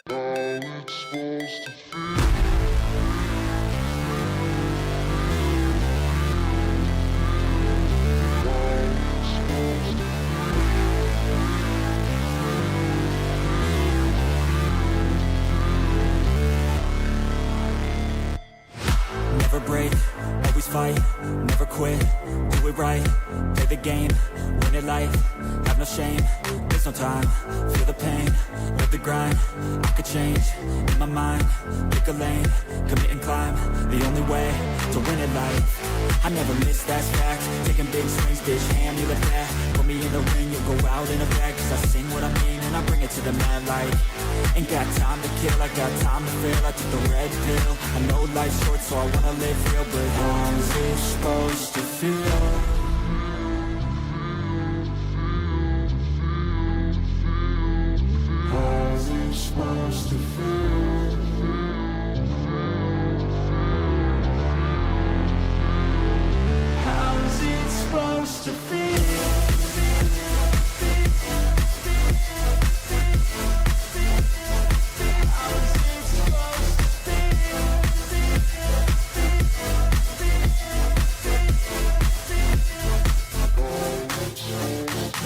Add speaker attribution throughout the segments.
Speaker 1: Never break, always fight, never quit, do it right, play the game, win it life, have no shame, there's no time, feel the pain, live the grind, I could change, in my mind, pick a lane, commit and climb, the only way to win it life, I never miss, that's fact, taking big swings, bitch, hand me the bat, put me in the ring, you'll go out in a bag, cause I sing what I mean, and I bring it to the mad light, ain't got time to kill, I got time to feel, I took the red pill, I know life's short, so I wanna live real, but how's it supposed to feel? How's it supposed to feel? How's it supposed to feel?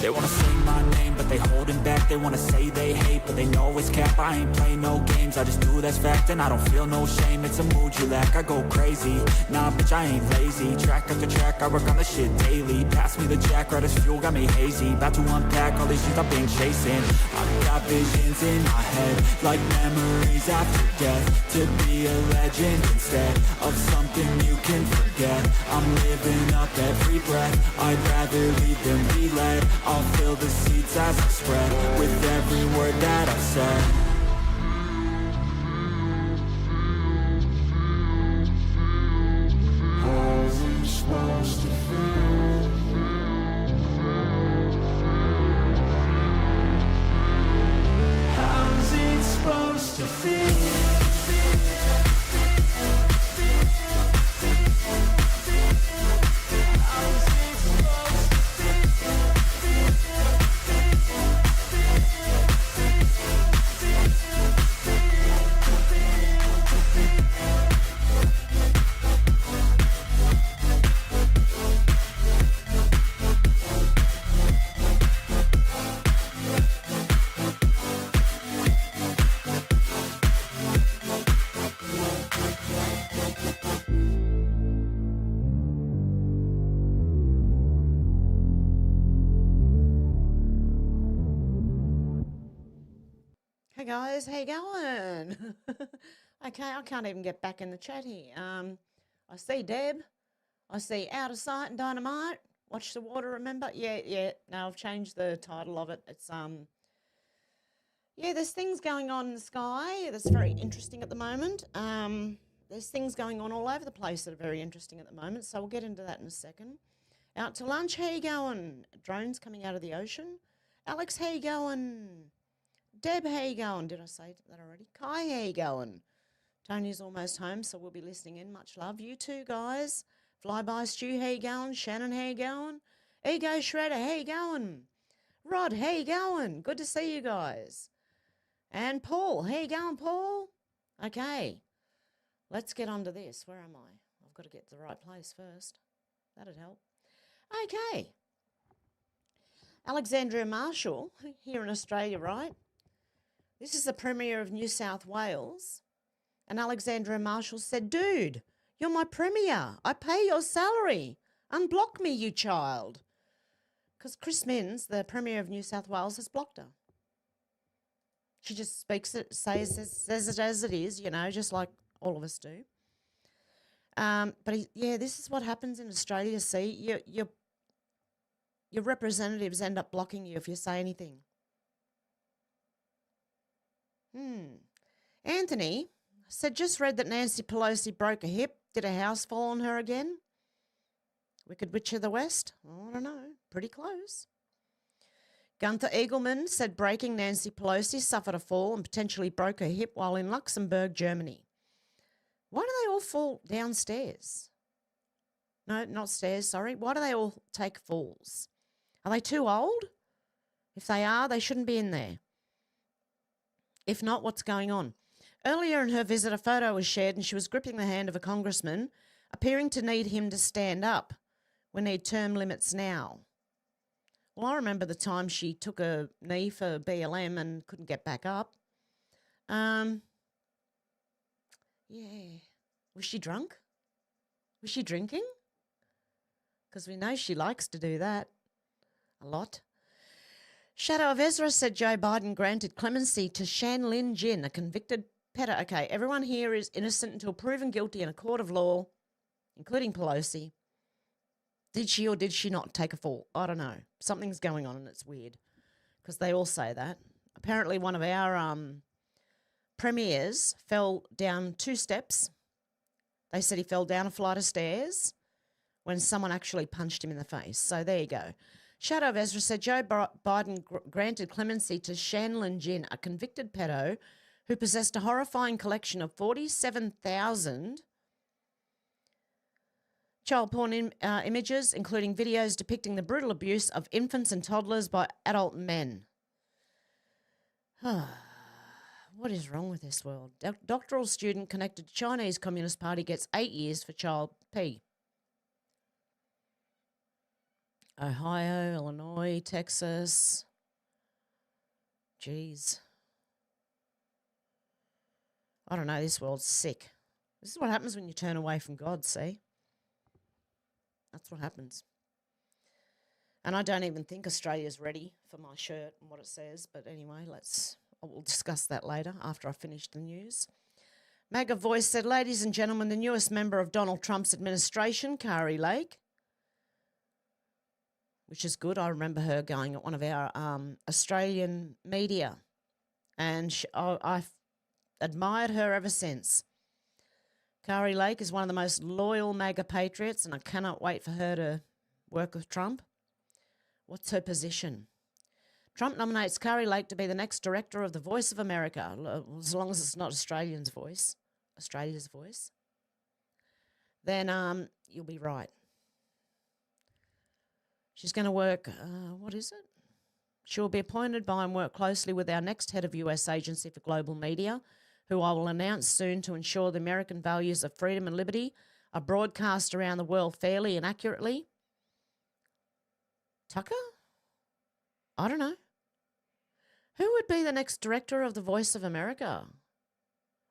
Speaker 1: They wanna say my name, but they holding back. They wanna say they hate, but they know it's cap. I ain't play no games, I just do that's fact. And I don't feel no shame, it's a mood you lack. I go crazy, nah bitch I ain't lazy. Track after track, I work on this shit daily. Pass me the jack, right as fuel, got me hazy. About to unpack all these shit I've been chasing. I've got visions in my head, like memories after death. To be a legend instead of something you can forget. I'm living up every breath, I'd rather lead than be led. I'll fill the seats as I spread with every word that I've said. How's it supposed to feel? How's it supposed to feel?
Speaker 2: Hey guys, how you going? Okay, I can't even get back in the chat here. I see Deb. I see Out of Sight and Dynamite. Watch the Water, remember? Yeah. No, I've changed the title of it. It's yeah, there's things going on in the sky that's very interesting at the moment. There's things going on all over the place that are very interesting at the moment, so we'll get into that in a second. Out to lunch, how you going? Drones coming out of the ocean. Alex, how you going? Deb, how you going? Did I say that already? Kai, how you going? Tony's almost home, so we'll be listening in. Much love. You too, guys. Flyby Stu, how you going? Shannon, how you going? Ego Shredder, how you going? Rod, how you going? Good to see you guys. And Paul, how you going, Paul? Okay, let's get on to this. Where am I? I've got to get to the right place first. That'd help. Okay. Alexandria Marshall, here in Australia, right? This is the Premier of New South Wales. And Alexandria Marshall said, dude, you're my Premier. I pay your salary. Unblock me, you child. Because Chris Minns, the Premier of New South Wales, has blocked her. She just speaks it, says it as it is, you know, just like all of us do. But yeah, this is what happens in Australia. See, your representatives end up blocking you if you say anything. Anthony said, just read that Nancy Pelosi broke a hip. Did a house fall on her again? Wicked Witch of the West? Oh, I don't know. Pretty close. Gunther Eagleman said breaking Nancy Pelosi suffered a fall and potentially broke her hip while in Luxembourg, Germany. Why do they all fall downstairs? No, not stairs, sorry. Why do they all take falls? Are they too old? If they are, they shouldn't be in there. If not, what's going on? Earlier in her visit, a photo was shared and she was gripping the hand of a congressman, appearing to need him to stand up. We need term limits now. Well, I remember the time she took a knee for BLM and couldn't get back up. Yeah. Was she drunk? Was she drinking? Because we know she likes to do that a lot. Shadow of Ezra said Joe Biden granted clemency to Shanlin Jin, a convicted pedo. Okay, everyone here is innocent until proven guilty in a court of law, including Pelosi. Did she or did she not take a fall? I don't know. Something's going on and it's weird because they all say that. Apparently one of our premiers fell down 2 steps. They said he fell down a flight of stairs when someone actually punched him in the face. So there you go. Shadow of Ezra said Joe Biden granted clemency to Shanlin Jin, a convicted pedo who possessed a horrifying collection of 47,000 child porn images, including videos depicting the brutal abuse of infants and toddlers by adult men. What is wrong with this world? Doctoral student connected to Chinese Communist Party gets 8 years for child P. Ohio, Illinois, Texas. Jeez. I don't know, this world's sick. This is what happens when you turn away from God, see? That's what happens. And I don't even think Australia's ready for my shirt and what it says, but anyway, we'll discuss that later after I finish the news. MAGA Voice said, ladies and gentlemen, the newest member of Donald Trump's administration, Kari Lake, which is good. I remember her going at one of our Australian media, and I've admired her ever since. Kari Lake is one of the most loyal MAGA patriots, and I cannot wait for her to work with Trump. What's her position? Trump nominates Kari Lake to be the next director of the Voice of America, as long as it's not Australia's voice, then you'll be right. She's going to work, what is it? She will be appointed by and work closely with our next head of US Agency for Global Media, who I will announce soon, to ensure the American values of freedom and liberty are broadcast around the world fairly and accurately. Tucker? I don't know. Who would be the next director of the Voice of America?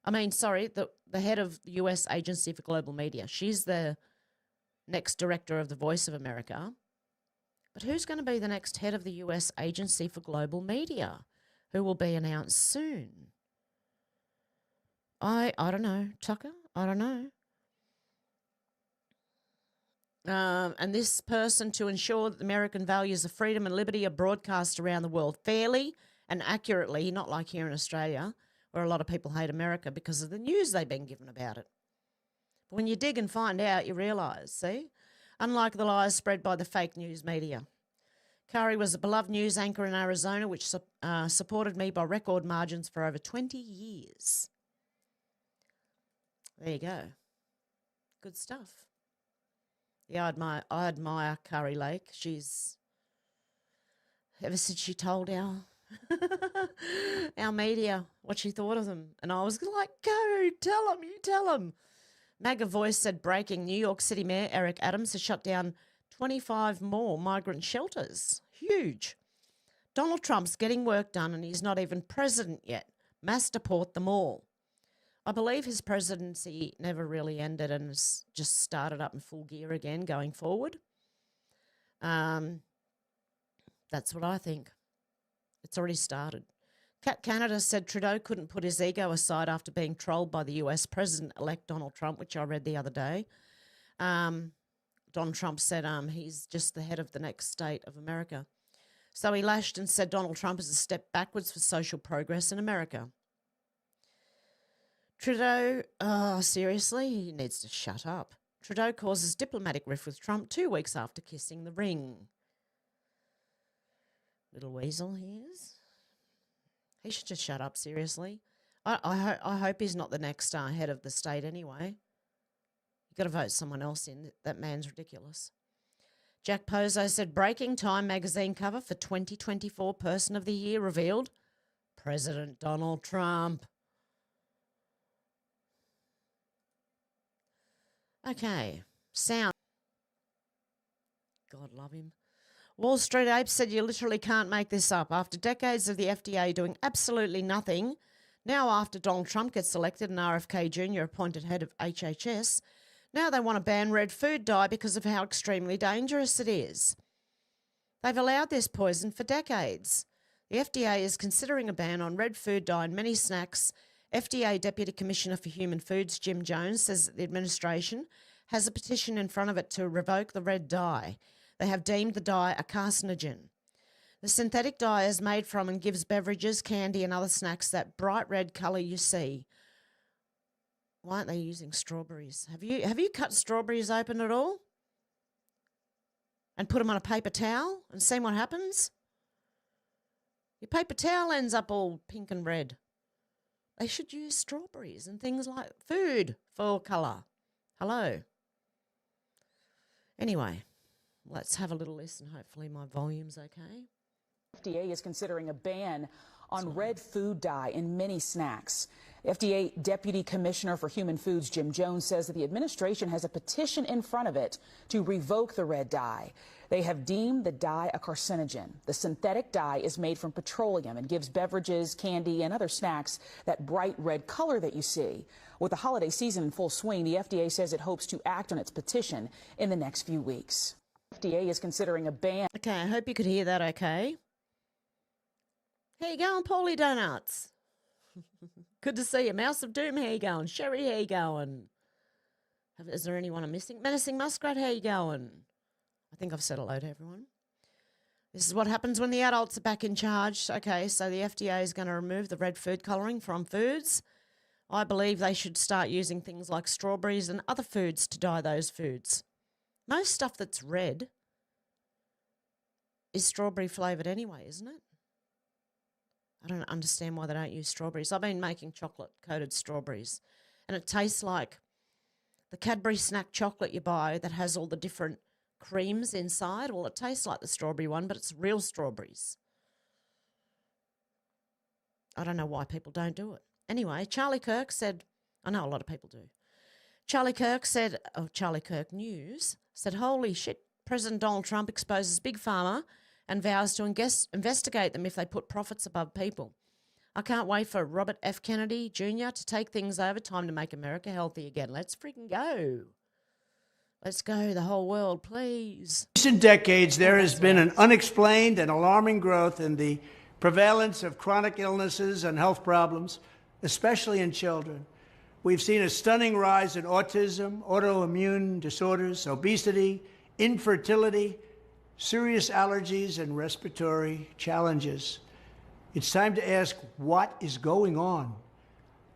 Speaker 2: The head of the US Agency for Global Media. She's the next director of the Voice of America. But who's going to be the next head of the US Agency for Global Media, who will be announced soon? I don't know, Tucker. I don't know. And this person, to ensure that the American values of freedom and liberty are broadcast around the world fairly and accurately, not like here in Australia, where a lot of people hate America because of the news they've been given about it. But when you dig and find out, you realise, see? Unlike the lies spread by the fake news media. Kari was a beloved news anchor in Arizona, which supported me by record margins for over 20 years. There you go. Good stuff. Yeah, I admire Kari Lake. She's, ever since she told our media what she thought of them, and I was like, go, tell them, you tell them. MAGA Voice said, breaking, New York City Mayor Eric Adams has shut down 25 more migrant shelters. Huge. Donald Trump's getting work done and he's not even president yet. Mass deport them all. I believe his presidency never really ended and has just started up in full gear again going forward. That's what I think. It's already started. Cat Canada said Trudeau couldn't put his ego aside after being trolled by the US President-elect Donald Trump, which I read the other day. Donald Trump said he's just the head of the next state of America. So he lashed and said Donald Trump is a step backwards for social progress in America. Trudeau, seriously, he needs to shut up. Trudeau causes diplomatic rift with Trump 2 weeks after kissing the ring. Little weasel he is. He should just shut up, seriously. I hope he's not the next head of the state anyway. You've got to vote someone else in. That man's ridiculous. Jack Pozo said, breaking Time magazine cover for 2024 Person of the Year revealed. President Donald Trump. Okay, sound. God love him. Wall Street Ape said you literally can't make this up. After decades of the FDA doing absolutely nothing, now after Donald Trump gets elected and RFK Jr. appointed head of HHS, now they want to ban red food dye because of how extremely dangerous it is. They've allowed this poison for decades. The FDA is considering a ban on red food dye in many snacks. FDA Deputy Commissioner for Human Foods Jim Jones says that the administration has a petition in front of it to revoke the red dye. They have deemed the dye a carcinogen. The synthetic dye is made from and gives beverages, candy and other snacks that bright red colour you see. Why aren't they using strawberries? Have you cut strawberries open at all? And put them on a paper towel and seen what happens? Your paper towel ends up all pink and red. They should use strawberries and things like food for colour. Hello. Anyway, let's have a little listen. Hopefully my volume's okay.
Speaker 3: FDA is considering a ban on red food dye in many snacks. FDA Deputy Commissioner for Human Foods Jim Jones says that the administration has a petition in front of it to revoke the red dye. They have deemed the dye a carcinogen. The synthetic dye is made from petroleum and gives beverages, candy, and other snacks that bright red color that you see. With the holiday season in full swing, the FDA says it hopes to act on its petition in the next few weeks. FDA is considering a ban.
Speaker 2: Okay, I hope you could hear that okay. How you going, Paulie Donuts? Good to see you. Mouse of Doom, how you going? Sherry, how you going? Is there anyone I'm missing? Menacing Muskrat, how you going? I think I've said hello to everyone. This is what happens when the adults are back in charge. Okay, so the FDA is going to remove the red food colouring from foods. I believe they should start using things like strawberries and other foods to dye those foods. Most stuff that's red is strawberry flavoured anyway, isn't it? I don't understand why they don't use strawberries. I've been making chocolate-coated strawberries, and it tastes like the Cadbury snack chocolate you buy that has all the different creams inside. Well, it tastes like the strawberry one, but it's real strawberries. I don't know why people don't do it. Anyway, Charlie Kirk said, I know a lot of people do. Charlie Kirk said, Charlie Kirk News said, holy shit, President Donald Trump exposes Big Pharma and vows to investigate them if they put profits above people. I can't wait for Robert F. Kennedy Jr. to take things over. Time to make America healthy again. Let's freaking go. Let's go, the whole world, please.
Speaker 4: In recent decades, there has been an unexplained and alarming growth in the prevalence of chronic illnesses and health problems, especially in children. We've seen a stunning rise in autism, autoimmune disorders, obesity, infertility, serious allergies, and respiratory challenges. It's time to ask, what is going on?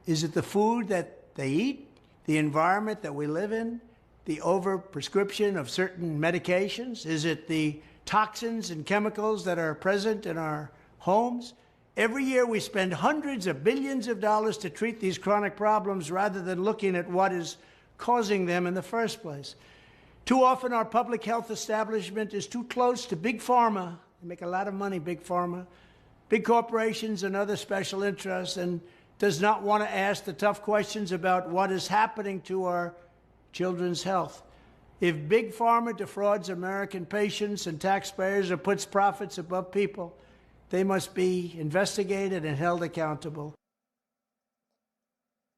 Speaker 4: Is it the food that they eat, the environment that we live in, the overprescription of certain medications? Is it the toxins and chemicals that are present in our homes? Every year we spend hundreds of billions of dollars to treat these chronic problems rather than looking at what is causing them in the first place. Too often our public health establishment is too close to Big Pharma. They make a lot of money, Big Pharma, big corporations and other special interests, and does not want to ask the tough questions about what is happening to our children's health. If Big Pharma defrauds American patients and taxpayers or puts profits above people, they must be investigated and held accountable.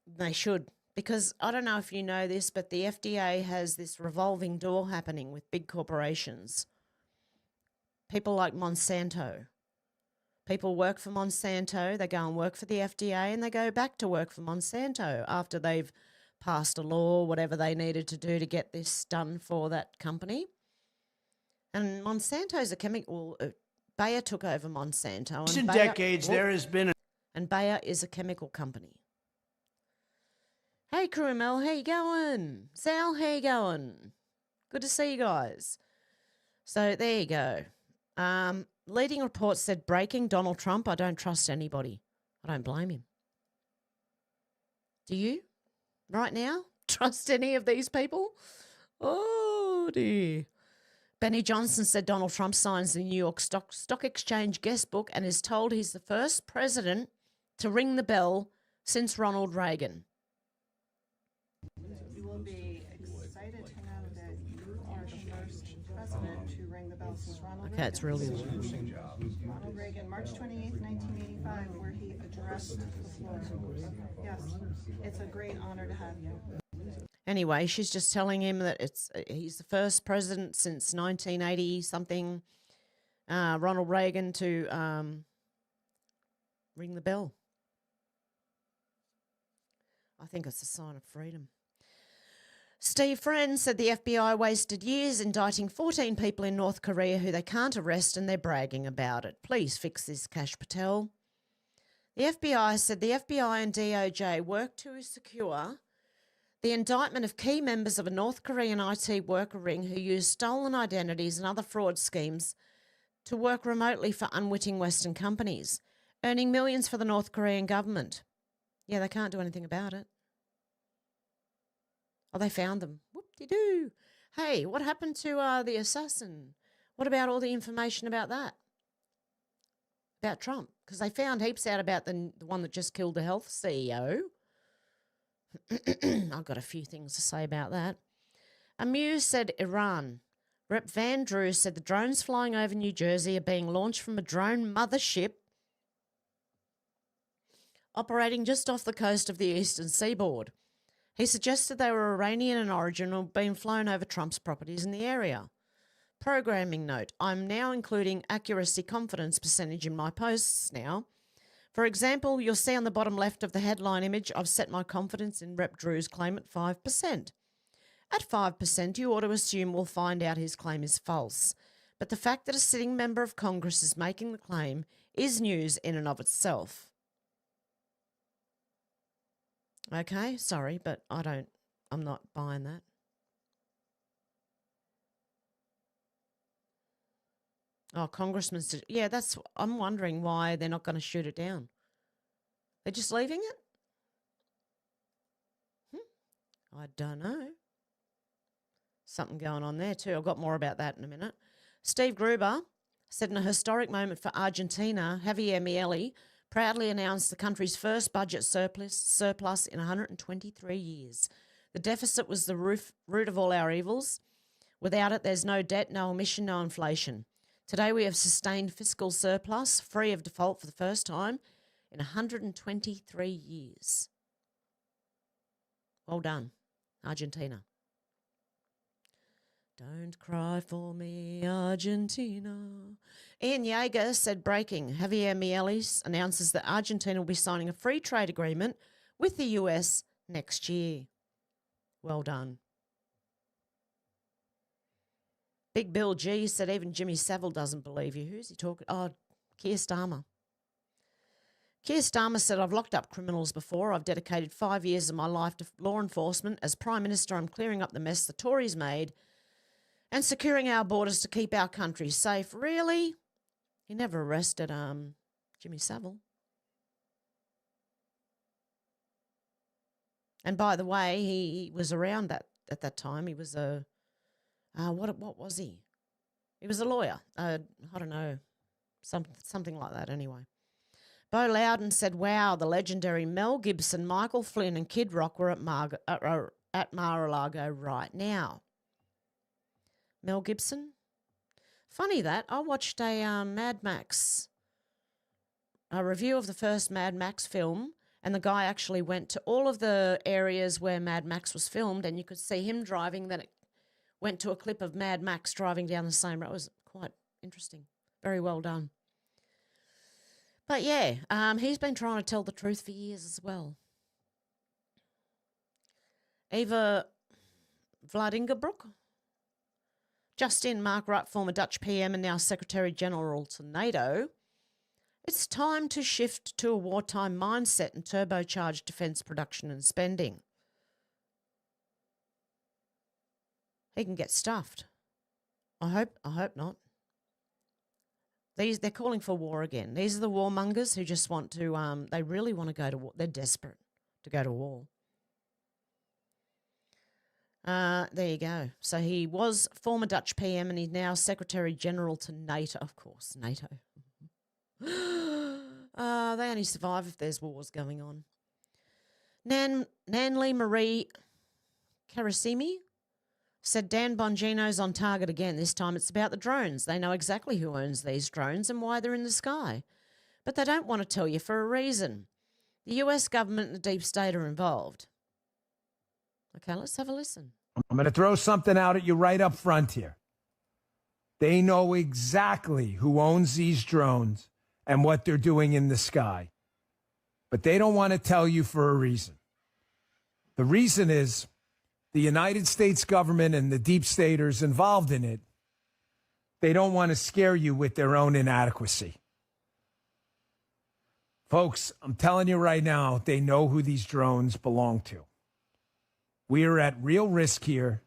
Speaker 2: They should, because I don't know if you know this, but the FDA has this revolving door happening with big corporations. People like Monsanto. People work for Monsanto, they go and work for the FDA, and they go back to work for Monsanto after they've passed a law, whatever they needed to do to get this done for that company. And Monsanto's a chemical... Bayer took over Monsanto.
Speaker 4: In decades, there has been...
Speaker 2: And Bayer is a chemical company. Hey, Crew Mel, how you going? Sal, how you going? Good to see you guys. So there you go. Leading reports said, breaking Donald Trump, I don't trust anybody. I don't blame him. Do you? Right now? Trust any of these people? Oh, dear. Benny Johnson said Donald Trump signs the New York Stock Exchange guest book and is told he's the first president to ring the bell since Ronald Reagan.
Speaker 5: You will be excited to know that you are the first president to ring the bell since Ronald Reagan.
Speaker 2: Okay, it's really
Speaker 5: Ronald Reagan, March 28th, 1985, where he addressed the floor. Yes, it's a great honor to have you.
Speaker 2: Anyway, she's just telling him that he's the first president since 1980 something, Ronald Reagan, to ring the bell. I think it's a sign of freedom. Steve Friend said the FBI wasted years indicting 14 people in North Korea who they can't arrest and they're bragging about it. Please fix this, Kash Patel. The FBI said the FBI and DOJ worked to secure the indictment of key members of a North Korean IT worker ring who used stolen identities and other fraud schemes to work remotely for unwitting Western companies, earning millions for the North Korean government. Yeah, they can't do anything about it. Oh, they found them. Whoop-de-doo. Hey, what happened to the assassin? What about all the information about that? About Trump? Because they found heaps out about the one that just killed the health CEO. I've got a few things to say about that. Amuse said Iran. Rep. Van Drew said the drones flying over New Jersey are being launched from a drone mothership operating just off the coast of the eastern seaboard. He suggested they were Iranian in origin or being flown over Trump's properties in the area. Programming note, I'm now including accuracy confidence percentage in my posts now. For example, you'll see on the bottom left of the headline image, I've set my confidence in Rep. Drew's claim at 5%. At 5%, you ought to assume we'll find out his claim is false. But the fact that a sitting member of Congress is making the claim is news in and of itself. Okay, sorry, but I'm not buying that. Oh, Congressman, yeah, I'm wondering why they're not going to shoot it down. They're just leaving it? I don't know. Something going on there too. I've got more about that in a minute. Steve Gruber said in a historic moment for Argentina, Javier Milei proudly announced the country's first budget surplus in 123 years. The deficit was the root of all our evils. Without it, there's no debt, no emission, no inflation. Today we have sustained fiscal surplus, free of default for the first time in 123 years. Well done, Argentina. Don't cry for me, Argentina. Ian Yeager said breaking. Javier Milei announces that Argentina will be signing a free trade agreement with the US next year. Well done. Big Bill G said even Jimmy Savile doesn't believe you. Who's he talking? Oh, Keir Starmer. Keir Starmer said, I've locked up criminals before. I've dedicated 5 years of my life to law enforcement. As Prime Minister, I'm clearing up the mess the Tories made and securing our borders to keep our country safe. Really? He never arrested Jimmy Savile. And by the way, he was around at that time. He was a what was he? He was a lawyer. I don't know, something like that. Anyway, Bo Loudon said, "Wow, the legendary Mel Gibson, Michael Flynn, and Kid Rock were at Mar-a-Lago right now." Mel Gibson. Funny that I watched a Mad Max, a review of the first Mad Max film, and the guy actually went to all of the areas where Mad Max was filmed, and you could see him driving. Then it went to a clip of Mad Max driving down the same road. It was quite interesting. Very well done. But yeah, he's been trying to tell the truth for years as well. Eva Vladingerbroek. Just in, Mark Rutte, former Dutch PM and now Secretary-General to NATO. It's time to shift to a wartime mindset and turbocharge defence production and spending. He can get stuffed. I hope not. They're calling for war again. These are the warmongers who just want to, they really want to go to war. They're desperate to go to war. There you go. So he was former Dutch PM and he's now Secretary-General to NATO. Of course, NATO. They only survive if there's wars going on. Nanli Marie Karasimi said Dan Bongino's on target again. This time it's about the drones. They know exactly who owns these drones and why they're in the sky. But they don't want to tell you for a reason. The US government and the deep state are involved. Okay, let's have a listen.
Speaker 6: I'm going to throw something out at you right up front here. They know exactly who owns these drones and what they're doing in the sky. But they don't want to tell you for a reason. The reason is the United States government and the deep staters involved in it, they don't want to scare you with their own inadequacy. Folks, I'm telling you right now, they know who these drones belong to. We are at real risk here.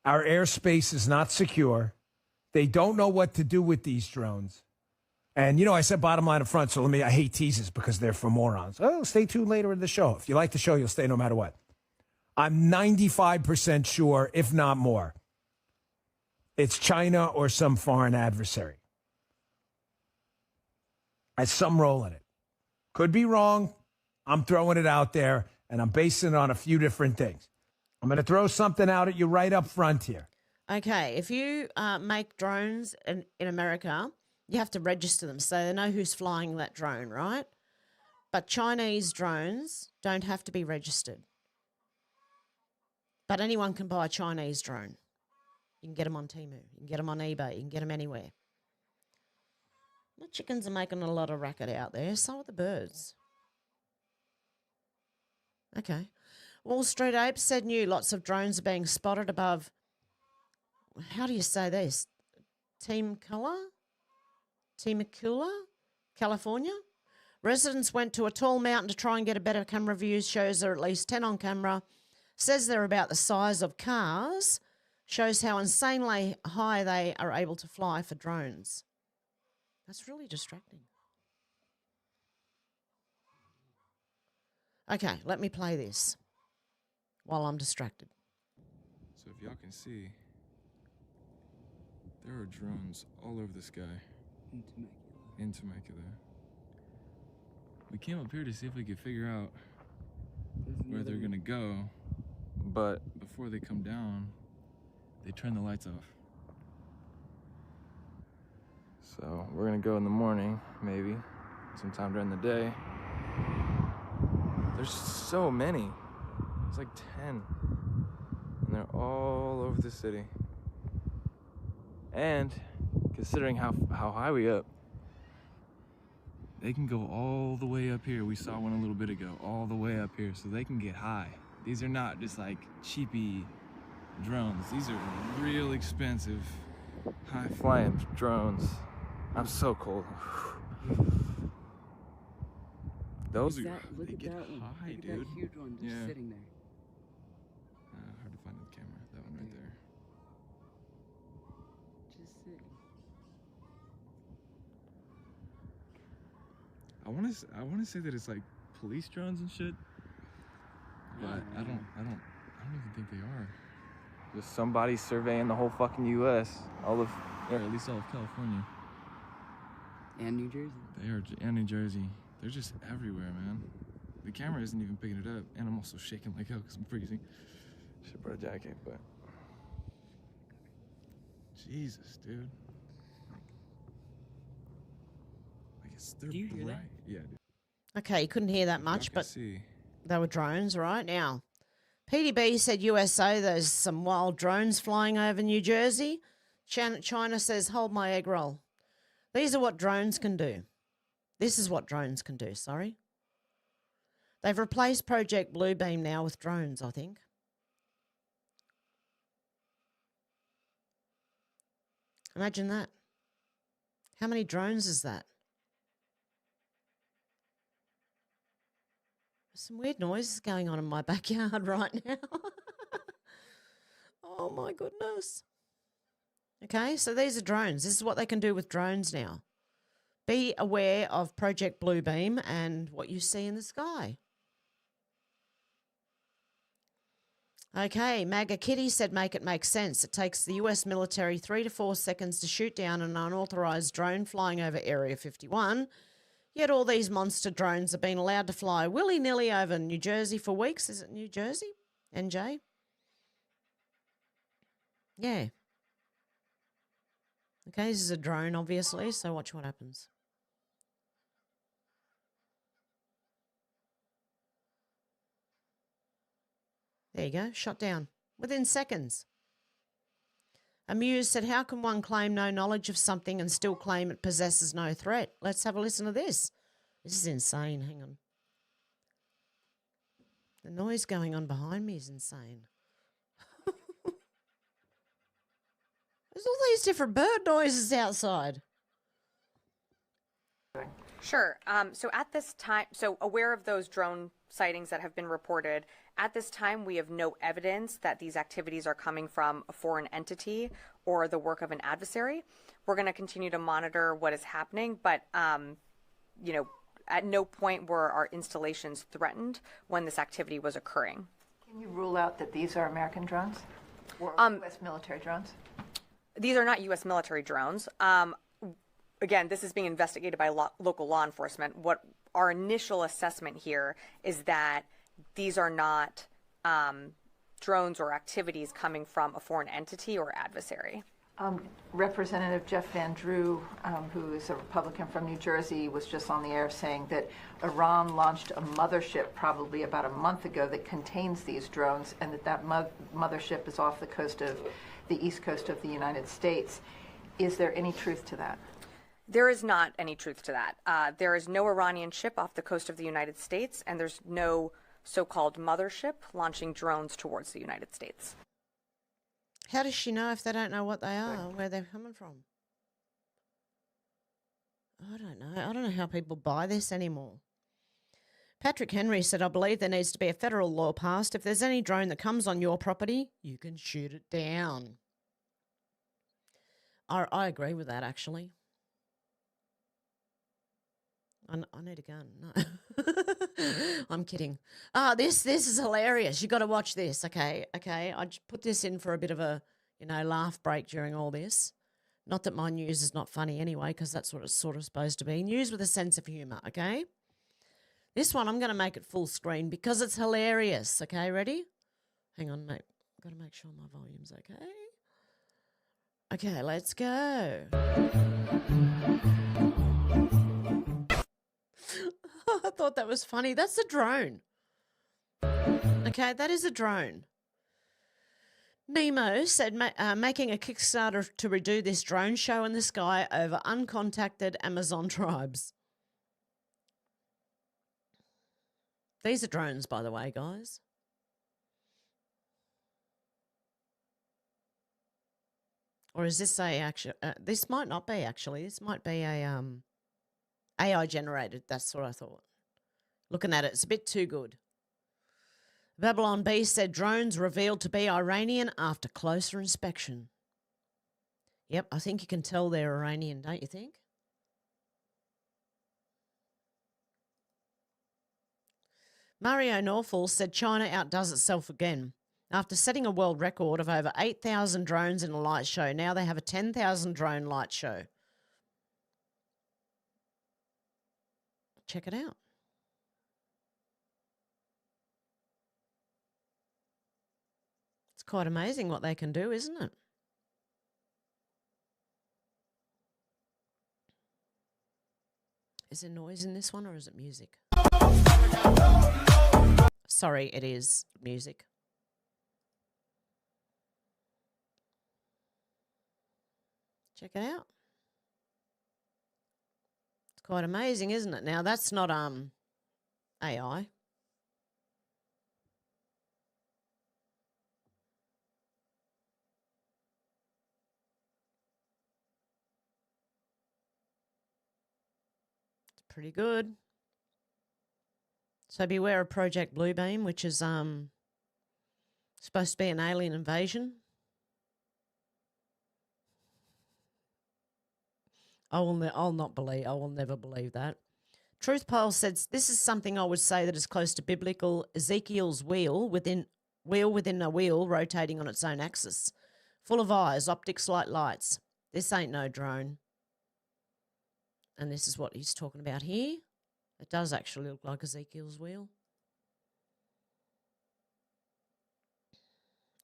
Speaker 6: Our airspace is not secure. They don't know what to do with these drones. And, you know, I said bottom line up front, so I hate teases because they're for morons. Oh, stay tuned later in the show. If you like the show, you'll stay no matter what. I'm 95% sure, if not more, it's China or some foreign adversary. Has some role in it. Could be wrong. I'm throwing it out there, and I'm basing it on a few different things. I'm going to throw something out at you right up front here.
Speaker 2: Okay, if you make drones in America, you have to register them so they know who's flying that drone, right? But Chinese drones don't have to be registered. But anyone can buy a Chinese drone. You can get them on Temu. You can get them on eBay. You can get them anywhere. The chickens are making a lot of racket out there. So are the birds. Okay. Wall Street Ape said new lots of drones are being spotted above, how do you say this? Temecula, California. Residents went to a tall mountain to try and get a better camera view. Shows there are at least 10 on camera. Says they're about the size of cars. Shows how insanely high they are able to fly for drones. That's really distracting. Okay, let me play this while I'm distracted.
Speaker 7: So if y'all can see, there are drones all over the sky. In Temecula. We came up here to see if we could figure out where they're gonna go, but before they come down, they turn the lights off. So we're gonna go in the morning, maybe, sometime during the day. There's so many. There's like 10. And they're all over the city. And considering how high we up, they can go all the way up here. We saw one a little bit ago, all the way up here, so they can get high. These are not just like cheapy drones. These are real expensive, high-flying drones. I'm so cold. Those are, they get high, dude.
Speaker 8: That huge one just sitting there.
Speaker 7: Hard to find the camera. That one right there.
Speaker 8: Just sitting.
Speaker 7: I want to say that it's like police drones and shit, but I don't even think they are. Just somebody surveying the whole fucking U.S. or at least all of California.
Speaker 8: And New Jersey.
Speaker 7: They are, and New Jersey. They're just everywhere, man. The camera isn't even picking it up, and I'm also shaking like hell because I'm freezing. Should brought a jacket, but Jesus, dude. Like it's they're
Speaker 8: Do you hear
Speaker 7: bright.
Speaker 8: that?
Speaker 7: Yeah, dude.
Speaker 2: Okay, you couldn't hear that much,
Speaker 7: I can
Speaker 2: but
Speaker 7: see.
Speaker 2: they were drones, right? Now, PDB said USA, there's some wild drones flying over New Jersey. China says, hold my egg roll. These are what drones can do. This is what drones can do, sorry. They've replaced Project Bluebeam now with drones, I think. Imagine that. How many drones is that? There's some weird noises going on in my backyard right now. Oh my goodness. Okay, so these are drones. This is what they can do with drones now. Be aware of Project Bluebeam and what you see in the sky. Okay, MAGA Kitty said make it make sense. It takes the US military 3 to 4 seconds to shoot down an unauthorized drone flying over Area 51. Yet all these monster drones have been allowed to fly willy-nilly over New Jersey for weeks. Is it New Jersey? NJ? Yeah. Okay, this is a drone, obviously, so watch what happens. There you go, shot down within seconds. Amuse said, how can one claim no knowledge of something and still claim it possesses no threat? Let's have a listen to this. This is insane. Hang on. The noise going on behind me is insane. There's all these different bird noises outside.
Speaker 9: Sure. So at this time, so aware of those drone sightings that have been reported, at this time we have no evidence that these activities are coming from a foreign entity or the work of an adversary. We're going to continue to monitor what is happening, but you know, at no point were our installations threatened when this activity was occurring.
Speaker 10: Can you rule out that these are American drones or U.S. military drones?
Speaker 9: These are not U.S. military drones. Again, this is being investigated by local law enforcement. What our initial assessment here is that these are not drones or activities coming from a foreign entity or adversary.
Speaker 10: Representative Jeff Van Drew, who is a Republican from New Jersey, was just on the air saying that Iran launched a mothership probably about a month ago that contains these drones, and that mothership is off the coast of the east coast of the United States. Is there any truth to that?
Speaker 9: There is not any truth to that. There is no Iranian ship off the coast of the United States, and there's no so-called mothership launching drones towards the United States.
Speaker 2: How does she know if they don't know what they are, where they're coming from? I don't know. I don't know how people buy this anymore. Patrick Henry said, I believe there needs to be a federal law passed. If there's any drone that comes on your property, you can shoot it down. I agree with that, actually. I need a gun. No. I'm kidding. This is hilarious. You got to watch this. Okay. I just put this in for a bit of a, laugh break during all this. Not that my news is not funny anyway, because that's what it's sort of supposed to be. News with a sense of humour, okay? This one, I'm going to make it full screen because it's hilarious. Okay, ready? Hang on, mate. I've got to make sure my volume's okay. Okay, let's go. I thought that was funny. That's a drone. Okay, that is a drone. Nemo said making a Kickstarter to redo this drone show in the sky over uncontacted Amazon tribes. These are drones, by the way, guys. Or is this this might not be actually. This might be a AI generated. That's what I thought. Looking at it, it's a bit too good. Babylon B said drones revealed to be Iranian after closer inspection. Yep, I think you can tell they're Iranian, don't you think? Mario Norfall said China outdoes itself again. After setting a world record of over 8,000 drones in a light show, now they have a 10,000 drone light show. Check it out. It's quite amazing what they can do, isn't it? Is there noise in this one or is it music? Sorry, it is music. Check it out. It's quite amazing, isn't it? Now, that's not AI. It's pretty good. So beware of Project Bluebeam, which is supposed to be an alien invasion. I will never believe that. Truth Pole says, this is something I would say that is close to biblical Ezekiel's wheel within a wheel rotating on its own axis. Full of eyes, optics like lights. This ain't no drone. And this is what he's talking about here. It does actually look like Ezekiel's wheel.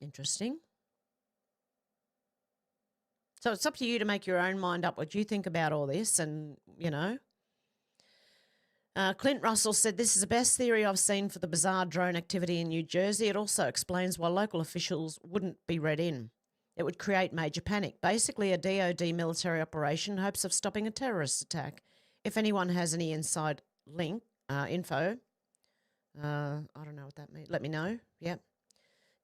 Speaker 2: Interesting. So it's up to you to make your own mind up what you think about all this and, you know. Clint Russell said, this is the best theory I've seen for the bizarre drone activity in New Jersey. It also explains why local officials wouldn't be read in. It would create major panic. Basically, a DOD military operation in hopes of stopping a terrorist attack. If anyone has any inside info, I don't know what that means. Let me know. Yep.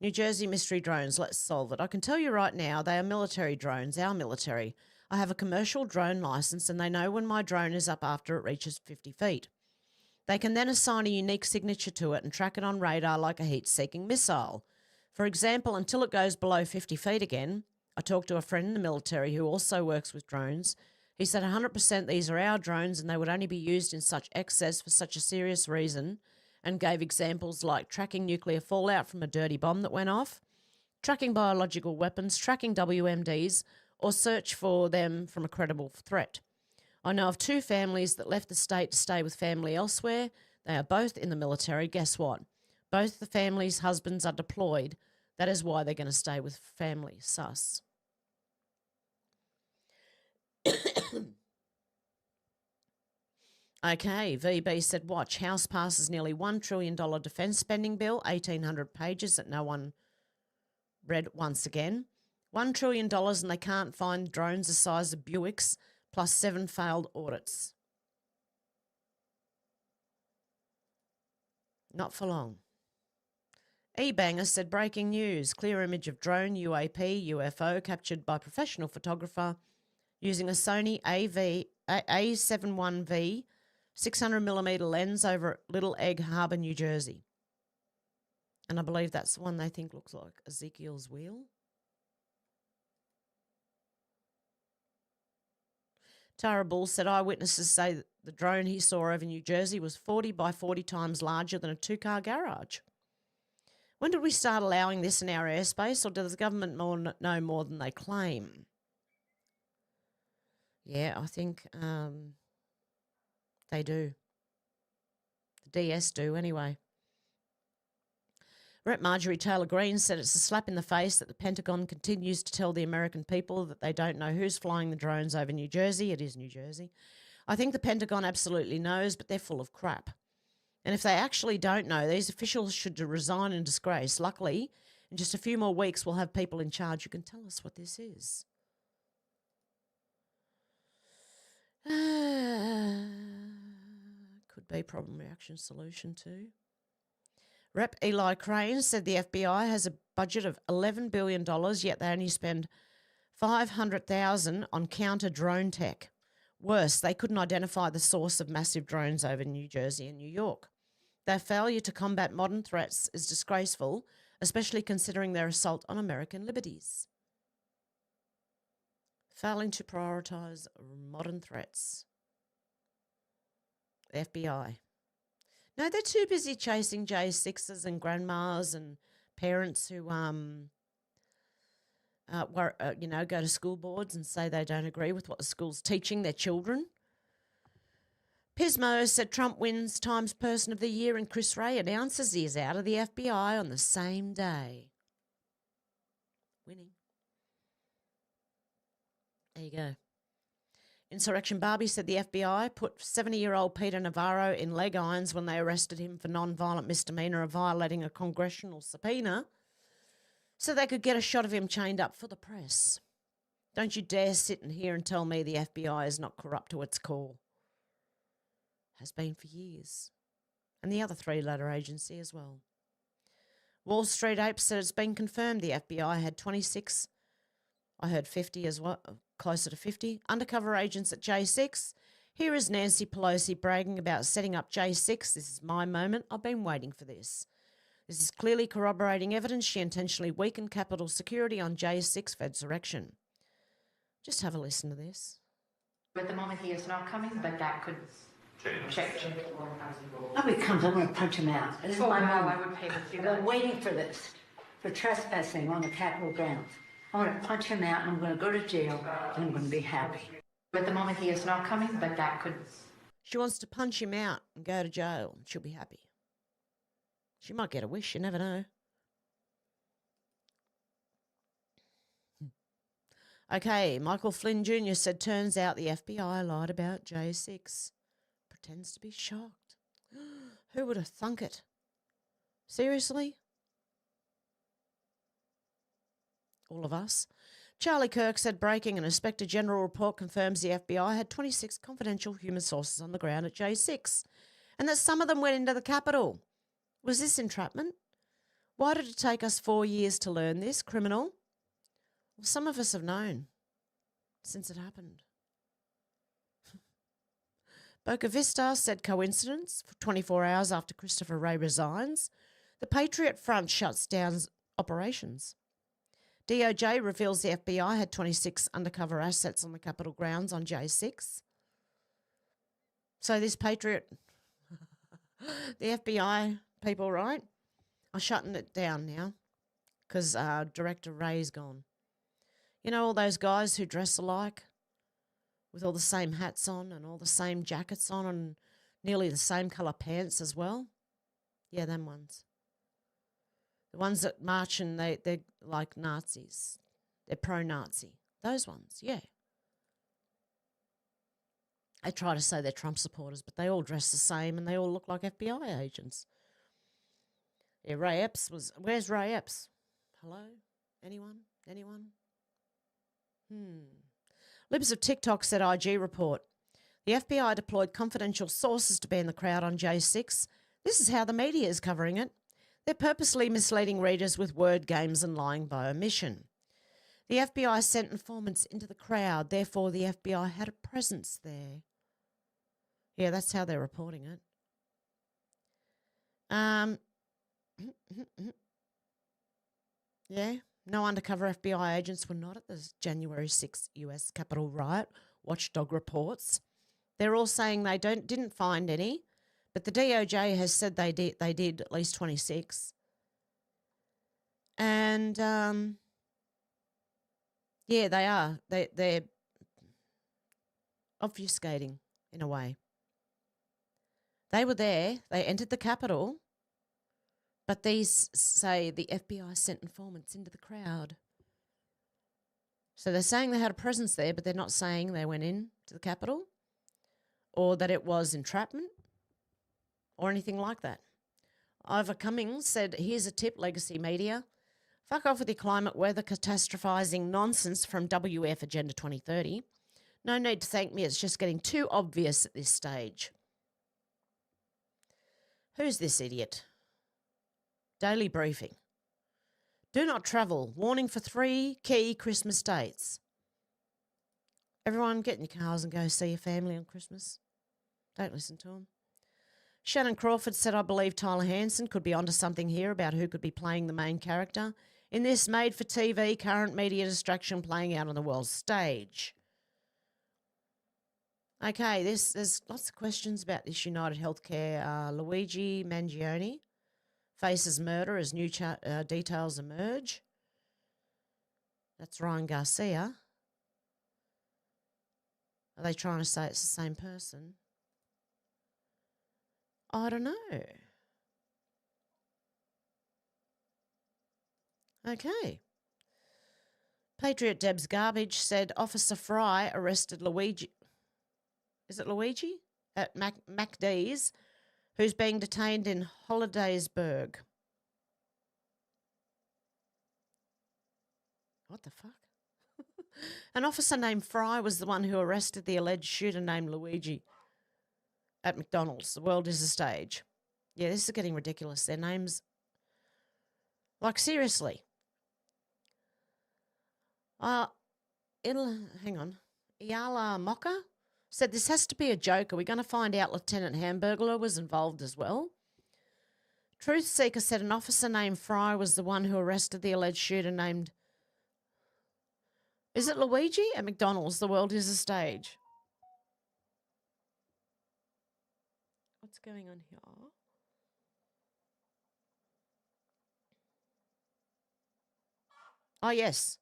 Speaker 2: New Jersey mystery drones. Let's solve it. I can tell you right now, they are military drones, our military. I have a commercial drone license and they know when my drone is up after it reaches 50 feet. They can then assign a unique signature to it and track it on radar like a heat-seeking missile. For example, until it goes below 50 feet again, I talked to a friend in the military who also works with drones. He said 100% these are our drones and they would only be used in such excess for such a serious reason, and gave examples like tracking nuclear fallout from a dirty bomb that went off, tracking biological weapons, tracking WMDs, or search for them from a credible threat. I know of 2 families that left the state to stay with family elsewhere. They are both in the military. Guess what? Both the families' husbands are deployed. That is why they're going to stay with family. Sus. Okay, VB said, watch, House passes nearly $1 trillion defence spending bill, 1,800 pages that no one read once again. $1 trillion and they can't find drones the size of Buicks, plus 7 failed audits. Not for long. E-Banger said, breaking news, clear image of drone, UAP, UFO captured by professional photographer using a Sony A71V 600mm lens over Little Egg Harbor, New Jersey. And I believe that's the one they think looks like Ezekiel's wheel. Tara Bull said eyewitnesses say that the drone he saw over New Jersey was 40 by 40 times larger than a 2-car garage. When did we start allowing this in our airspace, or does the government know more than they claim? Yeah, I think they do. The DS do anyway. Rep. Marjorie Taylor Greene said it's a slap in the face that the Pentagon continues to tell the American people that they don't know who's flying the drones over New Jersey. It is New Jersey. I think the Pentagon absolutely knows, but they're full of crap. And if they actually don't know, these officials should resign in disgrace. Luckily, in just a few more weeks, we'll have people in charge who can tell us what this is. Could be problem, reaction, solution too. Rep. Eli Crane said the FBI has a budget of $11 billion, yet they only spend $500,000 on counter-drone tech. Worse, they couldn't identify the source of massive drones over New Jersey and New York. Their failure to combat modern threats is disgraceful, especially considering their assault on American liberties. Failing to prioritise modern threats. The FBI. No, they're too busy chasing J6s and grandmas and parents who, go to school boards and say they don't agree with what the school's teaching their children. Pismo said Trump wins Times Person of the Year and Chris Wray announces he is out of the FBI on the same day. Winning. There you go. Insurrection Barbie said the FBI put 70-year-old Peter Navarro in leg irons when they arrested him for non-violent misdemeanor of violating a congressional subpoena so they could get a shot of him chained up for the press. Don't you dare sit in here and tell me the FBI is not corrupt to its core. Has been for years. And the other 3-letter agency as well. Wall Street Ape said it's been confirmed the FBI had 26, I heard 50 as well, closer to 50, undercover agents at J6. Here is Nancy Pelosi bragging about setting up J6. This is my moment. I've been waiting for this. This is clearly corroborating evidence she intentionally weakened Capitol security on J6 Fedsurrection. Just have a listen to this.
Speaker 11: At the moment, he is not coming, but that could change.
Speaker 12: Oh, he comes, I'm going to punch him out. This is my moment.
Speaker 11: I would pay to see
Speaker 12: I've
Speaker 11: that.
Speaker 12: been waiting for this, for trespassing on the Capitol grounds. I'm going to punch him out, and I'm going to go to jail, and I'm going to be happy.
Speaker 11: At the moment, he is not coming, but that could...
Speaker 2: She wants to punch him out and go to jail. She'll be happy. She might get a wish. You never know. Okay, Michael Flynn Jr. said, turns out the FBI lied about J6. Pretends to be shocked. Who would have thunk it? Seriously? All of us. Charlie Kirk said, breaking, an Inspector General report confirms the FBI had 26 confidential human sources on the ground at J6 and that some of them went into the Capitol. Was this entrapment? Why did it take us 4 years to learn this, criminal? Well, some of us have known since it happened. Boca Vista said, coincidence? For 24 hours after Christopher Wray resigns, the Patriot Front shuts down operations. DOJ reveals the FBI had 26 undercover assets on the Capitol grounds on J6. So this Patriot, the FBI people, right, are shutting it down now because Director Wray's gone. You know, all those guys who dress alike with all the same hats on and all the same jackets on and nearly the same colour pants as well? Yeah, them ones. The ones that march and they're like Nazis. They're pro-Nazi. Those ones, yeah. They try to say they're Trump supporters, but they all dress the same and they all look like FBI agents. Yeah, Ray Epps was... Where's Ray Epps? Hello? Anyone? Libs of TikTok said IG report. The FBI deployed confidential sources to ban the crowd on J6. This is how the media is covering it. They're purposely misleading readers with word games and lying by omission. The FBI sent informants into the crowd, therefore the FBI had a presence there. Yeah, that's how they're reporting it. Yeah, no undercover FBI agents were not at the January 6th US Capitol riot, Watchdog reports. They're all saying they didn't find any. But the DOJ has said they did at least 26. And, yeah, they are. They're obfuscating in a way. They were there. They entered the Capitol. But these say the FBI sent informants into the crowd. So they're saying they had a presence there, but they're not saying they went in to the Capitol or that it was entrapment or anything like that. Ivor Cummings said, here's a tip, legacy media. Fuck off with your climate weather catastrophising nonsense from WF Agenda 2030. No need to thank me, it's just getting too obvious at this stage. Who's this idiot? Daily briefing. Do not travel. Warning for 3 key Christmas dates. Everyone get in your cars and go see your family on Christmas. Don't listen to them. Shannon Crawford said, I believe Tyler Hansen could be onto something here about who could be playing the main character in this made-for-TV current media distraction playing out on the world stage. Okay, there's lots of questions about this United Healthcare. Luigi Mangione faces murder as new details emerge. That's Ryan Garcia. Are they trying to say it's the same person? I don't know. Okay. Patriot Deb's Garbage said Officer Fry arrested Luigi. Is it Luigi? At MacD's, who's being detained in Hollidaysburg. What the fuck? An officer named Fry was the one who arrested the alleged shooter named Luigi at McDonald's. The world is a stage. Yeah, this is getting ridiculous. Their names... Like, seriously. Hang on. Iala Mocha said this has to be a joke. Are we going to find out Lieutenant Hamburglar was involved as well? Truthseeker said an officer named Fry was the one who arrested the alleged shooter named... Is it Luigi? At McDonald's, the world is a stage. What's going on here? Oh, yes.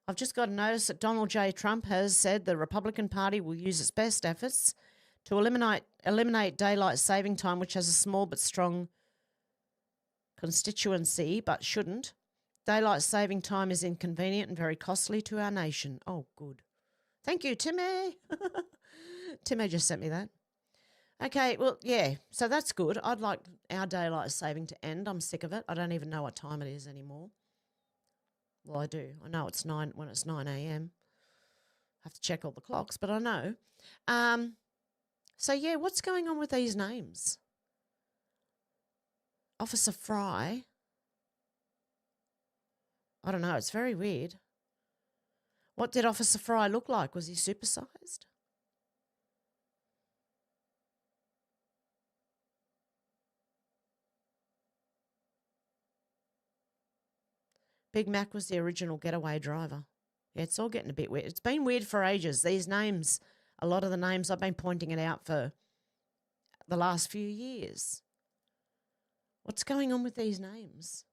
Speaker 2: I've just got to notice that Donald J. Trump has said the Republican Party will use its best efforts to eliminate daylight saving time, which has a small but strong constituency, but shouldn't. Daylight saving time is inconvenient and very costly to our nation. Oh, good. Thank you, Timmy. Timmy just sent me that. Okay, well, yeah, so that's good. I'd like our daylight saving to end. I'm sick of it. I don't even know what time it is anymore. Well, I do. I know it's 9 when it's 9 a.m. I have to check all the clocks, but I know. So, yeah, what's going on with these names? Officer Fry. I don't know. It's very weird. What did Officer Fry look like? Was he supersized? Big Mac was the original getaway driver. Yeah, it's all getting a bit weird. It's been weird for ages. These names, a lot of the names, I've been pointing it out for the last few years. What's going on with these names?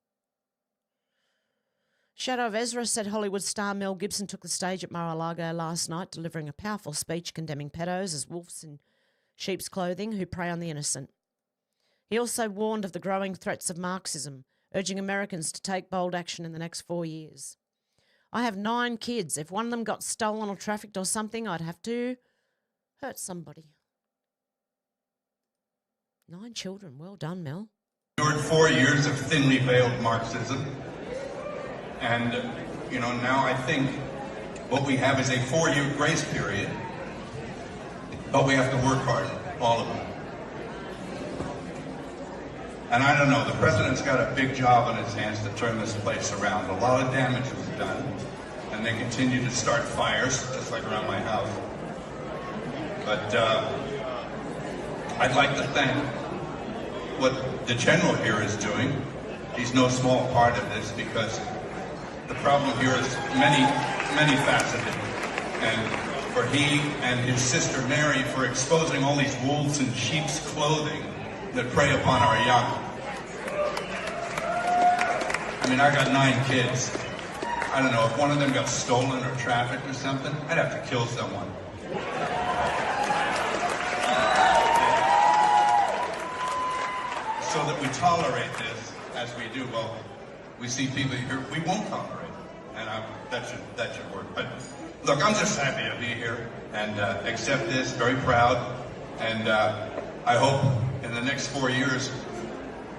Speaker 2: Shadow of Ezra said Hollywood star Mel Gibson took the stage at Mar-a-Lago last night, delivering a powerful speech condemning pedos as wolves in sheep's clothing who prey on the innocent. He also warned of the growing threats of Marxism, urging Americans to take bold action in the next 4 years. I have 9 kids. If one of them got stolen or trafficked or something, I'd have to hurt somebody. 9 children. Well done, Mel.
Speaker 13: Endured 4 years of thinly veiled Marxism. And, now I think what we have is a 4-year grace period. But we have to work hard, all of them. And I don't know, the president's got a big job on his hands to turn this place around. A lot of damage was done, and they continue to start fires, just like around my house. But I'd like to thank what the general here is doing. He's no small part of this because the problem here is many, many faceted. And for he and his sister Mary for exposing all these wolves in sheep's clothing that prey upon our young. I mean, I got 9 kids. I don't know, if one of them got stolen or trafficked or something, I'd have to kill someone. So that we tolerate this as we do, well, we see people here we won't tolerate. And that should work. But look, I'm just happy to be here and accept this, very proud. And I hope in the next 4 years,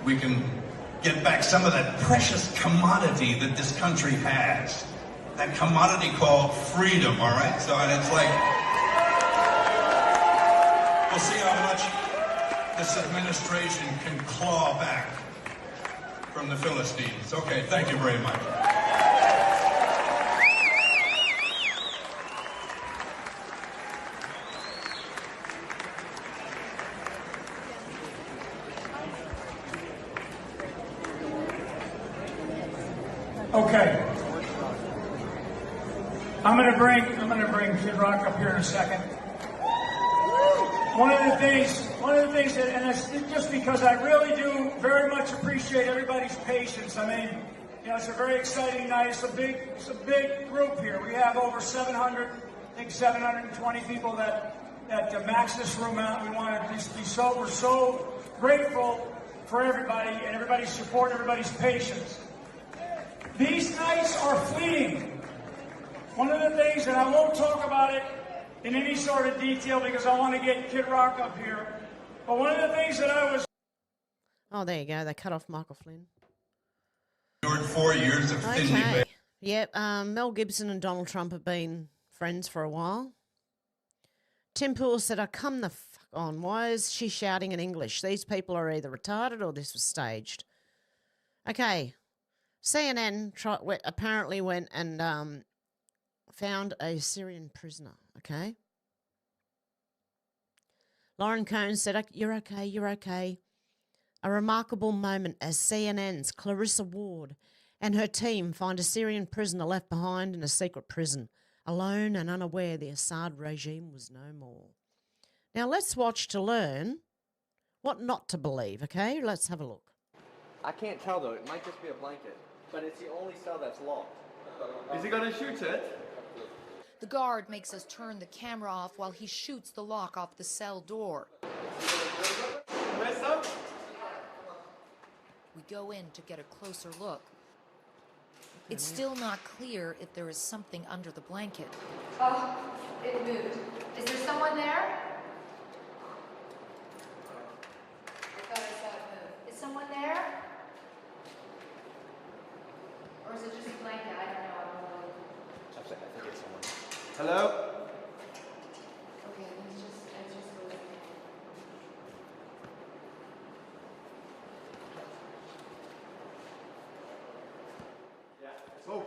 Speaker 13: we can get back some of that precious commodity that this country has. That commodity called freedom, all right? So, and it's like, we'll see how much this administration can claw back from the Philistines. Okay, thank you very much.
Speaker 14: Okay. I'm gonna bring Kid Rock up here in a second. One of the things that, and it's just because I really do very much appreciate everybody's patience. I mean, it's a very exciting night. It's a big group here. We have over 700, I think 720 people that max this room out. We want to just we're so grateful for everybody and everybody's support, everybody's patience. These nights are fleeting. One of the things, and I won't talk about it in any sort of detail because I want to get Kid Rock up here, but one of the things that I was...
Speaker 2: Oh, there you go. They cut off Michael Flynn.
Speaker 13: 4 years of thinly veiled.
Speaker 2: Yep, Mel Gibson and Donald Trump have been friends for a while. Tim Poole said, "Oh, come the fuck on. Why is she shouting in English? These people are either retarded or this was staged." Okay. CNN apparently went and found a Syrian prisoner, okay? Lauren Cohn said, you're okay. A remarkable moment as CNN's Clarissa Ward and her team find a Syrian prisoner left behind in a secret prison, alone and unaware the Assad regime was no more. Now let's watch to learn what not to believe, okay? Let's have a look.
Speaker 15: I can't tell though, it might just be a blanket, but it's the only cell that's locked.
Speaker 7: Is he gonna shoot it?
Speaker 15: The guard makes us turn the camera off while he shoots the lock off the cell door. We go in to get a closer look. It's still not clear if there is something under the blanket.
Speaker 16: Oh, it moved. Is there someone there? I thought I saw it move. Is someone there? Or is it just a blanket? I don't know.
Speaker 7: I think it's someone. Hello?
Speaker 16: Okay, it's just moving.
Speaker 7: Oh.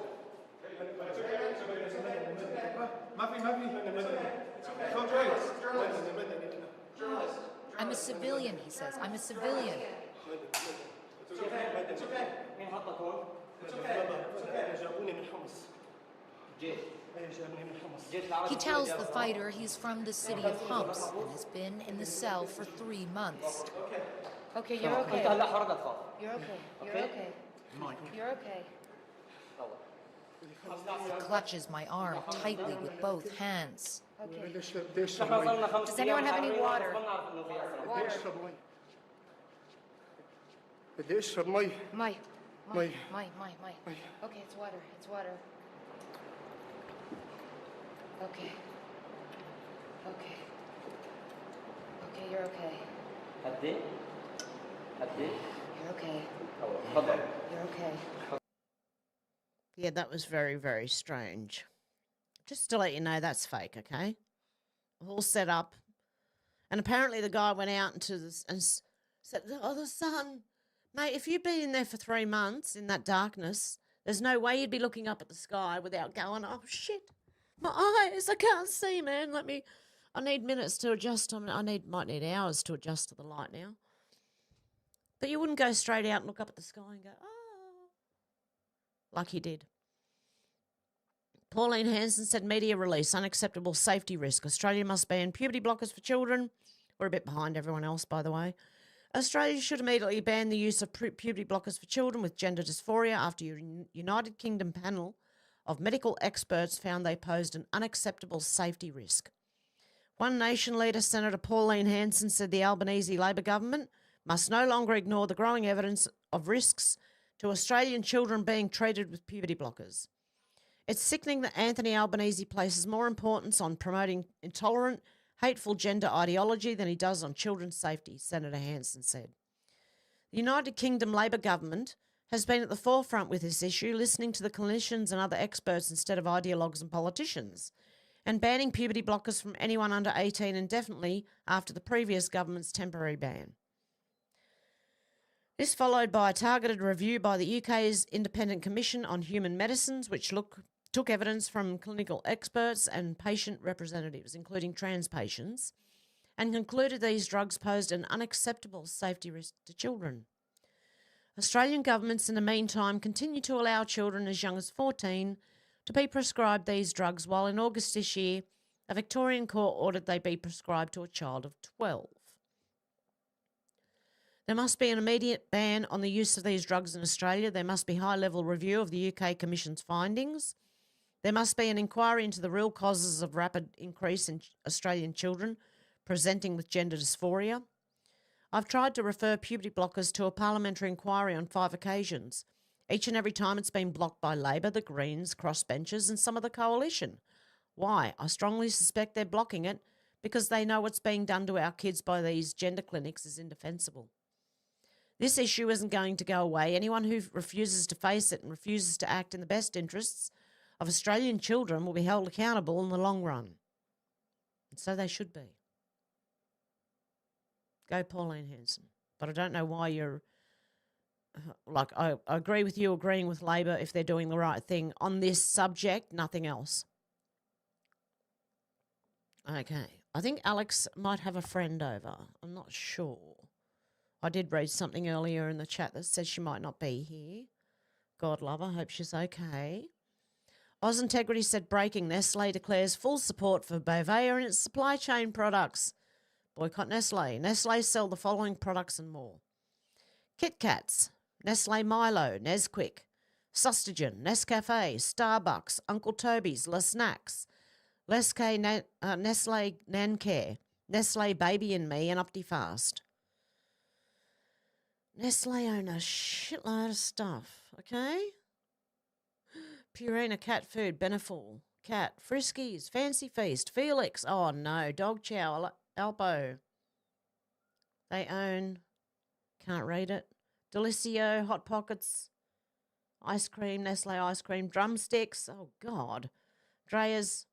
Speaker 15: I'm a civilian, he says. I'm a civilian. He tells the fighter he's from the city of Humps and has been in the cell for 3 months.
Speaker 16: Okay, you're okay. You're okay. You're okay. You're okay.
Speaker 15: He clutches my arm tightly with both hands.
Speaker 16: Okay. Does anyone have any water? Water. My. Okay, it's water. It's water. Okay. Okay. Okay, you're okay. You're okay. You're okay.
Speaker 2: Yeah, that was very, very strange. Just to let you know, that's fake, okay? All set up. And apparently the guy went out into this and said, oh, the sun. Mate, if you've been in there for 3 months in that darkness, there's no way you'd be looking up at the sky without going, oh, shit. My eyes, I can't see, man. I need minutes to adjust. Might need hours to adjust to the light now. But you wouldn't go straight out and look up at the sky and go, oh, like he did. Pauline Hanson said, media release, unacceptable safety risk. Australia must ban puberty blockers for children. We're a bit behind everyone else, by the way. Australia should immediately ban the use of puberty blockers for children with gender dysphoria after a United Kingdom panel of medical experts found they posed an unacceptable safety risk. One Nation leader, Senator Pauline Hanson, said the Albanese Labor government must no longer ignore the growing evidence of risks to Australian children being treated with puberty blockers. It's sickening that Anthony Albanese places more importance on promoting intolerant, hateful gender ideology than he does on children's safety, Senator Hanson said. The United Kingdom Labor government has been at the forefront with this issue, listening to the clinicians and other experts instead of ideologues and politicians, and banning puberty blockers from anyone under 18 indefinitely after the previous government's temporary ban. This followed by a targeted review by the UK's Independent Commission on Human Medicines, which took evidence from clinical experts and patient representatives, including trans patients, and concluded these drugs posed an unacceptable safety risk to children. Australian governments, in the meantime, continue to allow children as young as 14 to be prescribed these drugs, while in August this year, a Victorian court ordered they be prescribed to a child of 12. There must be an immediate ban on the use of these drugs in Australia. There must be high-level review of the UK Commission's findings. There must be an inquiry into the real causes of rapid increase in Australian children presenting with gender dysphoria. I've tried to refer puberty blockers to a parliamentary inquiry on 5 occasions. Each and every time it's been blocked by Labor, the Greens, crossbenchers and some of the coalition. Why? I strongly suspect they're blocking it because they know what's being done to our kids by these gender clinics is indefensible. This issue isn't going to go away. Anyone who refuses to face it and refuses to act in the best interests of Australian children will be held accountable in the long run. And so they should be. Go Pauline Hanson. But I don't know why you're... I agree with you agreeing with Labor if they're doing the right thing. On this subject, nothing else. Okay. I think Alex might have a friend over. I'm not sure. I did read something earlier in the chat that says she might not be here. God love her. Hope she's okay. Oz Integrity said, breaking, Nestle declares full support for Bovea and its supply chain products. Boycott Nestle. Nestle sell the following products and more. Kit Kats, Nestle Milo, Nesquik, Sustagen, Nescafe, Starbucks, Uncle Toby's, Les Snacks, Nestle Nancare, Nestle Baby and Me, and Optifast. Nestle own a shitload of stuff, okay? Purina Cat Food, Beneful, Cat, Friskies, Fancy Feast, Felix, oh no, Dog Chow, Alpo. They own, can't read it, Delicio, Hot Pockets, Ice Cream, Nestle Ice Cream, Drumsticks, oh God, Dreyer's,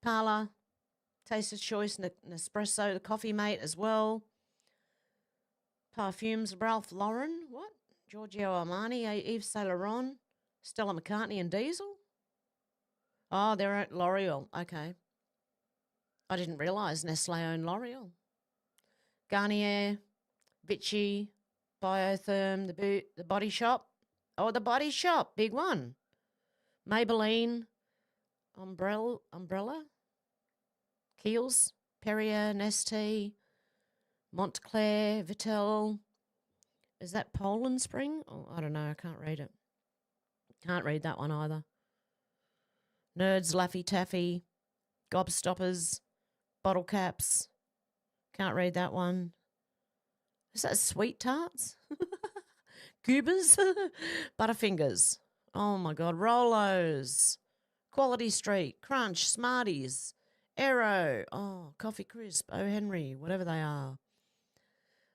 Speaker 2: Parlour, Taster's Choice, Nespresso, the Coffee Mate as well. Parfumes, Ralph Lauren, what? Giorgio Armani, Yves Saint Laurent, Stella McCartney and Diesel? Oh, they're at L'Oreal, okay. I didn't realise Nestle owned L'Oreal. Garnier, Bitchute, Biotherm, the Body Shop. Oh, the Body Shop, big one. Maybelline, Umbrella, Kiehl's, Perrier, Nestea, Montclair, Vittel. Is that Poland Spring? Oh, I don't know. I can't read it. Can't read that one either. Nerds, Laffy Taffy, Gobstoppers, Bottle Caps. Can't read that one. Is that Sweet Tarts? Cubas? Butterfingers. Oh my God. Rolos. Quality Street. Crunch. Smarties. Aero. Oh, Coffee Crisp. O. Henry. Whatever they are.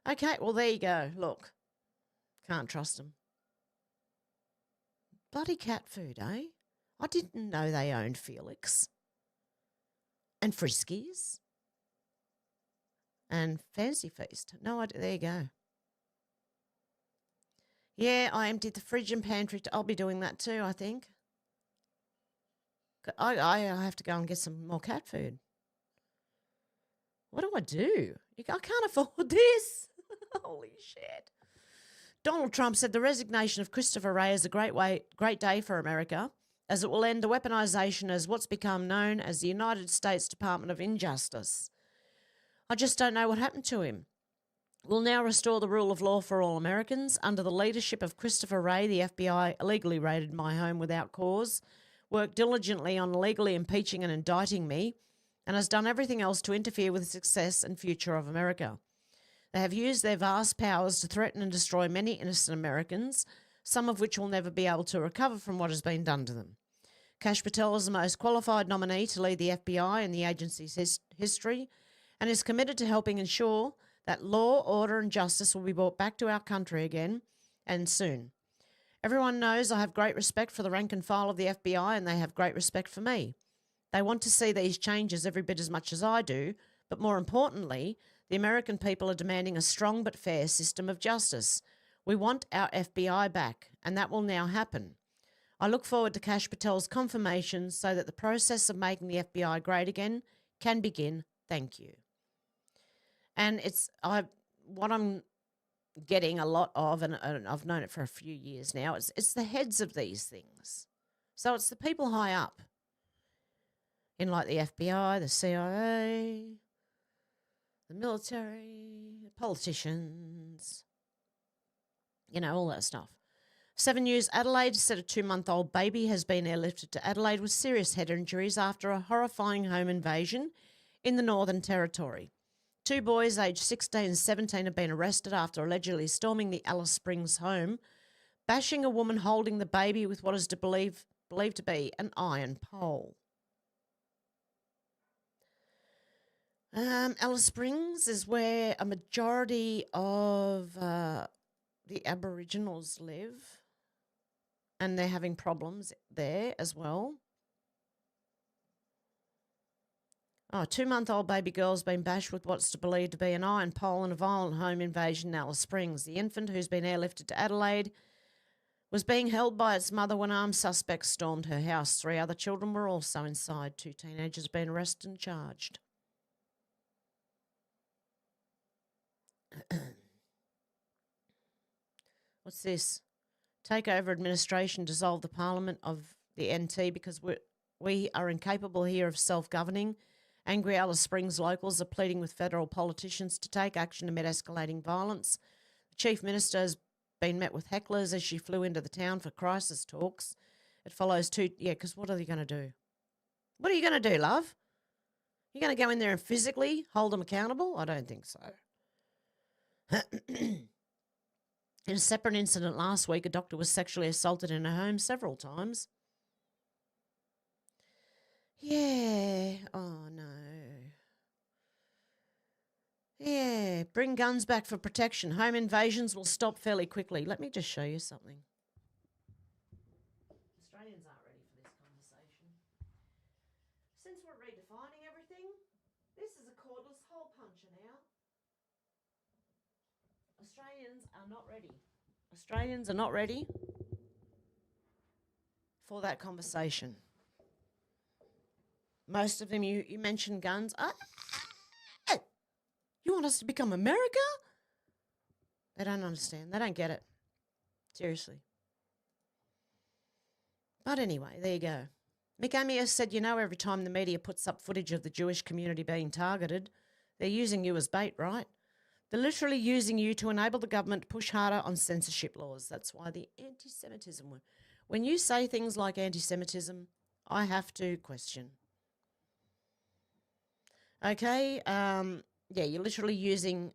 Speaker 2: Okay, well, there you go. Look. Can't trust them. Bloody cat food, eh? I didn't know they owned Felix. And Friskies. And Fancy Feast. No idea. There you go. Yeah, I emptied the fridge and pantry. I'll be doing that too, I think. I have to go and get some more cat food. What do I do? I can't afford this. Holy shit. Donald Trump said the resignation of Christopher Wray is a great day for America, as it will end the weaponization as what's become known as the United States Department of Injustice. I just don't know what happened to him. We'll now restore the rule of law for all Americans. Under the leadership of Christopher Wray, the FBI illegally raided my home without cause, worked diligently on illegally impeaching and indicting me, and has done everything else to interfere with the success and future of America. They have used their vast powers to threaten and destroy many innocent Americans, some of which will never be able to recover from what has been done to them. Kash Patel is the most qualified nominee to lead the FBI in the agency's history and is committed to helping ensure that law, order and justice will be brought back to our country again, and soon. Everyone knows I have great respect for the rank and file of the FBI, and they have great respect for me. They want to see these changes every bit as much as I do, but more importantly, the American people are demanding a strong but fair system of justice. We want our FBI back, and that will now happen. I look forward to Kash Patel's confirmation so that the process of making the FBI great again can begin. Thank you. And what I'm getting a lot of, and I've known it for a few years now, it's the heads of these things. So it's the people high up in like the FBI, the CIA, the military, the politicians, all that stuff. 7 News Adelaide said a 2-month-old baby has been airlifted to Adelaide with serious head injuries after a horrifying home invasion in the Northern Territory. 2 boys aged 16 and 17 have been arrested after allegedly storming the Alice Springs home, bashing a woman holding the baby with what is believed to be an iron pole. Alice Springs is where a majority of the Aboriginals live, and they're having problems there as well. Oh, a 2-month-old baby girl's been bashed with what's believed to be an iron pole in a violent home invasion in Alice Springs. The infant, who's been airlifted to Adelaide, was being held by its mother when armed suspects stormed her house. 3 other children were also inside. 2 teenagers have been arrested and charged. What's this? Takeover administration dissolved the Parliament of the NT because we are incapable here of self-governing. Angry Alice Springs locals are pleading with federal politicians to take action amid escalating violence. The Chief Minister has been met with hecklers as she flew into the town for crisis talks. It follows two, because what are you going to do? What are you going to do, love? You going to go in there and physically hold them accountable? I don't think so. In a separate incident last week, a doctor was sexually assaulted in her home several times. Yeah. Oh, no. Yeah. Bring guns back for protection. Home invasions will stop fairly quickly. Let me just show you something. Australians aren't ready for this conversation. Since we're redefining everything, this is a cordless hole puncher now. Australians are not ready. Australians are not ready for that conversation. Most of them, you mention guns. You want us to become America? They don't understand. They don't get it. Seriously. But anyway, there you go. Mick Amias said, every time the media puts up footage of the Jewish community being targeted, they're using you as bait, right? They're literally using you to enable the government to push harder on censorship laws. That's why the anti-Semitism. When you say things like anti-Semitism, I have to question. Okay, you're literally using...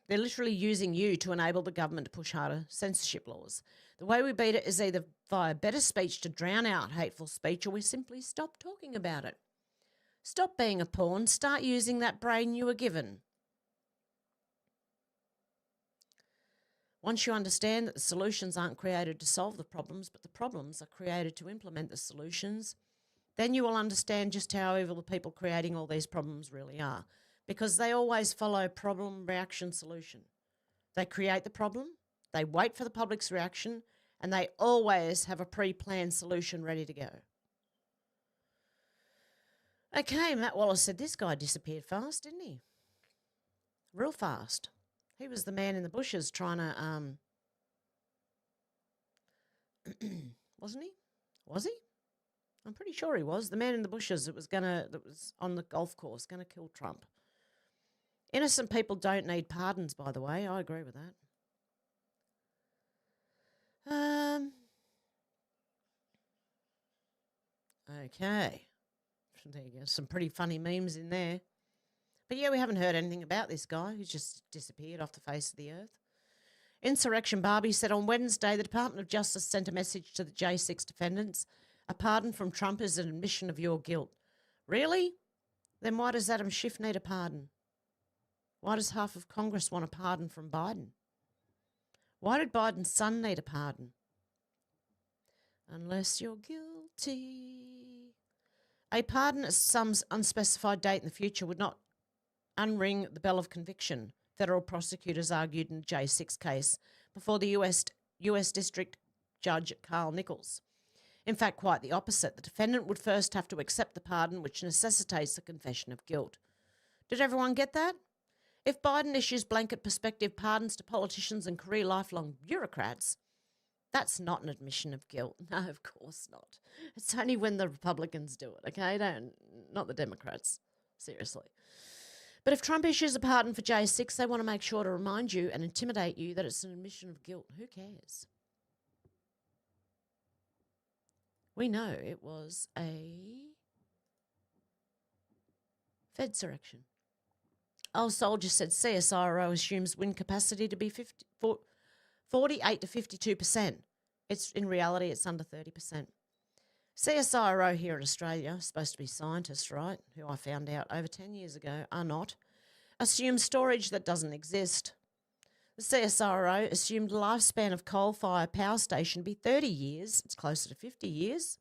Speaker 2: They're literally using you to enable the government to push harder censorship laws. The way we beat it is either via better speech to drown out hateful speech, or we simply stop talking about it. Stop being a pawn. Start using that brain you were given. Once you understand that the solutions aren't created to solve the problems, but the problems are created to implement the solutions, then you will understand just how evil the people creating all these problems really are. Because they always follow problem, reaction, solution. They create the problem, they wait for the public's reaction, and they always have a pre-planned solution ready to go. Okay, Matt Wallace said this guy disappeared fast, didn't he? Real fast. He was the man in the bushes trying to, wasn't he? Was he? I'm pretty sure he was. The man in the bushes that was on the golf course, going to kill Trump. Innocent people don't need pardons, by the way. I agree with that. Okay. There you go. Some pretty funny memes in there. But yeah, we haven't heard anything about this guy who's just disappeared off the face of the earth. Insurrection Barbie said on Wednesday the Department of Justice sent a message to the J6 defendants. A pardon from Trump is an admission of your guilt. Really? Then why does Adam Schiff need a pardon? Why does half of Congress want a pardon from Biden? Why did Biden's son need a pardon? Unless you're guilty. A pardon at some unspecified date in the future would not unring the bell of conviction, federal prosecutors argued in the J6 case before the US District Judge Carl Nichols. In fact, quite the opposite. The defendant would first have to accept the pardon, which necessitates the confession of guilt. Did everyone get that? If Biden issues blanket prospective pardons to politicians and career lifelong bureaucrats, that's not an admission of guilt. No, of course not. It's only when the Republicans do it, okay? Not the Democrats. Seriously. But if Trump issues a pardon for J6, they want to make sure to remind you and intimidate you that it's an admission of guilt. Who cares? We know it was a Fedsurrection. Old Soldier said CSIRO assumes wind capacity to be 48 to 52%. In reality, it's under 30%. CSIRO here in Australia, supposed to be scientists, right, who I found out over 10 years ago are not, assume storage that doesn't exist. The CSIRO assumed the lifespan of coal-fired power station to be 30 years. It's closer to 50 years.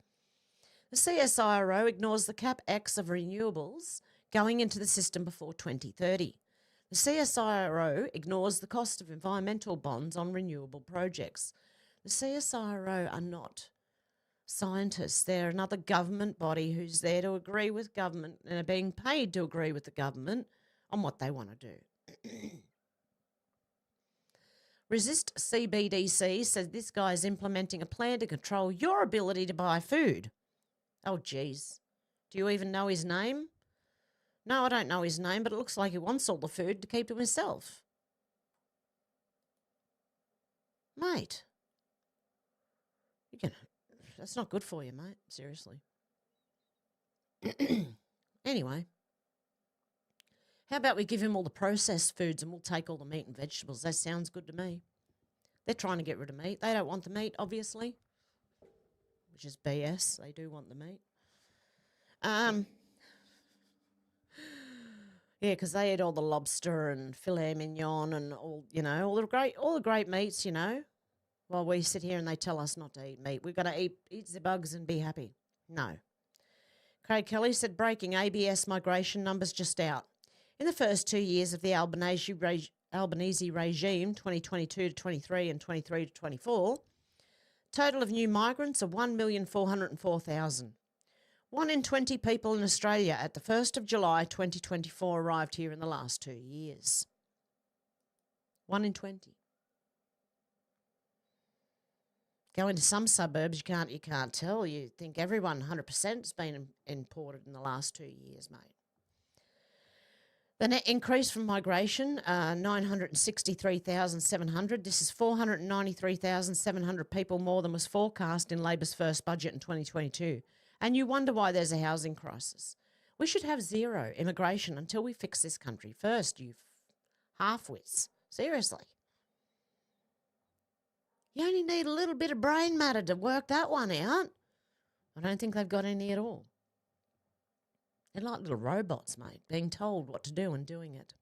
Speaker 2: The CSIRO ignores the CapEx of renewables going into the system before 2030. The CSIRO ignores the cost of environmental bonds on renewable projects. The CSIRO are not scientists. They're another government body who's there to agree with government and are being paid to agree with the government on what they want to do. Resist CBDC says this guy is implementing a plan to control your ability to buy food. Oh, geez. Do you even know his name? No, I don't know his name, but it looks like he wants all the food to keep to himself. Mate. That's not good for you, mate. Seriously. Anyway. How about we give him all the processed foods and we'll take all the meat and vegetables? That sounds good to me. They're trying to get rid of meat. They don't want the meat, obviously, which is BS. They do want the meat. Yeah, because they eat all the lobster and filet mignon and all, all the great meats, while we sit here and they tell us not to eat meat. We've got to eat the bugs and be happy. No. Craig Kelly said breaking ABS migration numbers just out. In the first 2 years of the Albanese regime, 2022 to 23 and 23 to 24, total of new migrants of 1,404,000. 1 in 20 people in Australia at the 1st of July 2024 arrived here in the last 2 years. 1 in 20. Go into some suburbs, you can't tell. You think everyone 100% has been imported in the last 2 years, mate. The net increase from migration, 963,700. This is 493,700 people more than was forecast in Labor's first budget in 2022. And you wonder why there's a housing crisis. We should have zero immigration until we fix this country first, you half-wits. Seriously. You only need a little bit of brain matter to work that one out. I don't think they've got any at all. They're like little robots, mate, being told what to do and doing it.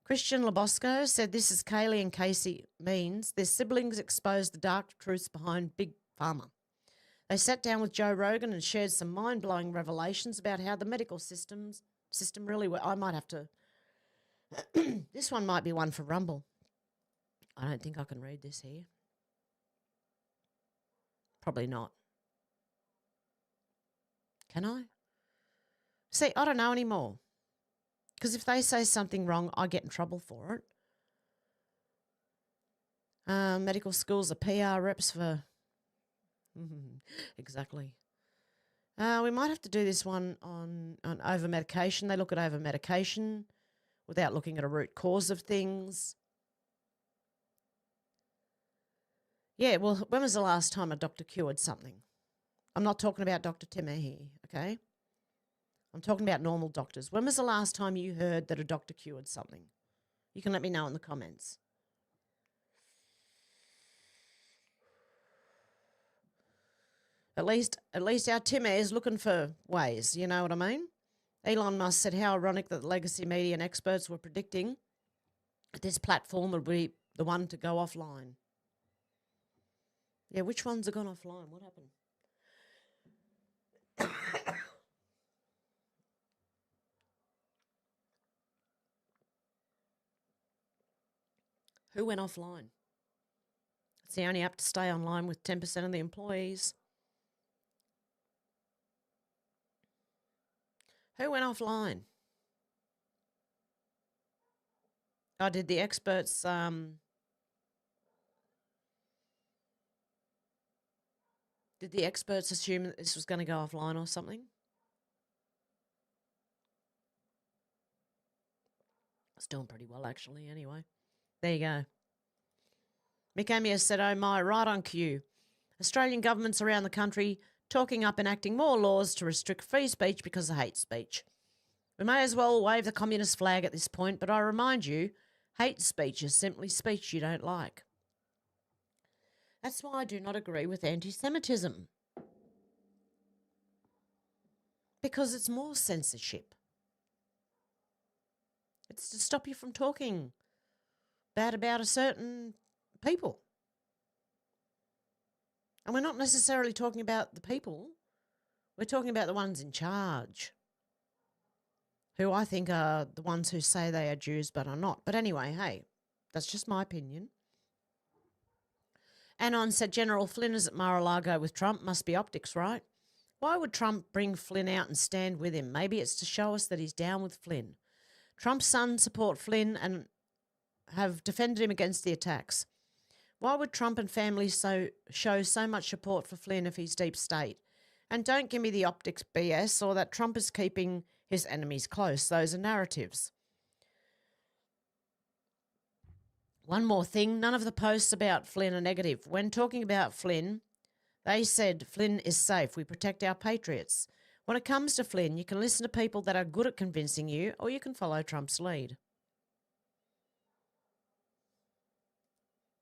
Speaker 2: Christian Labosco said this is Kaylee and Casey means their siblings exposed the dark truths behind Big Pharma. They sat down with Joe Rogan and shared some mind-blowing revelations about how the medical system really works. I might have to... This one might be one for Rumble. I don't think I can read this here. Probably not. Can I? See, I don't know anymore. Because if they say something wrong, I get in trouble for it. Medical schools are PR reps for... Exactly. We might have to do this one on over-medication. They look at over-medication without looking at a root cause of things. Yeah, well, when was the last time a doctor cured something? I'm not talking about Dr. Timmer here, okay? I'm talking about normal doctors. When was the last time you heard that a doctor cured something? You can let me know in the comments. At least our Timmer is looking for ways, you know what I mean? Elon Musk said how ironic that the legacy media and experts were predicting that this platform would be the one to go offline. Yeah, which ones have gone offline? What happened? Who went offline? It's the only app to stay online with 10% of the employees. Who went offline? Oh, did the experts assume that this was going to go offline or something? It's doing pretty well, actually, anyway. There you go. Mick Amias said, oh my, right on cue. Australian governments around the country talking up and enacting more laws to restrict free speech because of hate speech. We may as well wave the communist flag at this point, but I remind you, hate speech is simply speech you don't like. That's why I do not agree with anti-Semitism. Because it's more censorship. It's to stop you from talking bad about a certain people. And we're not necessarily talking about the people. We're talking about the ones in charge, who I think are the ones who say they are Jews but are not. But anyway, hey, that's just my opinion. Anon said General Flynn is at Mar-a-Lago with Trump. Must be optics, right? Why would Trump bring Flynn out and stand with him? Maybe it's to show us that he's down with Flynn. Trump's sons support Flynn and have defended him against the attacks. Why would Trump and family show so much support for Flynn if he's deep state? And don't give me the optics BS or that Trump is keeping his enemies close. Those are narratives. One more thing, none of the posts about Flynn are negative. When talking about Flynn, they said Flynn is safe. We protect our patriots. When it comes to Flynn, you can listen to people that are good at convincing you, or you can follow Trump's lead.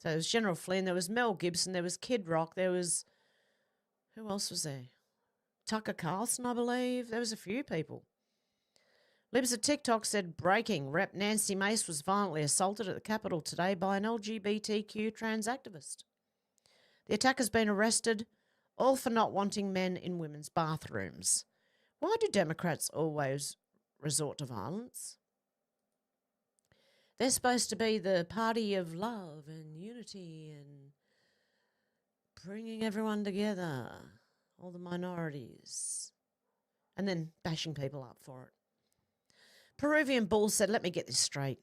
Speaker 2: So there was General Flynn, there was Mel Gibson, there was Kid Rock, there was... Who else was there? Tucker Carlson, I believe. There was a few people. Libs of TikTok said, breaking, Rep Nancy Mace was violently assaulted at the Capitol today by an LGBTQ trans activist. The attacker has been arrested, all for not wanting men in women's bathrooms. Why do Democrats always resort to violence? They're supposed to be the party of love and unity and bringing everyone together, all the minorities, and then bashing people up for it. Peruvian Bull said, let me get this straight.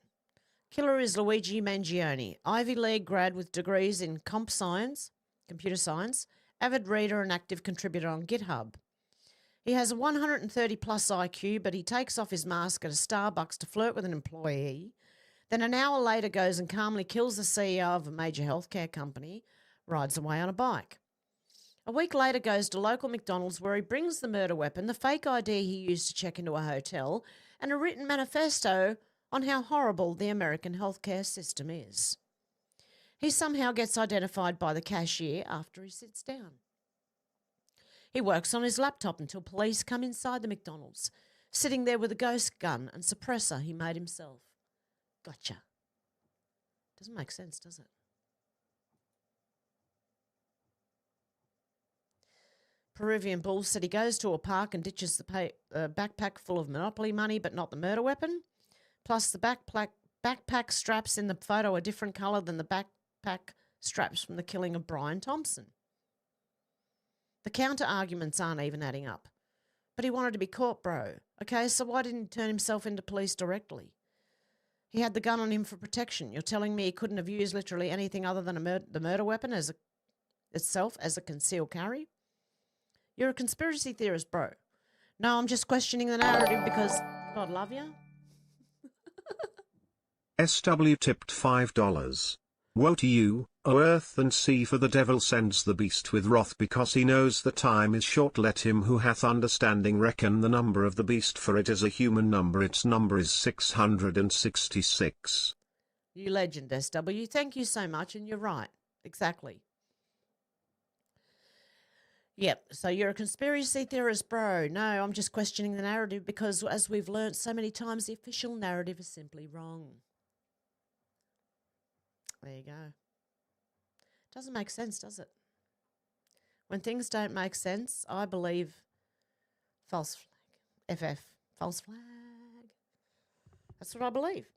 Speaker 2: Killer is Luigi Mangione, Ivy League grad with degrees in computer science, avid reader and active contributor on GitHub. He has a 130-plus IQ, but he takes off his mask at a Starbucks to flirt with an employee, then an hour later goes and calmly kills the CEO of a major healthcare company, rides away on a bike. A week later goes to local McDonald's where he brings the murder weapon, the fake ID he used to check into a hotel, and a written manifesto on how horrible the American healthcare system is. He somehow gets identified by the cashier after he sits down. He works on his laptop until police come inside the McDonald's, sitting there with a ghost gun and suppressor he made himself. Gotcha. Doesn't make sense, does it? Peruvian Bull said he goes to a park and ditches the backpack full of Monopoly money, but not the murder weapon. Plus, the backpack straps in the photo are different colour than the backpack straps from the killing of Brian Thompson. The counter-arguments aren't even adding up. But he wanted to be caught, bro. Okay, so why didn't he turn himself into police directly? He had the gun on him for protection. You're telling me he couldn't have used literally anything other than the murder weapon itself as a concealed carry? You're a conspiracy theorist, bro. No, I'm just questioning the narrative because God love you.
Speaker 17: SW tipped $5. Woe to you, O earth and sea, for the devil sends the beast with wrath, because he knows the time is short. Let him who hath understanding reckon the number of the beast, for it is a human number. Its number is 666.
Speaker 2: You legend, SW. Thank you so much, and you're right. Exactly. Yep, so you're a conspiracy theorist, bro. No, I'm just questioning the narrative because, as we've learnt so many times, the official narrative is simply wrong. There you go. Doesn't make sense, does it? When things don't make sense, I believe false flag. FF, false flag. That's what I believe.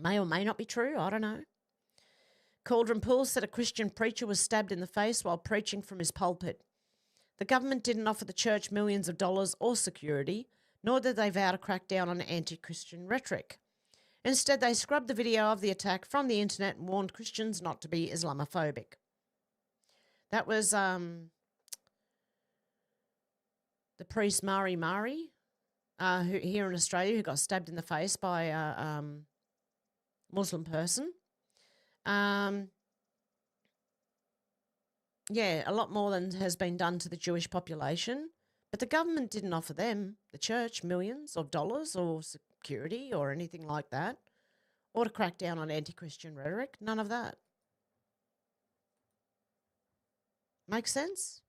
Speaker 2: May or may not be true, I don't know. Cauldron Pool said a Christian preacher was stabbed in the face while preaching from his pulpit. The government didn't offer the church millions of dollars or security, nor did they vow to crack down on anti-Christian rhetoric. Instead, they scrubbed the video of the attack from the internet and warned Christians not to be Islamophobic. That was the priest Mari, who here in Australia, who got stabbed in the face by a Muslim person. Yeah, a lot more than has been done to the Jewish population, but the government didn't offer them, the church, millions of dollars or security or anything like that, or to crack down on anti-Christian rhetoric. None of that. Make sense?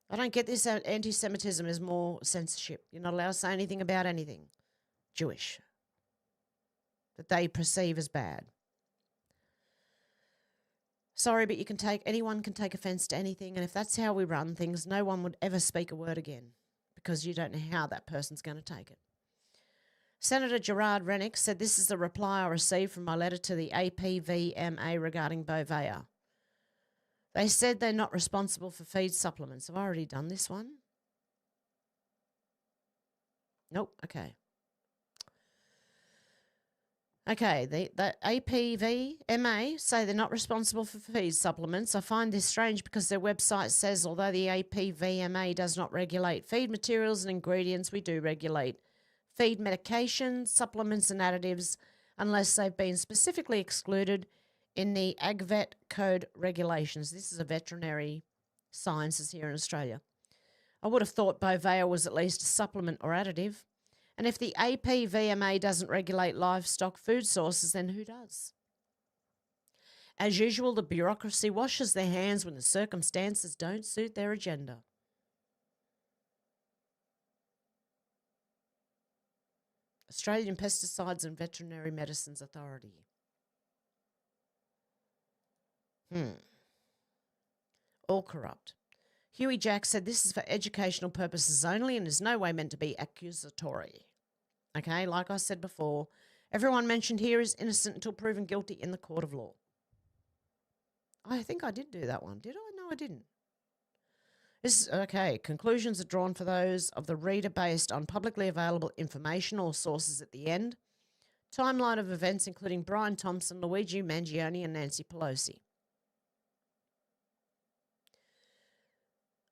Speaker 2: I don't get this. Anti-Semitism is more censorship. You're not allowed to say anything about anything Jewish that they perceive as bad. Sorry, but anyone can take offence to anything, and if that's how we run things, no one would ever speak a word again because you don't know how that person's going to take it. Senator Gerard Rennick said, this is the reply I received from my letter to the APVMA regarding Bovea. They said they're not responsible for feed supplements. Have I already done this one? Nope, okay. Okay, the APVMA say they're not responsible for feed supplements. I find this strange because their website says, although the APVMA does not regulate feed materials and ingredients, we do regulate feed medications, supplements and additives unless they've been specifically excluded in the AgVet Code regulations. This is a veterinary sciences here in Australia. I would have thought Bovea was at least a supplement or additive. And if the APVMA doesn't regulate livestock food sources, then who does? As usual, the bureaucracy washes their hands when the circumstances don't suit their agenda. Australian Pesticides and Veterinary Medicines Authority. All corrupt. Huey Jack said this is for educational purposes only and is no way meant to be accusatory. Okay, like I said before, everyone mentioned here is innocent until proven guilty in the court of law. I think I did do that one, did I? No, I didn't. Okay, conclusions are drawn for those of the reader based on publicly available information or sources at the end. Timeline of events including Brian Thompson, Luigi Mangione and Nancy Pelosi.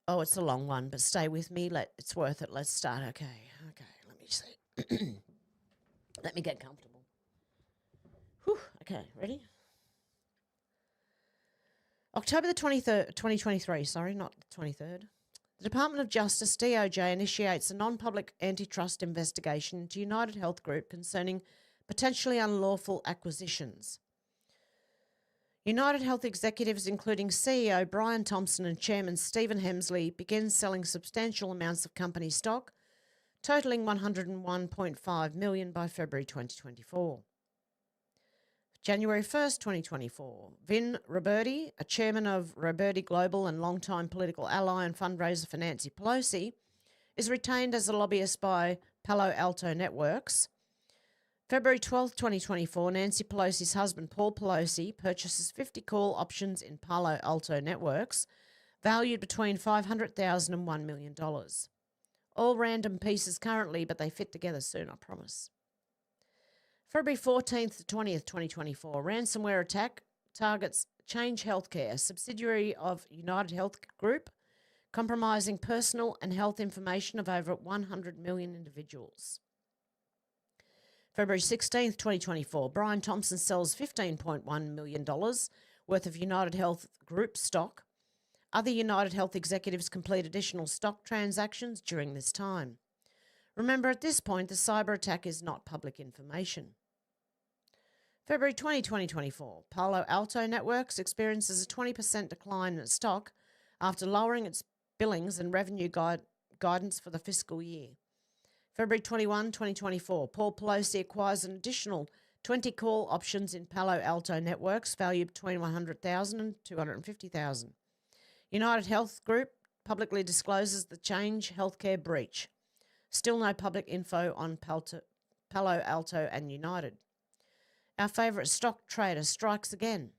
Speaker 2: Oh, it's a long one, but stay with me. It's worth it. Let's start. Okay, let me see. Let me get comfortable. Whew, okay, ready? October the 23rd, 2023, sorry, not the 23rd. The Department of Justice, DOJ, initiates a non-public antitrust investigation into United Health Group concerning potentially unlawful acquisitions. United Health executives, including CEO Brian Thompson and Chairman Stephen Hemsley, began selling substantial amounts of company stock, totaling $101.5 million by February 2024. January 1st, 2024, Vin Roberti, a chairman of Roberti Global and longtime political ally and fundraiser for Nancy Pelosi, is retained as a lobbyist by Palo Alto Networks. February 12th, 2024, Nancy Pelosi's husband, Paul Pelosi, purchases 50 call options in Palo Alto Networks, valued between $500,000 and $1 million. All random pieces currently, but they fit together soon, I promise. February 14th to 20th, 2024, ransomware attack targets Change Healthcare, a subsidiary of United Health Group, compromising personal and health information of over 100 million individuals. February 16th, 2024, Brian Thompson sells $15.1 million worth of United Health Group stock. Other United Health executives complete additional stock transactions during this time. Remember, at this point, the cyber attack is not public information. February 20, 2024, Palo Alto Networks experiences a 20% decline in its stock after lowering its billings and revenue guidance for the fiscal year. February 21, 2024, Paul Pelosi acquires an additional 20 call options in Palo Alto Networks valued between $100,000 and $250,000. United Health Group publicly discloses the Change Healthcare breach. Still no public info on Palo Alto and United. Our favourite stock trader strikes again.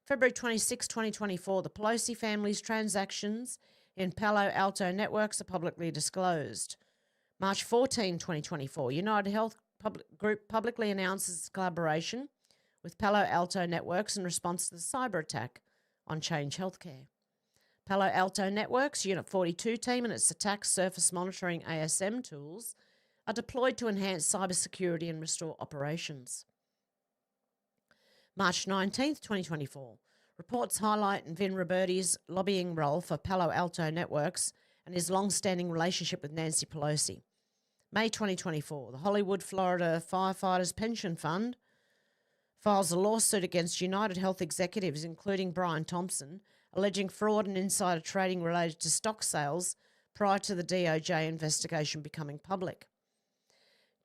Speaker 2: February 26, 2024, the Pelosi family's transactions in Palo Alto Networks are publicly disclosed. March 14, 2024, United Health Group publicly announces its collaboration with Palo Alto Networks in response to the cyber attack on Change Healthcare. Palo Alto Networks, Unit 42 team and its attack surface monitoring ASM tools are deployed to enhance cybersecurity and restore operations. March 19, 2024, reports highlight Vin Roberti's lobbying role for Palo Alto Networks and his long-standing relationship with Nancy Pelosi. May 2024, the Hollywood, Florida Firefighters Pension Fund files a lawsuit against United Health executives, including Brian Thompson, alleging fraud and insider trading related to stock sales prior to the DOJ investigation becoming public.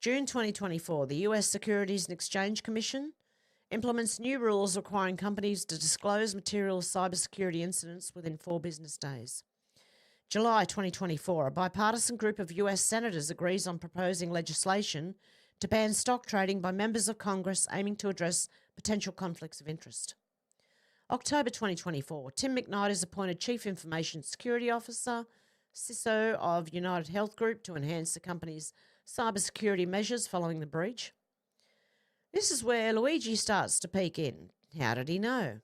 Speaker 2: June 2024, the US Securities and Exchange Commission implements new rules requiring companies to disclose material cybersecurity incidents within 4 business days. July 2024, a bipartisan group of US senators agrees on proposing legislation to ban stock trading by members of Congress aiming to address potential conflicts of interest. October 2024, Tim McKnight is appointed Chief Information Security Officer, CISO of United Health Group to enhance the company's cybersecurity measures following the breach. This is where Luigi starts to peek in. How did he know?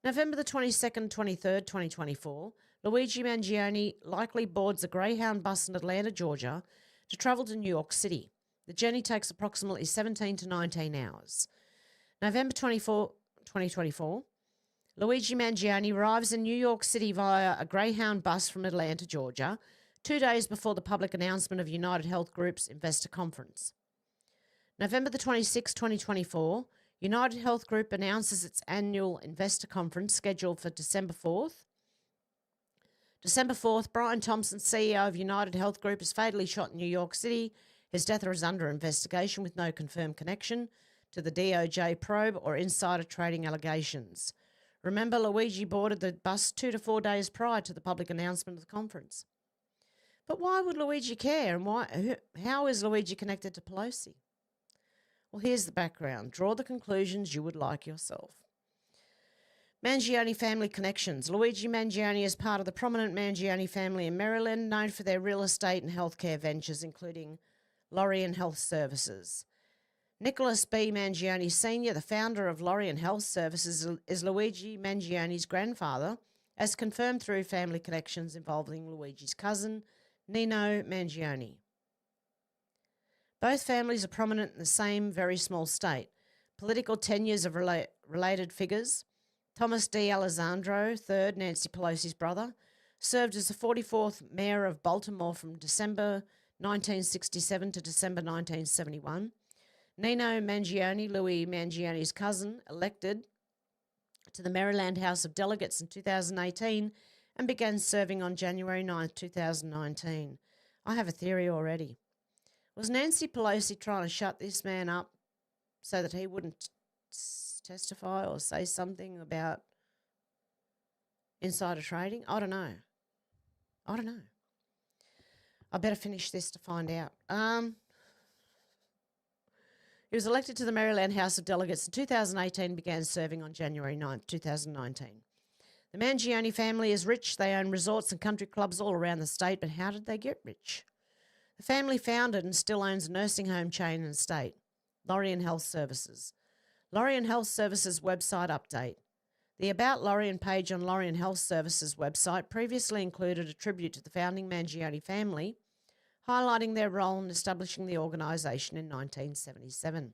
Speaker 2: November the 22nd, 23rd, 2024, Luigi Mangione likely boards a Greyhound bus in Atlanta, Georgia, to travel to New York City. The journey takes approximately 17 to 19 hours. November 24, 2024, Luigi Mangione arrives in New York City via a Greyhound bus from Atlanta, Georgia, 2 days before the public announcement of United Health Group's investor conference. November the 26th, 2024, United Health Group announces its annual investor conference scheduled for December 4th. December 4th, Brian Thompson, CEO of United Health Group, is fatally shot in New York City. His death is under investigation with no confirmed connection to the DOJ probe or insider trading allegations. Remember, Luigi boarded the bus 2 to 4 days prior to the public announcement of the conference. But why would Luigi care, and how is Luigi connected to Pelosi? Well, here's the background. Draw the conclusions you would like yourself. Mangione family connections. Luigi Mangione is part of the prominent Mangione family in Maryland, known for their real estate and healthcare ventures, including Lorien Health Services. Nicholas B. Mangione Sr., the founder of Lorien Health Services, is Luigi Mangione's grandfather, as confirmed through family connections involving Luigi's cousin, Nino Mangione. Both families are prominent in the same very small state. Political tenures of related figures. Thomas D. Alessandro, III, Nancy Pelosi's brother, served as the 44th mayor of Baltimore from December 1967 to December 1971. Nino Mangione, Louis Mangione's cousin, elected to the Maryland House of Delegates in 2018 and began serving on January 9, 2019. I have a theory already. Was Nancy Pelosi trying to shut this man up so that he wouldn't testify or say something about insider trading? I don't know. I better finish this to find out. He was elected to the Maryland House of Delegates in 2018 and began serving on January 9, 2019. The Mangione family is rich. They own resorts and country clubs all around the state, but how did they get rich? The family founded and still owns a nursing home chain in the state, Lorien Health Services. Lorien Health Services website update. The About Lorien page on Lorien Health Services website previously included a tribute to the founding Mangione family, highlighting their role in establishing the organisation in 1977.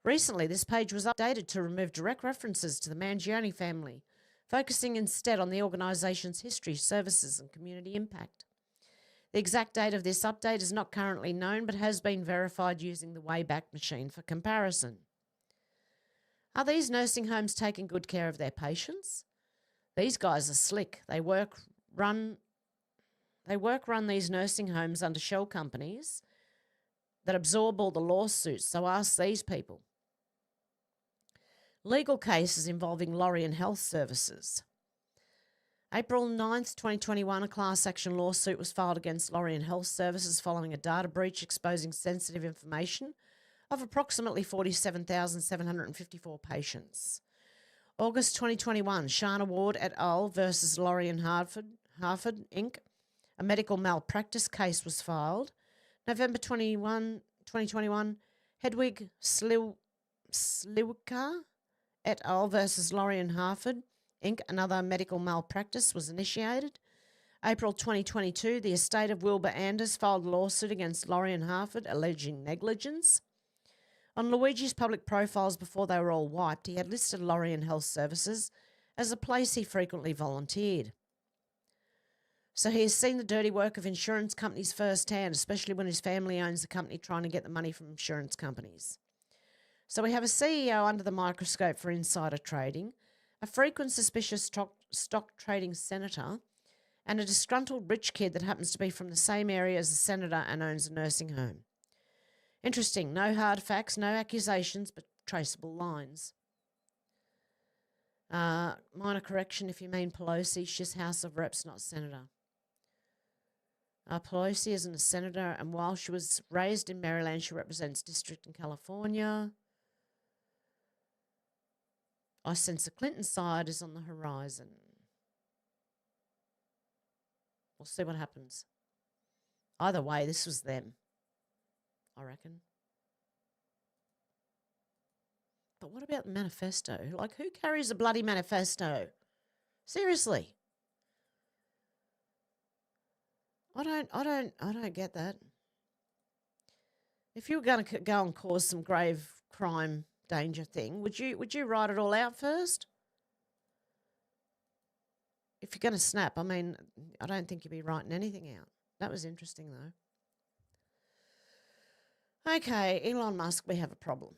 Speaker 2: Recently, this page was updated to remove direct references to the Mangione family, focusing instead on the organisation's history, services and community impact. The exact date of this update is not currently known, but has been verified using the Wayback Machine for comparison. Are these nursing homes taking good care of their patients? These guys are slick. They work run these nursing homes under shell companies that absorb all the lawsuits, so ask these people. Legal cases involving Lorien Health Services. April 9th, 2021, a class action lawsuit was filed against Lorien Health Services following a data breach exposing sensitive information of approximately 47,754 patients. August 2021, Shana Ward et al. Versus Lorien Hartford, Inc., a medical malpractice case was filed. November 21, 2021, Hedwig Sliwka et al. Versus Lorien Hartford, Inc., another medical malpractice was initiated. April 2022, the estate of Wilbur Anders filed a lawsuit against Lorien Hartford alleging negligence. On Luigi's public profiles before they were all wiped, he had listed Lorien Health Services as a place he frequently volunteered. So he has seen the dirty work of insurance companies firsthand, especially when his family owns the company trying to get the money from insurance companies. So we have a CEO under the microscope for insider trading, a frequent suspicious stock trading senator, and a disgruntled rich kid that happens to be from the same area as the senator and owns a nursing home. Interesting. No hard facts, no accusations, but traceable lines. Minor correction if you mean Pelosi. She's House of Reps, not Senator. Pelosi isn't a senator, and while she was raised in Maryland, she represents district in California. I sense the Clinton side is on the horizon. We'll see what happens. Either way, this was them, I reckon. But what about the manifesto? Like, who carries a bloody manifesto? Seriously. I don't get that. If you were going to go and cause some grave crime danger thing, would you write it all out first? If you're going to snap, I mean, I don't think you'd be writing anything out. That was interesting, though. Okay, Elon Musk, we have a problem.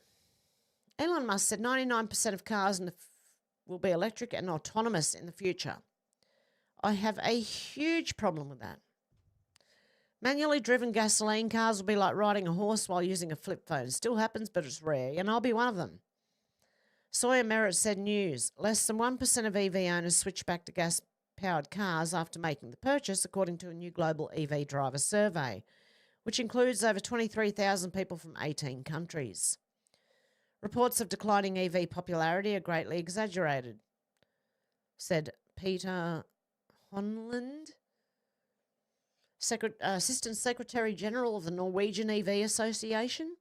Speaker 2: Elon Musk said 99% of cars will be electric and autonomous in the future. I have a huge problem with that. Manually driven gasoline cars will be like riding a horse while using a flip phone. It still happens, but it's rare, and I'll be one of them. Sawyer Merritt said news. Less than 1% of EV owners switch back to gas-powered cars after making the purchase, according to a new global EV driver survey, which includes over 23,000 people from 18 countries. Reports of declining EV popularity are greatly exaggerated, said Peter Honland, Assistant Secretary General of the Norwegian EV Association.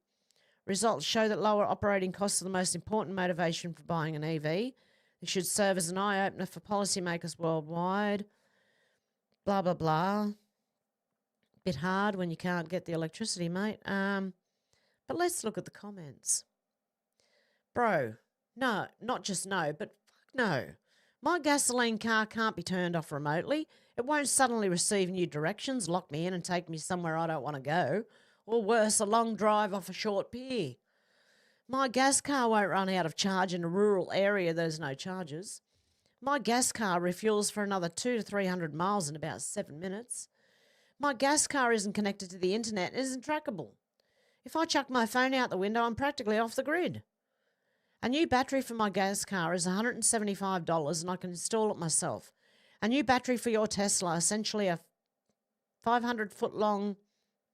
Speaker 2: Results show that lower operating costs are the most important motivation for buying an EV. It should serve as an eye-opener for policymakers worldwide. Blah, blah, blah. Bit hard when you can't get the electricity, mate. But let's look at the comments. Bro, no, not just no, but fuck no. My gasoline car can't be turned off remotely. It won't suddenly receive new directions, lock me in and take me somewhere I don't want to go. Or worse, a long drive off a short pier. My gas car won't run out of charge in a rural area there's no charges. My gas car refuels for another 200 to 300 miles in about 7 minutes. My gas car isn't connected to the internet and isn't trackable. If I chuck my phone out the window, I'm practically off the grid. A new battery for my gas car is $175 and I can install it myself. A new battery for your Tesla, essentially a 500-foot-long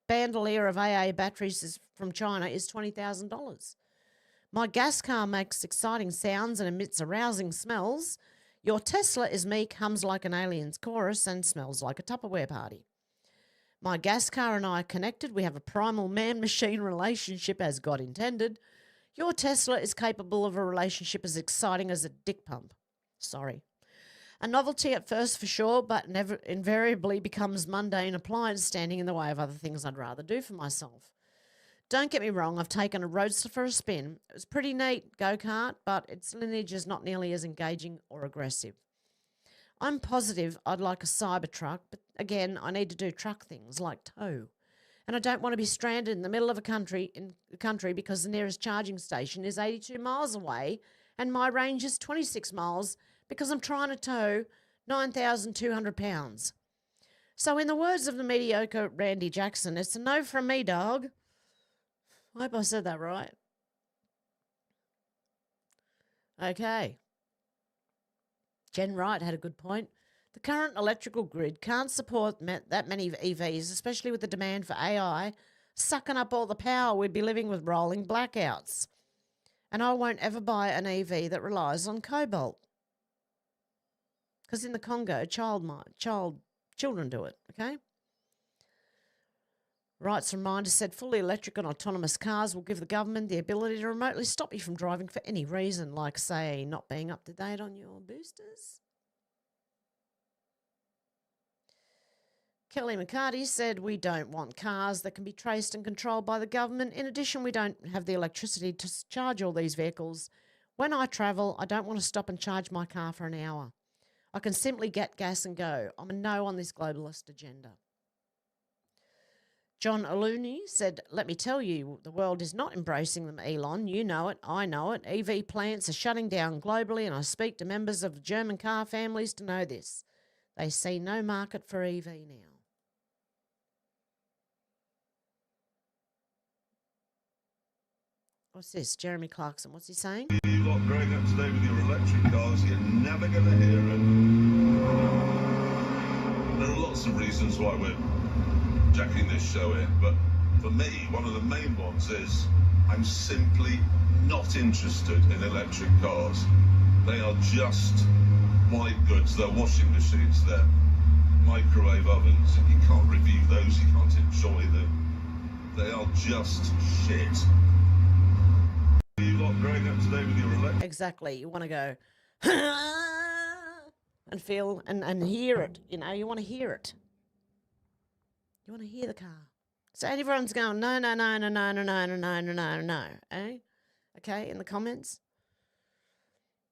Speaker 2: bandolier of AA batteries from China, is $20,000. My gas car makes exciting sounds and emits arousing smells. Your Tesla is meek, hums like an alien's chorus, and smells like a Tupperware party. My gas car and I are connected. We have a primal man-machine relationship as God intended. Your Tesla is capable of a relationship as exciting as a dick pump. Sorry. A novelty at first for sure, but never invariably becomes mundane appliance standing in the way of other things I'd rather do for myself. Don't get me wrong, I've taken a Roadster for a spin. It was pretty neat, go-kart, but its lineage is not nearly as engaging or aggressive. I'm positive I'd like a Cybertruck, but again, I need to do truck things like tow. And I don't want to be stranded in the middle of a country because the nearest charging station is 82 miles away and my range is 26 miles because I'm trying to tow 9,200 pounds. So in the words of the mediocre Randy Jackson, it's a no from me, dog. I hope I said that right. Okay. Jen Wright had a good point. The current electrical grid can't support that many EVs, especially with the demand for AI, sucking up all the power. We'd be living with rolling blackouts. And I won't ever buy an EV that relies on cobalt. Because in the Congo, children do it, okay? Wright's reminder said fully electric and autonomous cars will give the government the ability to remotely stop you from driving for any reason, like, say, not being up to date on your boosters. Kelly McCarty said, we don't want cars that can be traced and controlled by the government. In addition, we don't have the electricity to charge all these vehicles. When I travel, I don't want to stop and charge my car for an hour. I can simply get gas and go. I'm a no on this globalist agenda. John Aluni said, let me tell you, the world is not embracing them, Elon. You know it. I know it. EV plants are shutting down globally, and I speak to members of German car families to know this. They see no market for EV now. What's this? Jeremy Clarkson. What's he saying?
Speaker 18: You lot growing up today with your electric cars, you're never going to hear it. There are lots of reasons why we're jacking this show in, but for me, one of the main ones is I'm simply not interested in electric cars. They are just white goods. They're washing machines. They're microwave ovens. You can't review those. You can't enjoy them. They are just shit. You lot growing up today with your electric...
Speaker 2: Exactly. You want to go and feel and hear it. You know, you want to hear it. You want to hear the car. So everyone's going, no, no, no, no, no, no, no, no, no, no, no, no, eh? Okay, in the comments.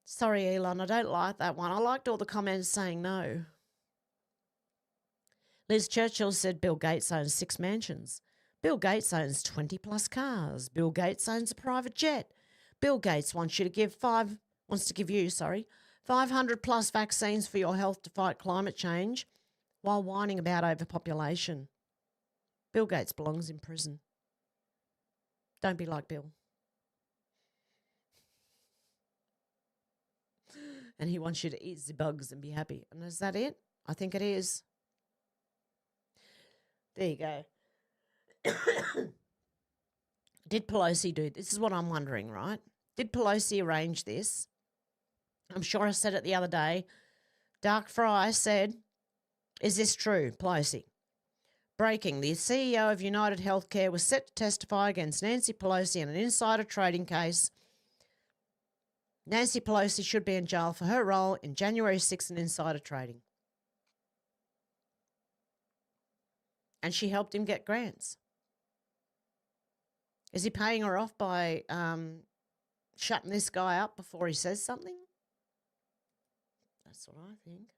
Speaker 2: Sorry, Elon, I don't like that one. I liked all the comments saying no. Liz Churchill said Bill Gates owns 6 mansions. Bill Gates owns 20 plus cars. Bill Gates owns a private jet. Bill Gates wants to give you 500 plus vaccines for your health to fight climate change while whining about overpopulation. Bill Gates belongs in prison. Don't be like Bill. And he wants you to eat the bugs and be happy. And is that it? I think it is. There you go. Did Pelosi do this? Is what I'm wondering, right? Did Pelosi arrange this? I'm sure I said it the other day. Dark Fry said, is this true, Pelosi? Breaking, the CEO of United Healthcare was set to testify against Nancy Pelosi in an insider trading case. Nancy Pelosi should be in jail for her role in January 6th in insider trading. And she helped him get grants. Is he paying her off by shutting this guy up before he says something? That's what I think.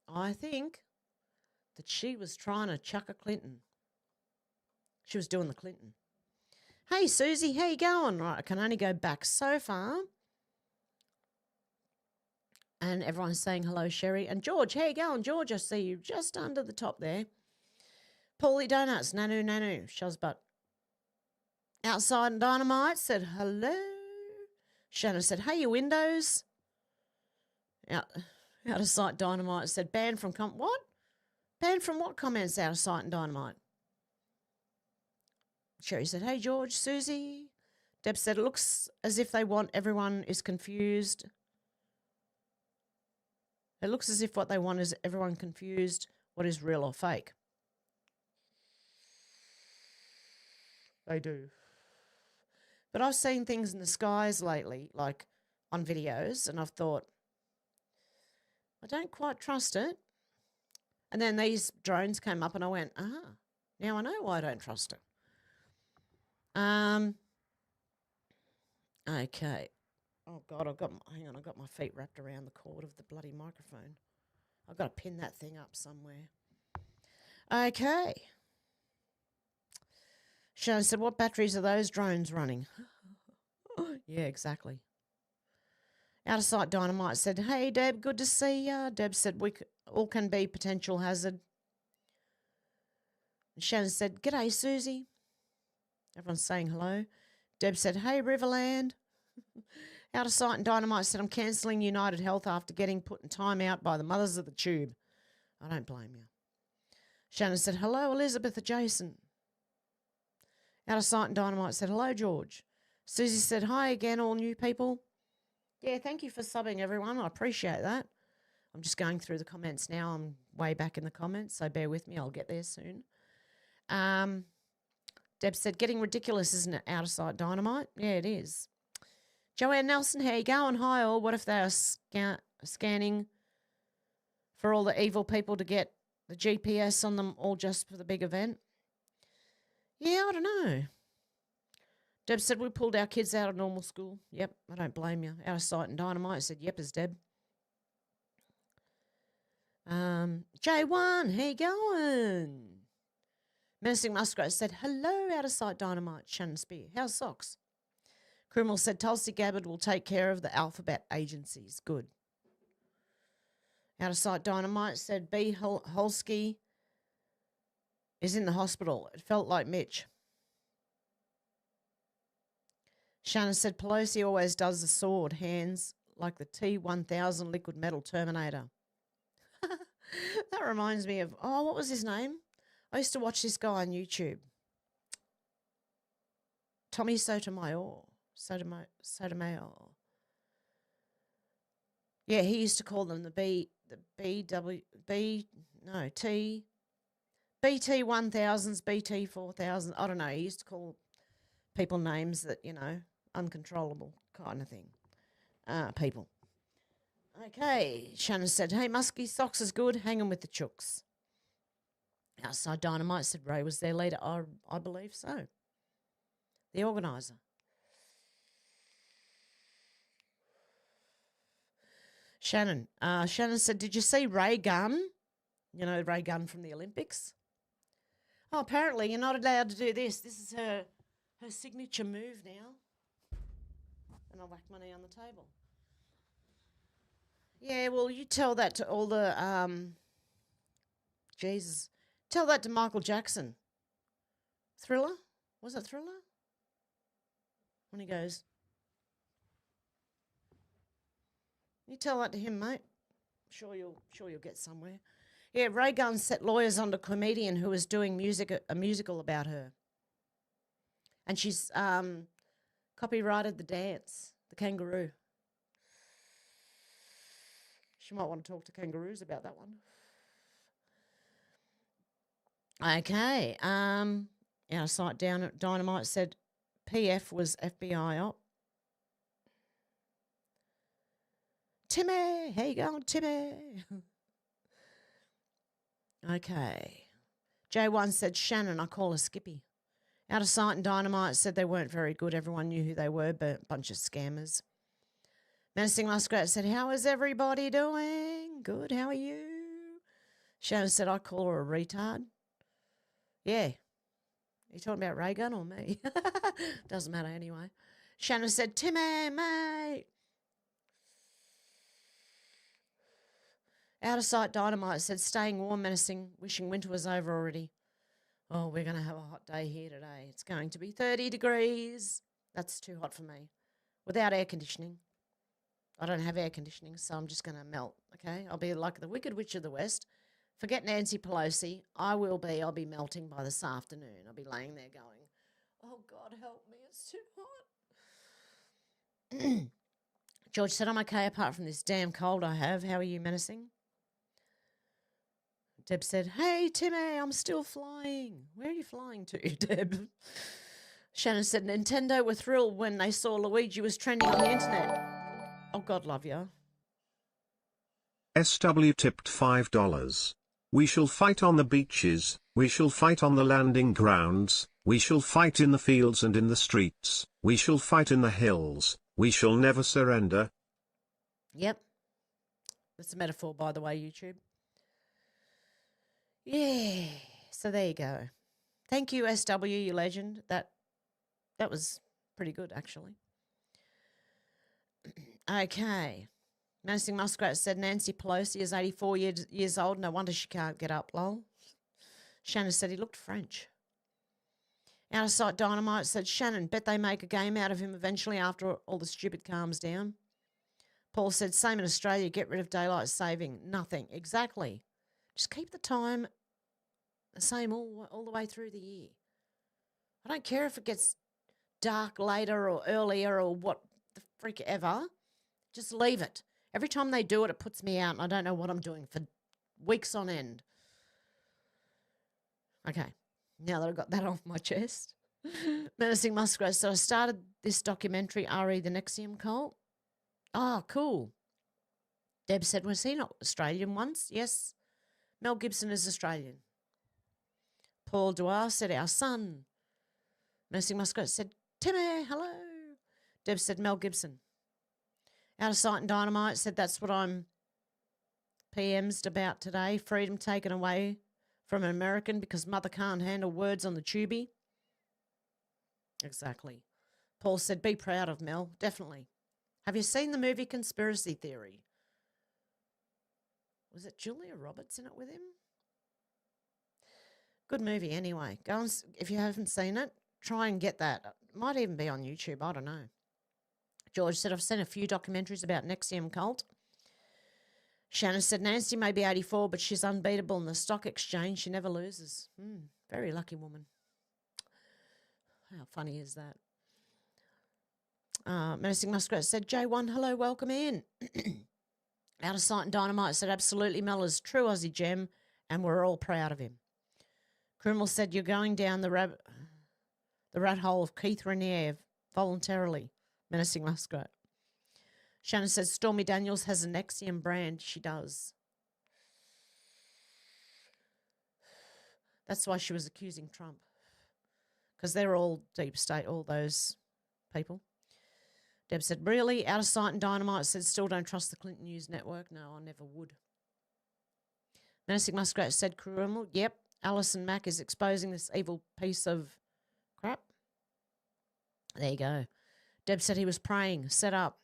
Speaker 2: I think that she was trying to chuck a Clinton. She was doing the Clinton. Hey, Susie, how you going? Right, I can only go back so far. And everyone's saying hello, Sherry. And George, how you going? George, I see you just under the top there. Paulie Donuts, Nanu, Shazbutt. Outside and Dynamite said hello. Shanna said, hey, your windows. Out of Sight Dynamite said, banned from what? Banned from what comments out of Sight and Dynamite? Sherry said, hey, George, Susie. Deb said, it looks as if they want everyone is confused. It looks as if what they want is everyone confused what is real or fake. They do. But I've seen things in the skies lately, like on videos, and I've thought, I don't quite trust it. And then these drones came up and I went, now I know why I don't trust it. Okay. Oh, God, I've got my feet wrapped around the cord of the bloody microphone. I've got to pin that thing up somewhere. Okay. Shannon said, what batteries are those drones running? Yeah, exactly. Out of Sight Dynamite said, hey, Deb, good to see ya. Deb said, we all can be potential hazard. Shannon said, g'day, Susie. Everyone's saying hello. Deb said, hey, Riverland. Out of Sight and Dynamite said, I'm cancelling United Health after getting put in time out by the mothers of the tube. I don't blame you. Shannon said, hello, Elizabeth Jason. Out of Sight and Dynamite said, hello, George. Susie said, hi again, all new people. Yeah, thank you for subbing, everyone. I appreciate that. I'm just going through the comments now. I'm way back in the comments, so bear with me. I'll get there soon. Deb said, getting ridiculous, isn't it, Out of Sight Dynamite? Yeah, it is. Joanne Nelson, how you going? Hi, all. What if they are scanning for all the evil people to get the GPS on them all just for the big event? Yeah, I don't know. Deb said, we pulled our kids out of normal school. Yep, I don't blame you. Out of Sight and Dynamite said, yep, is Deb. J1, how you going? Menacing Muskrat said, hello, Out of Sight Dynamite. Shannon Spear, how's socks? Criminal said, Tulsi Gabbard will take care of the alphabet agencies. Good. Out of Sight Dynamite said, B. Holsky is in the hospital. It felt like Mitch. Shannon said, Pelosi always does the sword hands like the T-1000 liquid metal Terminator. That reminds me of, what was his name? I used to watch this guy on YouTube. Tommy Sotomayor. Yeah, he used to call them BT 1000s, BT 4000. I don't know. He used to call people names that, uncontrollable kind of thing. People. Okay, Shannon said, hey, Muskie, socks is good, hanging with the chooks. Outside Dynamite said Ray was their leader. I believe so. The organiser. Shannon said, did you see Ray Gunn? You know, Ray Gunn from the Olympics? Oh, apparently you're not allowed to do this. This is her signature move now. And I'll whack my knee on the table. Yeah, well, you tell that to all the, Jesus. Tell that to Michael Jackson. Thriller? Was it Thriller? When he goes. You tell that to him, mate. Sure you'll get somewhere. Yeah, Ray Gunn set lawyers on a comedian who was doing a musical about her. And she's copyrighted the dance, the kangaroo. She might want to talk to kangaroos about that one. Okay. Our site down at Dynamite said PF was FBI op. Timmy, how you going, Timmy? Okay. J1 said, Shannon, I call her Skippy. Out of Sight and Dynamite said they weren't very good. Everyone knew who they were, but a bunch of scammers. Menacing Muskrat said, how is everybody doing? Good, how are you? Shannon said, I call her a retard. Yeah. Are you talking about Ray Gunn or me? Doesn't matter anyway. Shannon said, Timmy, mate. Out of Sight Dynamite said, staying warm, menacing, wishing winter was over already. Oh, we're going to have a hot day here today. It's going to be 30 degrees. That's too hot for me. Without air conditioning. I don't have air conditioning, so I'm just going to melt, okay? I'll be like the Wicked Witch of the West. Forget Nancy Pelosi. I'll be melting by this afternoon. I'll be laying there going, oh, God, help me. It's too hot. George said, I'm okay apart from this damn cold I have. How are you, menacing? Deb said, hey, Timmy, I'm still flying. Where are you flying to, Deb? Shannon said, Nintendo were thrilled when they saw Luigi was trending on the internet. Oh, God love you.
Speaker 17: SW tipped $5. We shall fight on the beaches, we shall fight on the landing grounds, we shall fight in the fields and in the streets, we shall fight in the hills, we shall never surrender.
Speaker 2: Yep. That's a metaphor, by the way, YouTube. Yeah, so there you go. Thank you, SW, you legend. That was pretty good, actually. Okay. Menacing Muskrat said Nancy Pelosi is 84 years old. No wonder she can't get up, lol. Shannon said he looked French. Out of Sight Dynamite said, Shannon, bet they make a game out of him eventually after all the stupid calms down. Paul said, same in Australia, get rid of daylight saving. Nothing. Exactly. Just keep the time the same all the way through the year. I don't care if it gets dark later or earlier or what the freak ever. Just leave it. Every time they do it, it puts me out and I don't know what I'm doing for weeks on end. Okay, now that I've got that off my chest. Menacing Muskrat, so I started this documentary, RE the Nexium Cult. Oh, cool. Deb said, was he not Australian once? Yes. Mel Gibson is Australian. Paul Dwyer said, our son. Menacing Muskrat said, Timmy, hello. Deb said, Mel Gibson. Out of Sight and Dynamite said, that's what I'm PM'd about today. Freedom taken away from an American because mother can't handle words on the tubie. Exactly. Paul said, be proud of Mel. Definitely. Have you seen the movie Conspiracy Theory? Was it Julia Roberts in it with him? Good movie anyway. Go and, if you haven't seen it, try and get that. It might even be on YouTube. I don't know. George said, I've seen a few documentaries about Nexium Cult. Shannon said, Nancy may be 84, but she's unbeatable in the stock exchange. She never loses. Very lucky woman. How funny is that? Menacing Muskrat said, J1, hello, welcome in. Out of Sight and Dynamite said, absolutely, Mel is true Aussie gem, and we're all proud of him. Criminal said, you're going down the rat hole of Keith Raniere voluntarily. Menacing Muskrat. Shannon says Stormy Daniels has an Nexium brand. She does. That's why she was accusing Trump. Because they're all deep state, all those people. Deb said, really? Out of sight and dynamite said, still don't trust the Clinton News Network. No, I never would. Menacing Muskrat said, criminal. Yep. Alison Mack is exposing this evil piece of crap. There you go. Deb said he was praying. Set up.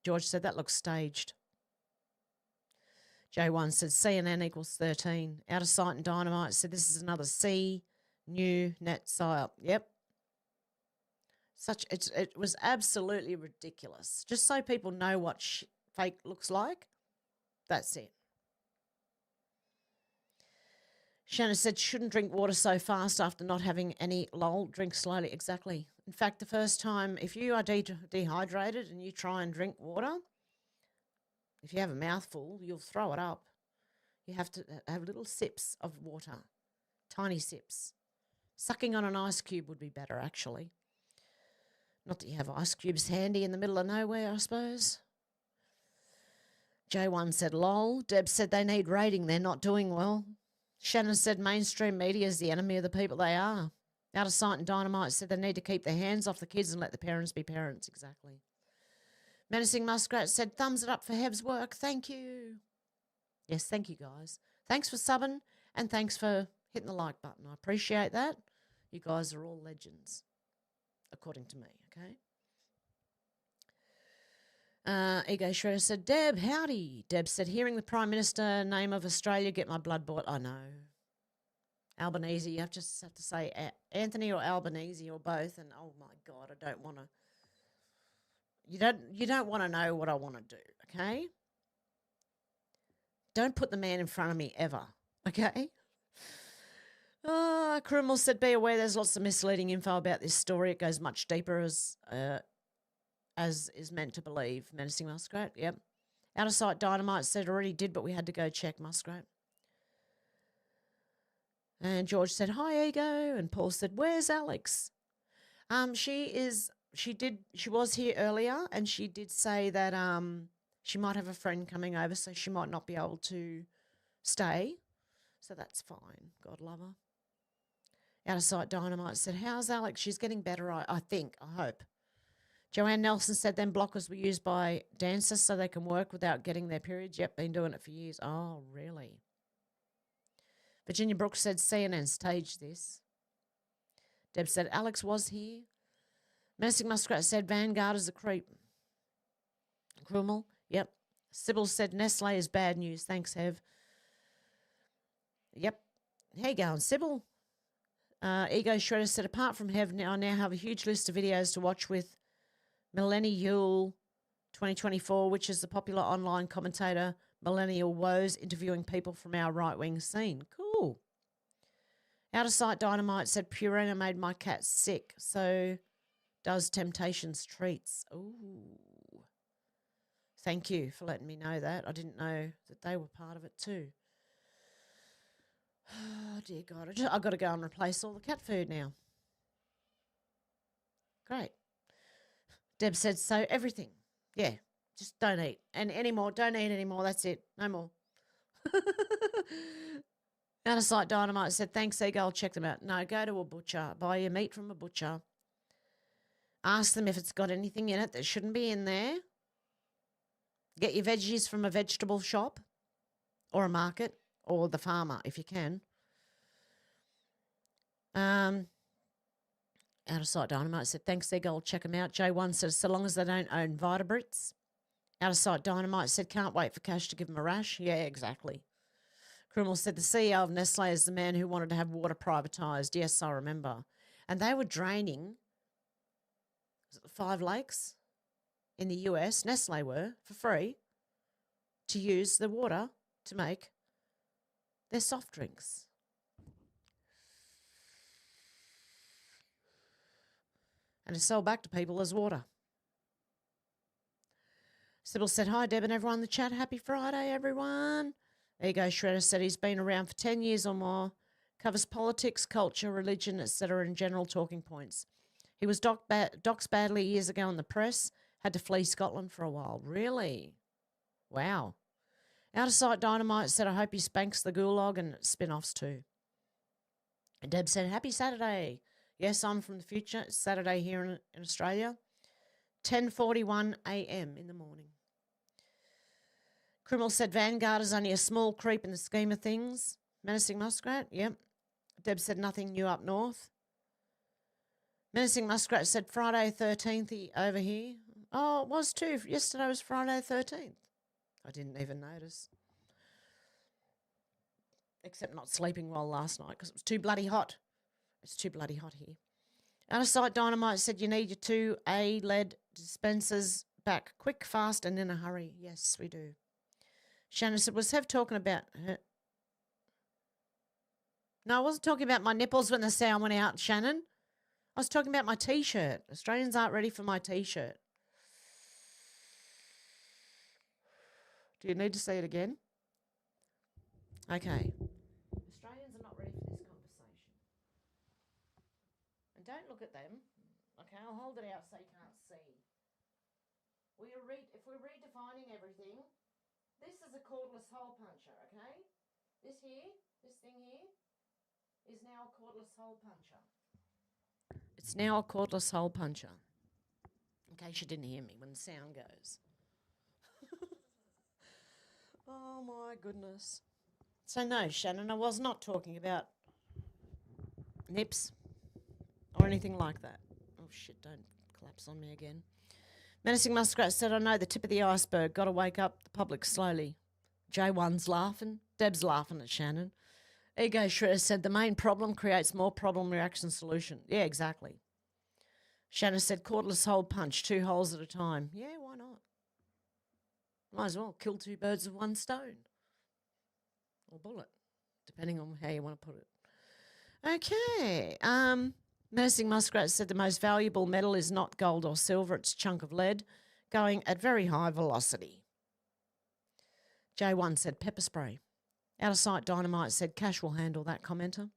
Speaker 2: George said, that looks staged. J1 said, CNN equals 13. Out of sight and dynamite said, this is another C, new net psyop. Yep. It was absolutely ridiculous. Just so people know what fake looks like. That's it. Shannon said, shouldn't drink water so fast after not having any lol. Drink slowly. Exactly. In fact, the first time, if you are dehydrated and you try and drink water, if you have a mouthful, you'll throw it up. You have to have little sips of water. Tiny sips. Sucking on an ice cube would be better, actually. Not that you have ice cubes handy in the middle of nowhere, I suppose. J1 said, lol. Deb said they need rating. They're not doing well. Shannon said mainstream media is the enemy of the people they are. Out of sight and dynamite said they need to keep their hands off the kids and let the parents be parents. Exactly. Menacing Muskrat said, thumbs it up for Hev's work. Thank you. Yes, thank you, guys. Thanks for subbing and thanks for hitting the like button. I appreciate that. You guys are all legends, according to me, okay? Ego Shredder said, Deb, howdy. Deb said, hearing the Prime Minister name of Australia get my blood boiled. I know. Albanese, you just have to say Anthony or Albanese or both. And oh my God, I don't want to. You don't want to know what I want to do, okay? Don't put the man in front of me ever, okay? Criminal said, be aware there's lots of misleading info about this story. It goes much deeper as is meant to believe. Menacing Muskrat, yep. Out of sight dynamite said already did, but we had to go check Muskrat. And George said, hi, Ego. And Paul said, where's Alex? She was here earlier and she did say that she might have a friend coming over, so she might not be able to stay. So that's fine. God love her. Out of sight dynamite said, how's Alex? She's getting better, I think, I hope. Joanne Nelson said then blockers were used by dancers so they can work without getting their periods. Yep, been doing it for years. Oh, really? Virginia Brooks said CNN staged this. Deb said Alex was here. Menacing Muskrat said Vanguard is a creep. Krummel, yep. Sybil said Nestle is bad news. Thanks, Hev. Yep. How you going, Sybil? Ego Shredder said, apart from Hev, I now have a huge list of videos to watch with Millennial 2024, which is the popular online commentator Millennial Woes interviewing people from our right-wing scene. Cool. Out of sight dynamite said Purina made my cat sick, so does Temptations treats. Ooh. Thank you for letting me know that. I didn't know that they were part of it too. Oh, dear God. I've got to go and replace all the cat food now. Great. Deb said, so everything. Yeah, just don't eat. And anymore, don't eat anymore. That's it. No more. Out of sight dynamite said, thanks, Ego. I'll check them out. No, go to a butcher. Buy your meat from a butcher. Ask them if it's got anything in it that shouldn't be in there. Get your veggies from a vegetable shop or a market or the farmer if you can. Out of sight dynamite said, thanks, Ego. I'll check them out. J1 says, so long as they don't own Vitabrits. Out of sight dynamite said, can't wait for Cash to give them a rash. Yeah, exactly. Criminal said, the CEO of Nestle is the man who wanted to have water privatised. Yes, I remember. And they were draining 5 lakes in the US, Nestle were, for free, to use the water to make their soft drinks. And to sell back to people as water. Sybil said, hi, Deb and everyone in the chat. Happy Friday, everyone. Ego Shredder said he's been around for 10 years or more, covers politics, culture, religion, etc. and general talking points. He was doxed badly years ago in the press, Had to flee Scotland for a while. Really? Wow. Out of Sight Dynamite said, I hope he spanks the gulag and spin-offs too. And Deb said, happy Saturday. Yes, I'm from the future. It's Saturday here in Australia. 10:41 a.m. in the morning. Criminal said Vanguard is only a small creep in the scheme of things. Menacing Muskrat, yep. Deb said nothing new up north. Menacing Muskrat said Friday 13th over here. Oh, it was too. Yesterday was Friday 13th. I didn't even notice. Except not sleeping well last night because it was too bloody hot. It's too bloody hot here. Out of Sight Dynamite said you need your 2A lead dispensers back quick, fast, and in a hurry. Yes, we do. Shannon said, was Hev talking about her? No, I wasn't talking about my nipples when the sound went out, Shannon. I was talking about my T-shirt. Australians aren't ready for my T-shirt. Do you need to say it again? Okay. Australians are not ready for this conversation. And don't look at them. Okay, I'll hold it out so you can't see. If we're redefining everything, this is a cordless hole puncher, okay? This thing here, is now a cordless hole puncher. It's now a cordless hole puncher. In case you didn't hear me when the sound goes. Oh my goodness. So no, Shannon, I was not talking about nips or anything like that. Oh shit, don't collapse on me again. Menacing Muskrat said, I know the tip of the iceberg. Got to wake up the public slowly. J1's laughing. Deb's laughing at Shannon. Ego Shredder said, the main problem creates more problem reaction solution. Yeah, exactly. Shannon said, cordless hole punch, 2 holes at a time. Yeah, why not? Might as well kill 2 birds with 1 stone. Or bullet, depending on how you want to put it. Okay. Menacing Muskrat said the most valuable metal is not gold or silver, it's a chunk of lead going at very high velocity. J1 said pepper spray. Out of Sight Dynamite said Cash will handle that, commenter.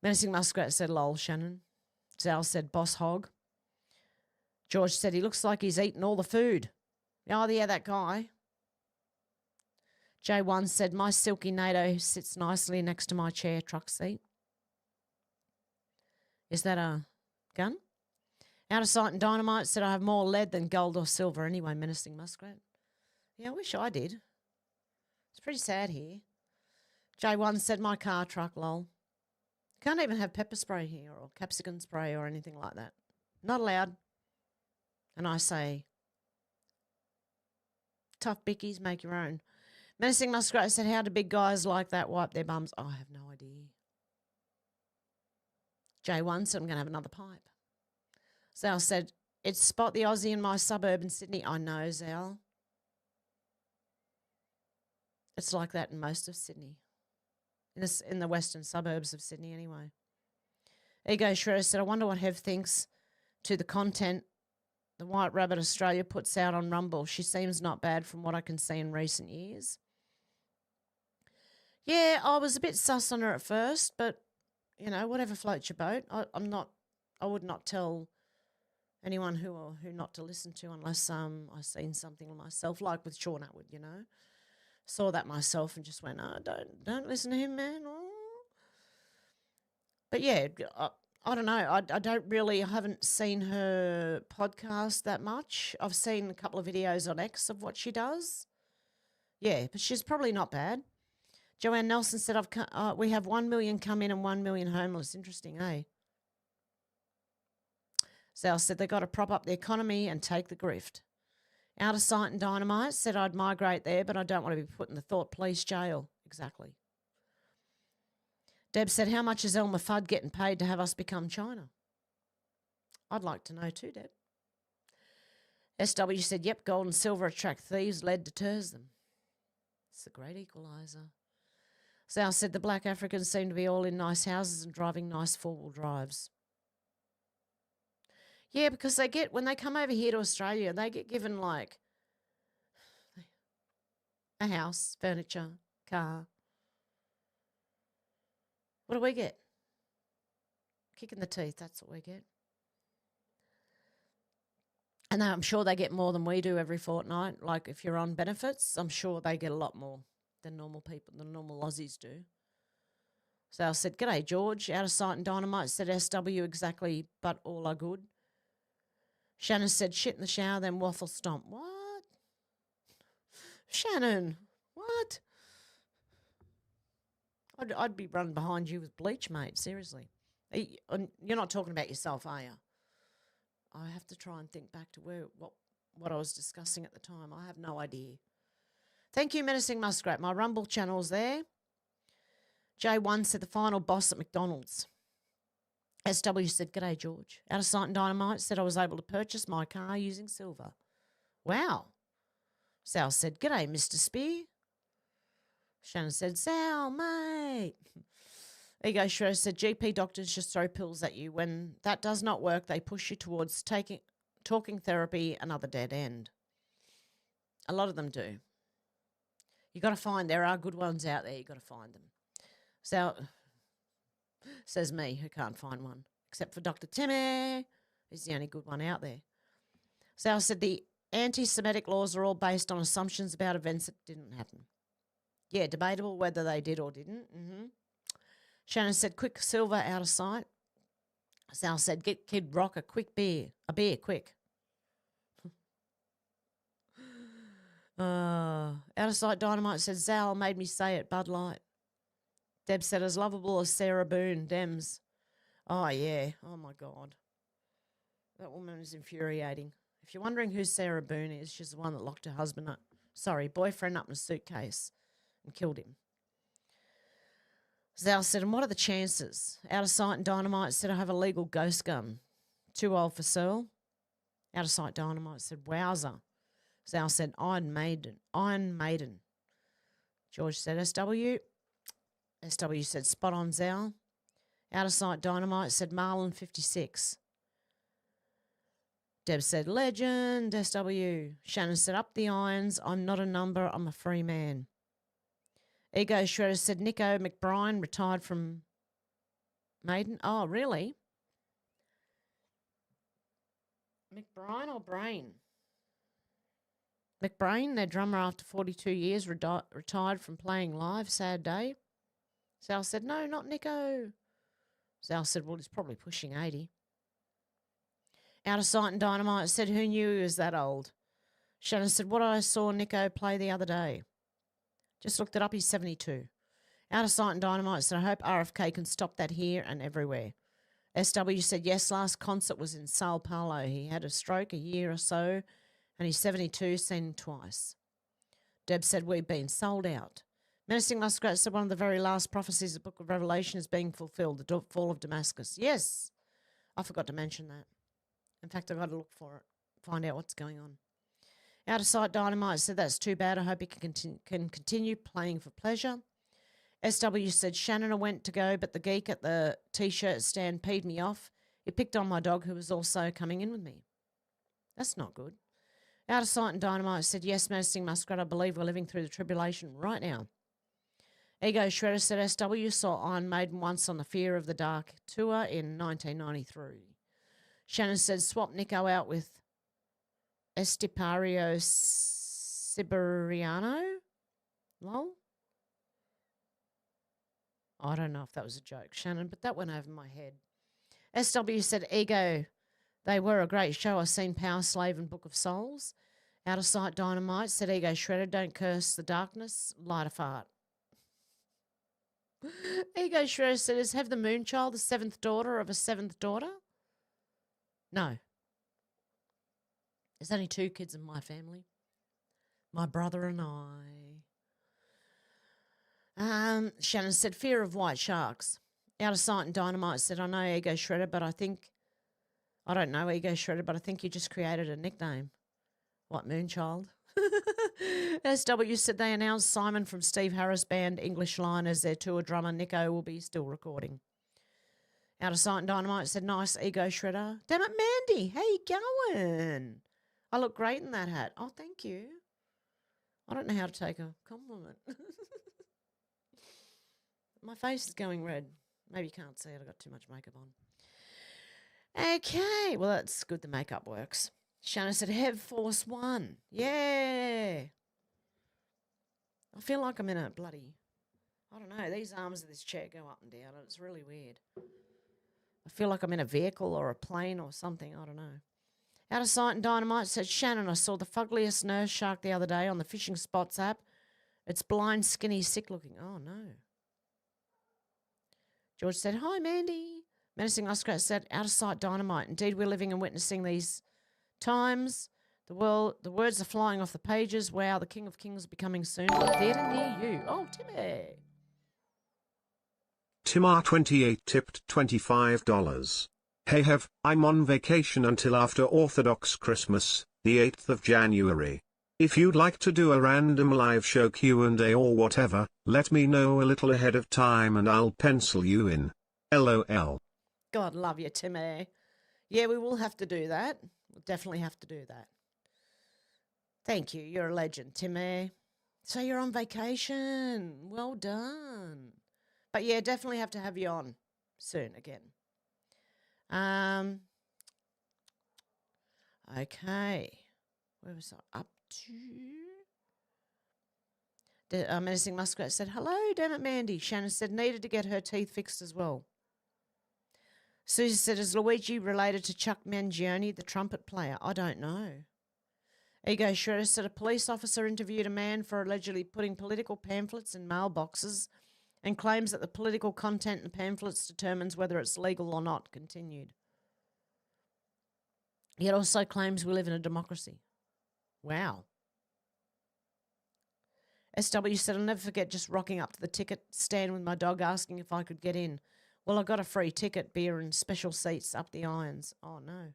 Speaker 2: Menacing Muskrat said lol, Shannon. Zal said boss hog. George said he looks like he's eaten all the food. Oh, yeah, that guy. J1 said my silky NATO sits nicely next to my chair truck seat. Is that a gun? Out of Sight and Dynamite said I have more lead than gold or silver anyway, Menacing Muskrat. Yeah, I wish I did. It's pretty sad here. J1 said my car truck, lol. Can't even have pepper spray here or capsicum spray or anything like that. Not allowed. And I say, tough bickies, make your own. Menacing Muskrat said, how do big guys like that wipe their bums? Oh, I have no idea. J1 said, I'm going to have another pipe. Zal said, it's Spot the Aussie in my suburb in Sydney. I know, Zal. It's like that in most of Sydney. In the western suburbs of Sydney anyway. Ego Shredder said, I wonder what Hev thinks to the content the White Rabbit Australia puts out on Rumble. She seems not bad from what I can see in recent years. Yeah, I was a bit sus on her at first, but, you know, whatever floats your boat. I would not tell anyone who not to listen to unless I've seen something myself, like with Sean Atwood, you know. Saw that myself and just went, oh, don't listen to him, man. Oh. But yeah, I don't know. I haven't seen her podcast that much. I've seen a couple of videos on X of what she does. Yeah, but she's probably not bad. Joanne Nelson said, we have 1 million come in and 1 million homeless. Interesting, eh? Zal said they got to prop up the economy and take the grift. Out of Sight and Dynamite said I'd migrate there, but I don't want to be put in the Thought Police jail. Exactly. Deb said, how much is Elmer Fudd getting paid to have us become China? I'd like to know too, Deb. SW said, yep, gold and silver attract thieves, lead deters them. It's the great equaliser. Zal said the black Africans seem to be all in nice houses and driving nice four-wheel drives. Yeah, because when they come over here to Australia, they get given like a house, furniture, car. What do we get? Kick in the teeth, that's what we get. And I'm sure they get more than we do every fortnight. Like if you're on benefits, I'm sure they get a lot more than normal people, than normal Aussies do. So I said, "G'day, George. Out of sight and dynamite." Said SW exactly, but all are good. Shannon said, "Shit in the shower, then waffle stomp." What? Shannon, what? I'd be running behind you with bleach, mate. Seriously. You're not talking about yourself, are you? I have to try and think back to what I was discussing at the time. I have no idea. Thank you, Menacing Muskrat. My Rumble channel's there. J1 said the final boss at McDonald's. SW said, "G'day, George. Out of sight and dynamite said I was able to purchase my car using silver." Wow. Sal said, "G'day, Mr. Spear." Shannon said, "Sal, mate." Ego Shredder said, "GP doctors just throw pills at you. When that does not work, they push you towards talking therapy, another dead end." A lot of them do. You got to find, there are good ones out there. You got to find them. So, says me, who can't find one, except for Dr. Timmy. He's the only good one out there. Sal said the anti-Semitic laws are all based on assumptions about events that didn't happen. Yeah, debatable whether they did or didn't. Shannon said, "Quick, silver out of sight." Sal said, "Get Kid Rock a beer, quick." Out of sight dynamite said, "Zal made me say it, Bud Light." Deb said, "As lovable as Sarah Boone, Dems." Oh, yeah. Oh, my God. That woman is infuriating. If you're wondering who Sarah Boone is, she's the one that locked her boyfriend up in a suitcase and killed him. Zal said, "And what are the chances?" Out of sight and dynamite said, "I have a legal ghost gun. Too old for Searle." Out of sight dynamite said, "Wowzer." Zal said, Iron Maiden. George said, SW. SW said, "Spot on, Zal." Out of sight dynamite said, "Marlon 56. Deb said, "Legend, SW." Shannon said, "Up the irons. I'm not a number. I'm a free man." Ego Shredder said, "Nico McBride retired from Maiden." Oh, really? McBride or Brain? McBrain, their drummer after 42 years, retired from playing live. Sad day. Sal said, "No, not Nico." Sal said, "Well, he's probably pushing 80. Out of sight and dynamite said, "Who knew he was that old?" Shannon said, "What I saw Nico play the other day. Just looked it up, he's 72. Out of sight and dynamite said, "I hope RFK can stop that here and everywhere." SW said, "Yes, last concert was in Sao Paulo. He had a stroke a year or so, and he's 72, seen him twice." Deb said, "We've been sold out." Menacing Muskrat said, "One of the very last prophecies of the Book of Revelation is being fulfilled, the fall of Damascus." Yes, I forgot to mention that. In fact, I've got to look for it, find out what's going on. Out of sight dynamite said, "That's too bad. I hope he can continue playing for pleasure." SW said, "Shannon went to go, but the geek at the T-shirt stand peed me off. He picked on my dog, who was also coming in with me." That's not good. Out of sight and dynamite said, "Yes, Menacing Muskrat, I believe we're living through the tribulation right now." Ego Shredder said, SW saw Iron Maiden once on the Fear of the Dark tour in 1993. Shannon said, "Swap Nico out with Estipario Siberiano." Lol. I don't know if that was a joke, Shannon, but that went over my head. SW said, "Ego, they were a great show. I've seen Power Slave and Book of Souls." Out of sight dynamite said, "Ego Shredder, don't curse the darkness, light a fart." Ego Shredder said, "Is Hev the Moonchild the seventh daughter of a seventh daughter?" No. There's only 2 kids in my family. My brother and I. Shannon said, "Fear of white sharks." Out of sight and dynamite said, "I know Ego Shredder, but I don't know Ego Shredder, but I think you just created a nickname." What, Moonchild? SW said they announced Simon from Steve Harris band English Line as their tour drummer. Nico will be still recording. Out of sight and dynamite said, "Nice Ego Shredder." Damn it, Mandy, how you going? I look great in that hat. Oh, thank you. I don't know how to take a compliment. My face is going red. Maybe you can't see it. I've got too much makeup on. Okay. Well, that's good the makeup works. Shannon said, Hev123. Yeah. I feel like I'm in a bloody, I don't know, these arms of this chair go up and down, and it's really weird. I feel like I'm in a vehicle or a plane or something, I don't know. Out of Sight and Dynamite said, Shannon, I saw the fuggliest nurse shark the other day on the Fishing Spots app. It's blind, skinny, sick looking. Oh, no. George said, hi, Mandy. Menacing Muskrat said, out of sight, Dynamite. Indeed, we're living and witnessing these times. The words are flying off the pages. Wow, the King of Kings is becoming soon. To a theatre near you. Oh, Timmy.
Speaker 17: Timar28 tipped $25. Hey Hev, I'm on vacation until after Orthodox Christmas, the 8th of January. If you'd like to do a random live show Q&A or whatever, let me know a little ahead of time and I'll pencil you in. LOL.
Speaker 2: God love you, Timmy. Yeah, we will have to do that. We'll definitely have to do that. Thank you. You're a legend, Timmy. So you're on vacation. Well done. But yeah, definitely have to have you on soon again. Okay. Where was I up to? Menacing Muskrat said, hello, damn it, Mandy. Shannon said, needed to get her teeth fixed as well. Susie said, is Luigi related to Chuck Mangione, the trumpet player? I don't know. Ego Shredder said, a police officer interviewed a man for allegedly putting political pamphlets in mailboxes and claims that the political content in the pamphlets determines whether it's legal or not. Continued. He also claims we live in a democracy. Wow. SW said, I'll never forget just rocking up to the ticket stand with my dog asking if I could get in. Well, I got a free ticket, beer and special seats up the irons. Oh, no.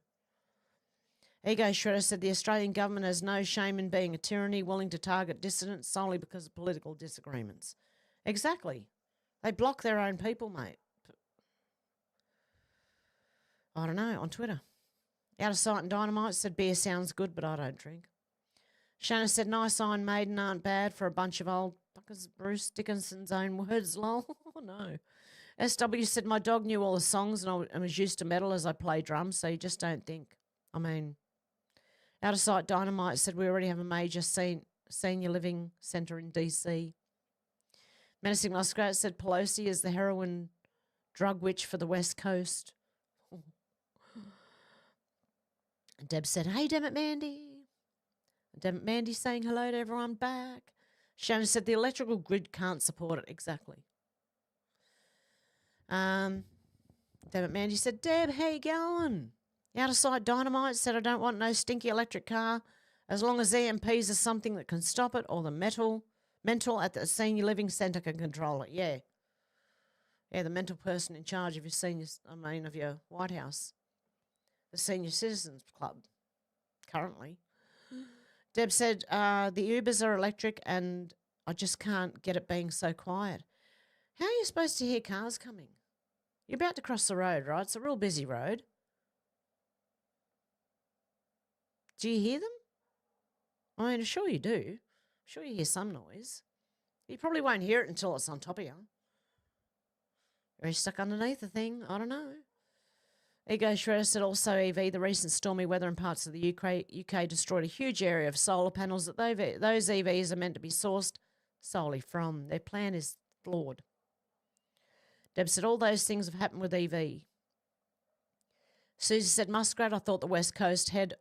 Speaker 2: Ego Shredder said, the Australian government has no shame in being a tyranny willing to target dissidents solely because of political disagreements. Exactly. They block their own people, mate. I don't know, on Twitter. Out of Sight and Dynamite said, beer sounds good, but I don't drink. Shannon said, nice Iron Maiden aren't bad for a bunch of old fuckers. Bruce Dickinson's own words, lol. Oh, no. SW said, my dog knew all the songs and I was used to metal as I play drums, so you just don't think. I mean, Out of Sight Dynamite said, we already have a major senior living centre in DC. Menacing Muskrat said, Pelosi is the heroin drug witch for the West Coast. Deb said, hey, damn it, Mandy. Damn it, Mandy saying hello to everyone back. Shannon said, the electrical grid can't support it. Exactly. Damn it, Mandy said, Deb, how you going? Out of Sight Dynamite said, I don't want no stinky electric car as long as EMPs are something that can stop it or the mental at the senior living centre can control it. Yeah. Yeah, the mental person in charge of your of your White House. The Senior Citizens Club, currently. Deb said, the Ubers are electric and I just can't get it being so quiet. How are you supposed to hear cars coming? You're about to cross the road, right? It's a real busy road. Do you hear them? I mean, I'm sure you do. I'm sure you hear some noise. You probably won't hear it until it's on top of you. Or you're stuck underneath the thing. I don't know. Ego Shredder said also EV, the recent stormy weather in parts of the UK destroyed a huge area of solar panels that those EVs are meant to be sourced solely from. Their plan is flawed. Deb said all those things have happened with EV. Susie said, Muskrat, I thought the West Coast head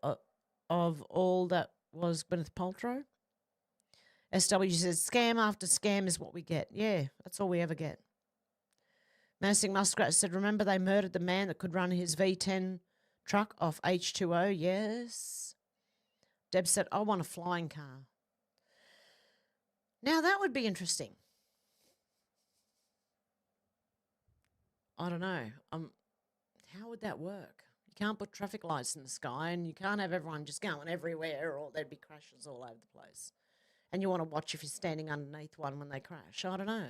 Speaker 2: of all that was Gwyneth Paltrow. SW said, scam after scam is what we get. Yeah, that's all we ever get. Menacing Muskrat said, remember they murdered the man that could run his V10 truck off H2O? Yes. Deb said, I want a flying car. Now that would be interesting. I don't know. How would that work? You can't put traffic lights in the sky and you can't have everyone just going everywhere or there'd be crashes all over the place. And you want to watch if you're standing underneath one when they crash. I don't know.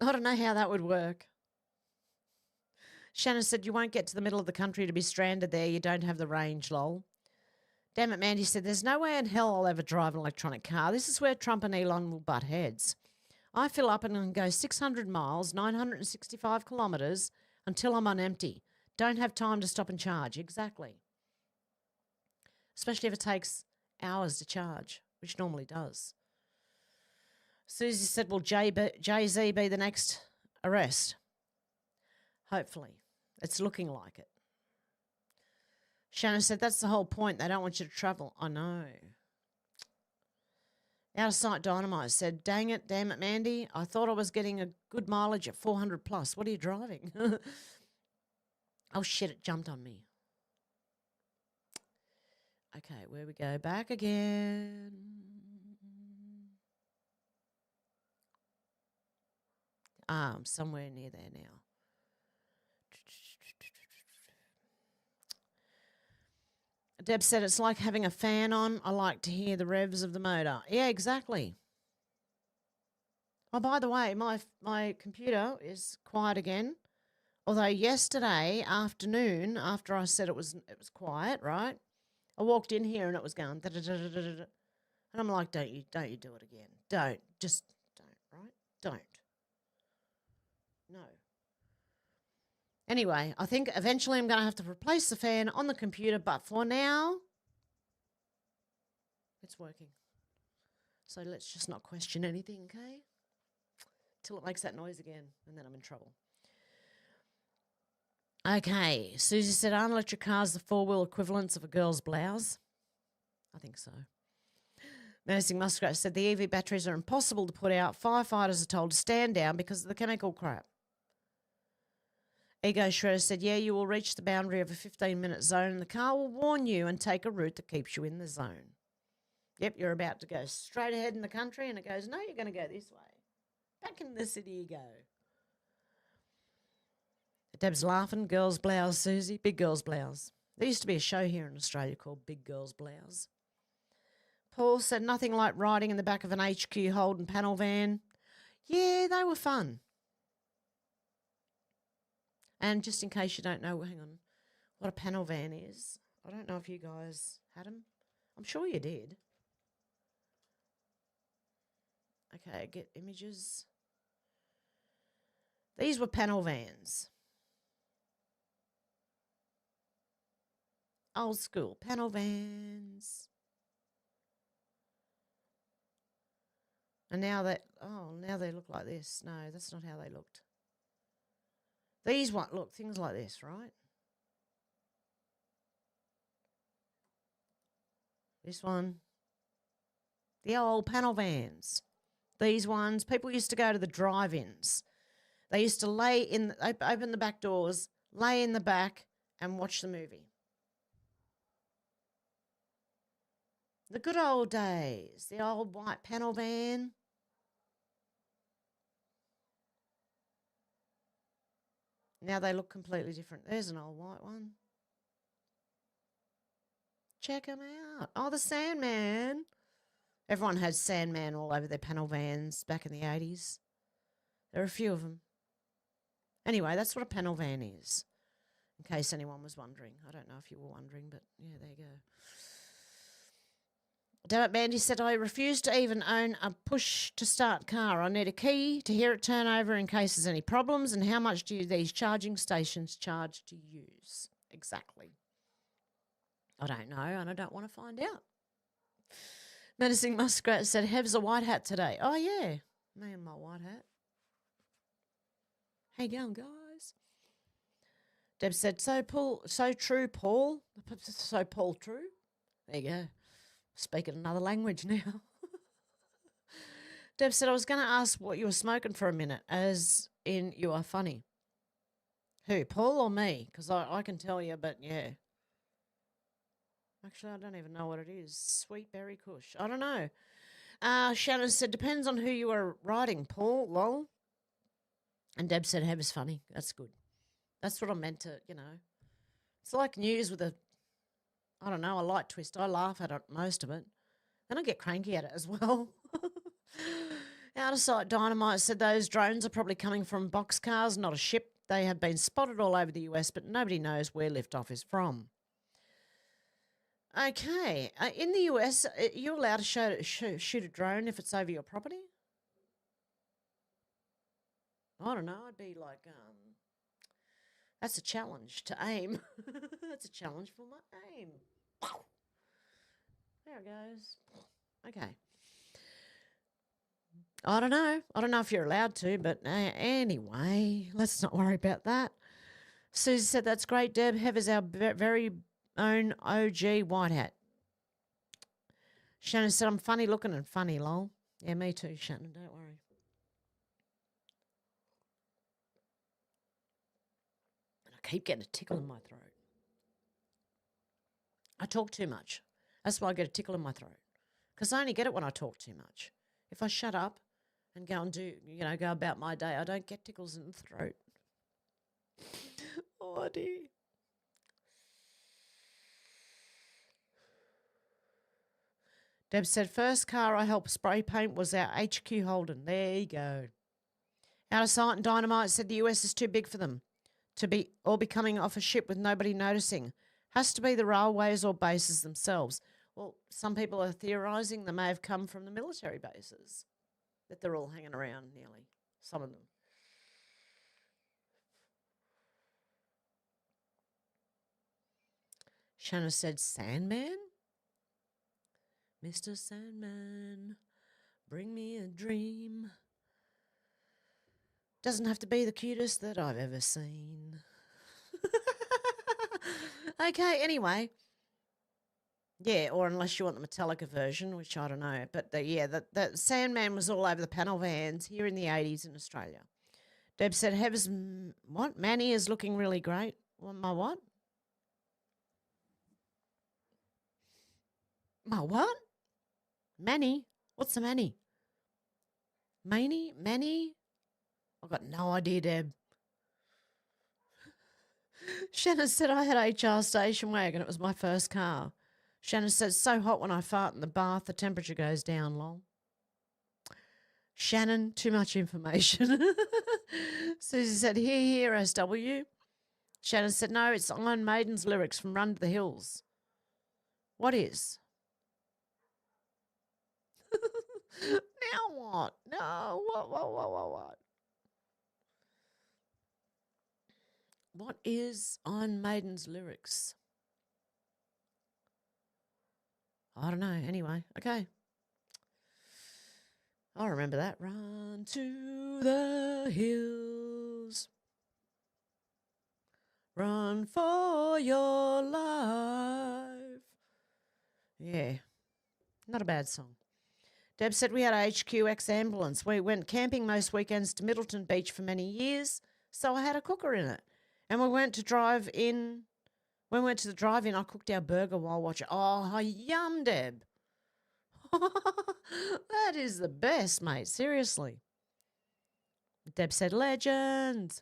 Speaker 2: I don't know how that would work. Shannon said, you won't get to the middle of the country to be stranded there. You don't have the range, lol. Damn it, Mandy said, there's no way in hell I'll ever drive an electronic car. This is where Trump and Elon will butt heads. I fill up and can go 600 miles, 965 kilometres until I'm on empty. Don't have time to stop and charge. Exactly. especially if it takes hours to charge, which normally does. Susie said, will Jay-Z be the next arrest? Hopefully. It's looking like it. Shannon said, that's the whole point. They don't want you to travel. I know. Out of Sight Dynamite said, dang it, damn it, Mandy. I thought I was getting a good mileage at 400 plus. What are you driving? Oh, shit, it jumped on me. Okay, where we go? Back again. I'm somewhere near there now. Deb said, it's like having a fan on. I like to hear the revs of the motor. Yeah, exactly. Oh, by the way, my computer is quiet again. Although yesterday afternoon, after I said it was quiet, right? I walked in here and it was going da-da-da-da-da-da. And I'm like, don't you do it again. Don't. Just don't, right? Don't. No. Anyway, I think eventually I'm going to have to replace the fan on the computer, but for now, it's working. So let's just not question anything, okay? Till it makes that noise again, and then I'm in trouble. Okay, Susie said, aren't electric cars the four-wheel equivalents of a girl's blouse? I think so. Menacing Muskrat said, the EV batteries are impossible to put out. Firefighters are told to stand down because of the chemical crap. Ego Shredder said, yeah, you will reach the boundary of a 15-minute zone and the car will warn you and take a route that keeps you in the zone. Yep, you're about to go straight ahead in the country and it goes, no, you're going to go this way. Back in the city you go. Deb's laughing. Girls' blouse, Susie. Big girls' blouse. There used to be a show here in Australia called Big Girls' Blouse. Paul said, nothing like riding in the back of an HQ Holden panel van. Yeah, they were fun. And just in case you don't know, hang on, what a panel van is. I don't know if you guys had them. I'm sure you did. Okay, get images. These were panel vans. Old school panel vans. And now they look like this. No, that's not how they looked. These look, things like this, right? This one. The old panel vans. These ones, people used to go to the drive-ins. They used to open the back doors, lay in the back and watch the movie. The good old days, the old white panel van. Now they look completely different. There's an old white one. Check them out. Oh, the Sandman. Everyone had Sandman all over their panel vans back in the 80s. There are a few of them. Anyway, that's what a panel van is, in case anyone was wondering. I don't know if you were wondering, but yeah, there you go. Damn it, Mandy said, I refuse to even own a push-to-start car. I need a key to hear it turn over in case there's any problems. And how much do these charging stations charge to use? Exactly. I don't know, and I don't want to find out. Menacing Muskrat said, Hev's a white hat today. Oh, yeah, me and my white hat. How you going, guys? Deb said, so true, Paul. So Paul true. There you go. Speaking another language now. Deb said, I was going to ask what you were smoking for a minute, as in you are funny. Who, Paul or me? Because I can tell you, but yeah. Actually, I don't even know what it is. Sweet berry kush. I don't know. Shannon said, depends on who you are riding, Paul. Lol. And Deb said, Heb is funny. That's good. That's what I meant to, It's like news with a light twist. I laugh at it, most of it. And I get cranky at it as well. Out of Sight Dynamite said those drones are probably coming from boxcars, not a ship. They have been spotted all over the US, but nobody knows where liftoff is from. Okay. In the US, you're allowed to shoot a drone if it's over your property? I don't know. I'd be like, that's a challenge to aim. That's a challenge for my aim. There it goes. Okay. I don't know. I don't know if you're allowed to, but anyway, let's not worry about that. Susie said, that's great, Deb. Hev is our very own OG white hat. Shannon said, I'm funny looking and funny, lol. Yeah, me too, Shannon. Don't worry. And I keep getting a tickle in my throat. I talk too much. That's why I get a tickle in my throat. Because I only get it when I talk too much. If I shut up and go and do, go about my day, I don't get tickles in the throat. Oh, dear. Deb said, first car I helped spray paint was our HQ Holden. There you go. Out of sight and dynamite said the US is too big for them to be all be coming off a ship with nobody noticing. Has to be the railways or bases themselves. Well, some people are theorising they may have come from the military bases, that they're all hanging around nearly, some of them. Shanna said, Sandman? Mr. Sandman, bring me a dream. Doesn't have to be the cutest that I've ever seen. Okay, anyway. Yeah, or unless you want the Metallica version, which I don't know. But the Sandman was all over the panel vans here in the 80s in Australia. Deb said, Hev's, what? Manny is looking really great. Well, my what? My what? Manny? What's a Manny? Manny? I've got no idea, Deb. Shannon said I had HR station wagon. It was my first car. Shannon said, it's so hot when I fart in the bath, the temperature goes down, lol. Shannon, too much information. Susie said, here, SW. Shannon said, no, it's Iron Maiden's lyrics from Run to the Hills. What is? Now what? No, what? What is Iron Maiden's lyrics? I don't know. Anyway, okay. I'll remember that. Run to the hills. Run for your life. Yeah. Not a bad song. Deb said we had a HQX ambulance. We went camping most weekends to Middleton Beach for many years, so I had a cooker in it. And we went to drive-in. When we went to the drive-in, I cooked our burger while watching. Oh, yum, Deb. That is the best, mate. Seriously. Deb said, legend.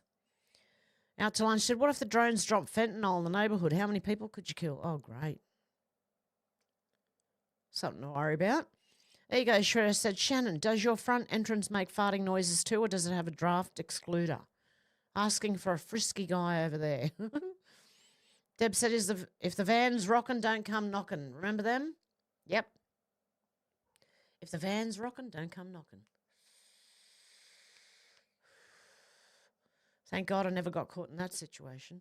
Speaker 2: Out to lunch said, what if the drones drop fentanyl in the neighbourhood? How many people could you kill? Oh, great. Something to worry about. Ego Shredder said, Shannon, does your front entrance make farting noises too, or does it have a draft excluder? Asking for a frisky guy over there. Deb said, if the van's rocking, don't come knocking. Remember them? Yep. If the van's rocking, don't come knocking. Thank God I never got caught in that situation.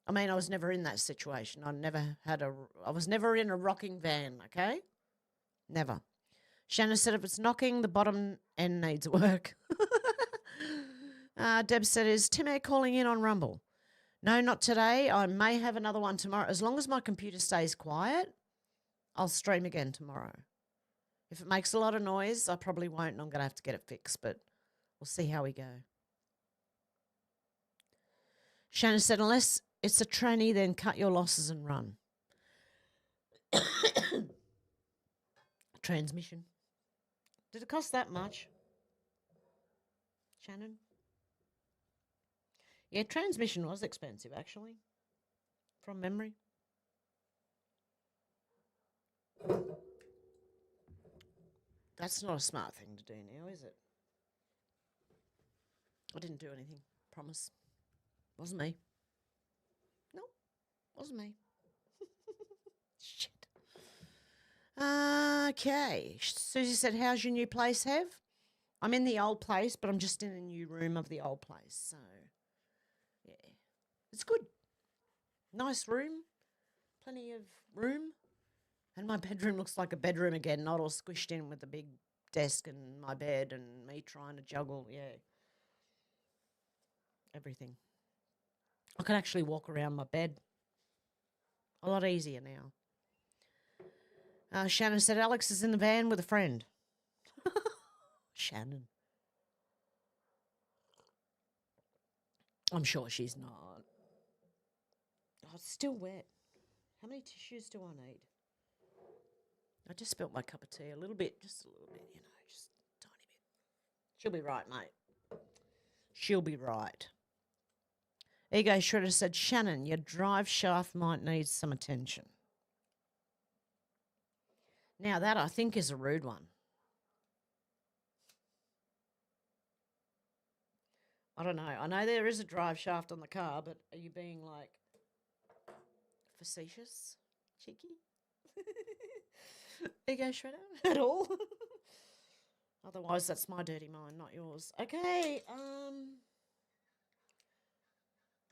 Speaker 2: I mean, I was never in that situation. I was never in a rocking van, okay? Never. Shanna said, if it's knocking, the bottom end needs work. Deb said, is Tim Air calling in on Rumble? No, not today. I may have another one tomorrow. As long as my computer stays quiet, I'll stream again tomorrow. If it makes a lot of noise, I probably won't, and I'm going to have to get it fixed, but we'll see how we go. Shannon said, unless it's a tranny, then cut your losses and run. Transmission. Did it cost that much? Shannon? Yeah, transmission was expensive, actually, from memory. That's not a smart thing to do now, is it? I didn't do anything, promise. Wasn't me. No, wasn't me. Shit. Okay. Susie said, how's your new place, Hev? I'm in the old place, but I'm just in a new room of the old place, so yeah. It's good. Nice room. Plenty of room. And my bedroom looks like a bedroom again, not all squished in with the big desk and my bed and me trying to juggle, everything. I can actually walk around my bed a lot easier now. Shannon said Alex is in the van with a friend. Shannon. I'm sure she's not. Oh, it's still wet. How many tissues do I need? I just spilt my cup of tea a little bit, just a little bit, just a tiny bit. She'll be right, mate. She'll be right. Ego Shredder said, Shannon, your drive shaft might need some attention. Now that, I think, is a rude one. I don't know. I know there is a drive shaft on the car, but are you being, like, facetious? Cheeky? Ego Shredder? At all? Otherwise, that's my dirty mind, not yours. Okay,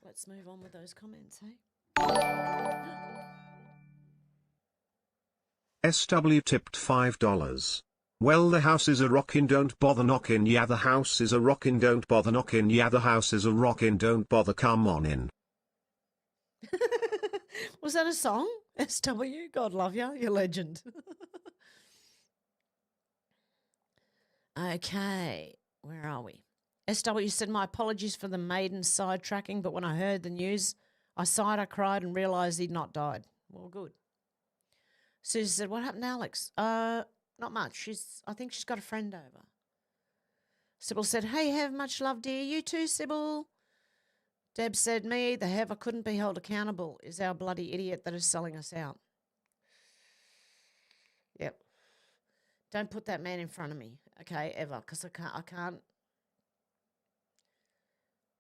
Speaker 2: let's move on with those comments, hey?
Speaker 17: SW tipped $5. Well, the house is a rockin', don't bother knockin', yeah, the house is a rockin', don't bother knockin', yeah, the house is a rockin', don't bother, come on in.
Speaker 2: Was that a song? SW, God love you, you're a legend. Okay, where are we? SW said, my apologies for the maiden sidetracking, but when I heard the news, I sighed, I cried, and realised he'd not died. Well, good. Susan said, what happened to Alex? Not much. I think she's got a friend over. Sybil said, hey, Hev, much love, dear. You too, Sybil. Deb said, me, the Hev, I couldn't be held accountable, is our bloody idiot that is selling us out. Yep. Don't put that man in front of me, okay, ever, because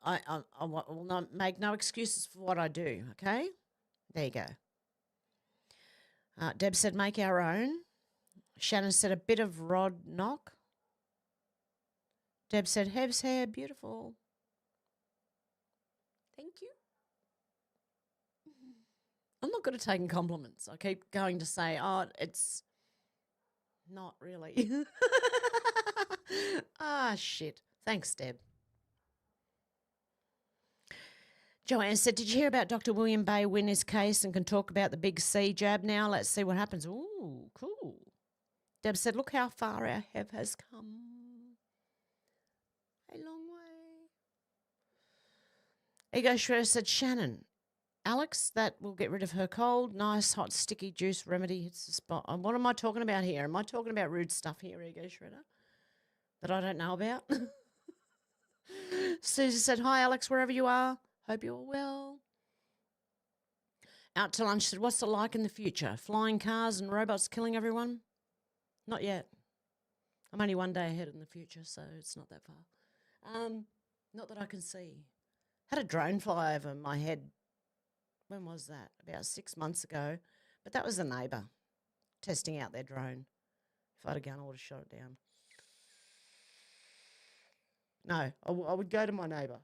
Speaker 2: I will not make no excuses for what I do, okay? There you go. Deb said, make our own. Shannon said, a bit of rod knock. Deb said, Hev's hair, beautiful. Thank you. I'm not good at taking compliments. I keep going to say, oh, it's not really. Shit. Thanks, Deb. Joanne said, did you hear about Dr. William Bay win his case and can talk about the big C jab now? Let's see what happens. Ooh, cool. Deb said, look how far our Hev has come. A long way. Ego Shredder said, Shannon, Alex, that will get rid of her cold. Nice, hot, sticky juice remedy hits the spot. What am I talking about here? Am I talking about rude stuff here, Ego Shredder, that I don't know about? Susie said, hi, Alex, wherever you are. Hope you're well. Out to lunch said, what's it like in the future? Flying cars and robots killing everyone? Not yet. I'm only one day ahead in the future, so it's not that far. Not that I can see. Had a drone fly over my head. When was that? About 6 months ago. But that was a neighbour testing out their drone. If I had a gun, I would have shot it down. No, I would go to my neighbour.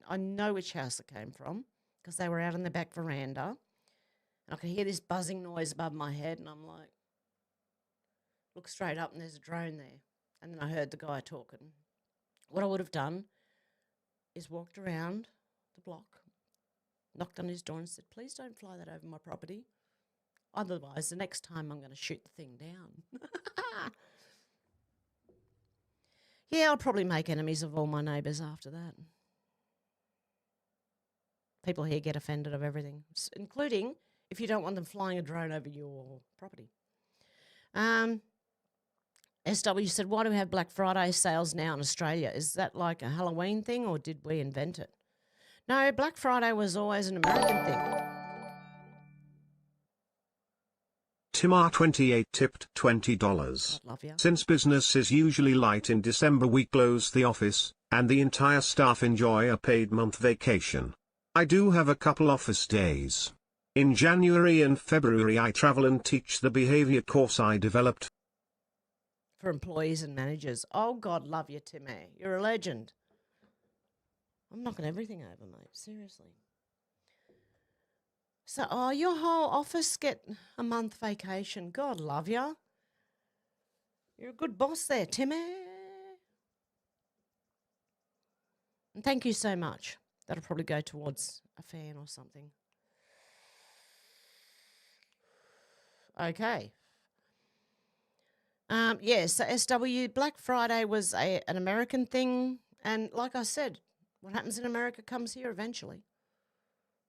Speaker 2: I know which house it came from because they were out on the back veranda. And I could hear this buzzing noise above my head, and I'm like, look straight up, and there's a drone there. And then I heard the guy talking. What I would have done is walked around the block, knocked on his door and said, please don't fly that over my property. Otherwise, the next time I'm going to shoot the thing down. Yeah, I'll probably make enemies of all my neighbours after that. People here get offended of everything, including if you don't want them flying a drone over your property. SW said, why do we have Black Friday sales now in Australia? Is that like a Halloween thing or did we invent it? No, Black Friday was always an American thing.
Speaker 17: Timar28 tipped $20.
Speaker 2: Love you.
Speaker 17: Since business is usually light in December, we close the office, and the entire staff enjoy a paid month vacation. I do have a couple office days. In January and February I travel and teach the behavior course I developed
Speaker 2: for employees and managers. Oh, God, love you, Timmy. You're a legend. I'm knocking everything over, mate. Seriously. So, oh, your whole office get a month vacation. God love ya. You're a good boss there, Timmy. And thank you so much. That'll probably go towards a fan or something. Okay. Yeah, so SW, Black Friday was an American thing. And like I said, what happens in America comes here eventually.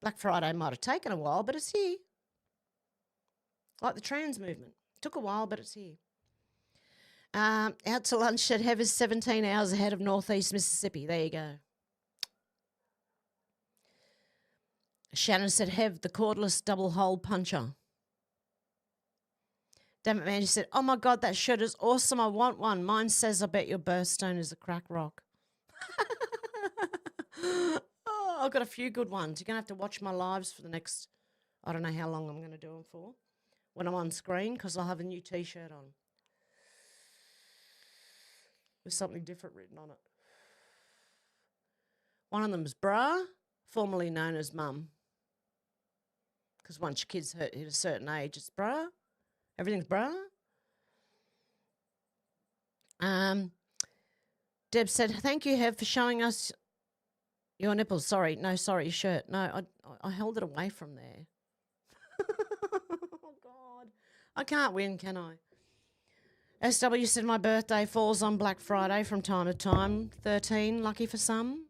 Speaker 2: Black Friday might have taken a while, but it's here. Like the trans movement. Took a while, but it's here. Out to lunch at Hev is 17 hours ahead of Northeast Mississippi. There you go. Shannon said, Hev, the cordless double hole puncher. Damn it, man. She said, oh, my God, that shirt is awesome. I want one. Mine says, I bet your birthstone is a crack rock. Oh, I've got a few good ones. You're going to have to watch my lives for the next, I don't know how long I'm going to do them for, when I'm on screen, because I'll have a new T-shirt on with something different written on it. One of them's bra, formerly known as mum. Because once your kids hit a certain age, it's bra. Everything's bra. Deb said, thank you, Hev, for showing us your nipples. Sorry, your shirt. No, I held it away from there. Oh, God. I can't win, can I? SW said, my birthday falls on Black Friday from time to time. 13, lucky for some.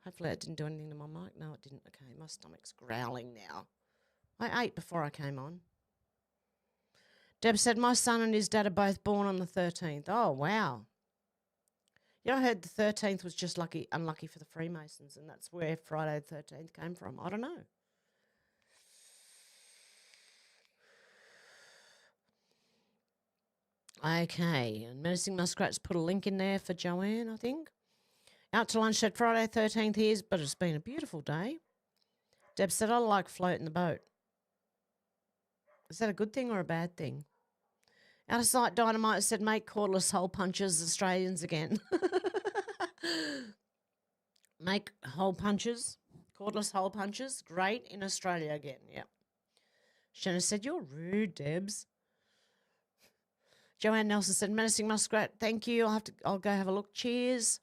Speaker 2: Hopefully that didn't do anything to my mic. No, it didn't. Okay, my stomach's growling now. I ate before I came on. Deb said, my son and his dad are both born on the 13th. Oh, wow. You know, I heard the 13th was just unlucky for the Freemasons, and that's where Friday the 13th came from. I don't know. Okay, and Menacing Muskrat's put a link in there for Joanne, I think. Out to lunch at Friday 13th is, but it's been a beautiful day. Deb said, I like floating the boat. Is that a good thing or a bad thing? Out of Sight Dynamite said, make cordless hole punches Australians again. Make hole punches, cordless hole punches, great in Australia again. Yep. Shanna said, you're rude, Debs. Joanne Nelson said, Menacing Muskrat, thank you. I'll go have a look. Cheers.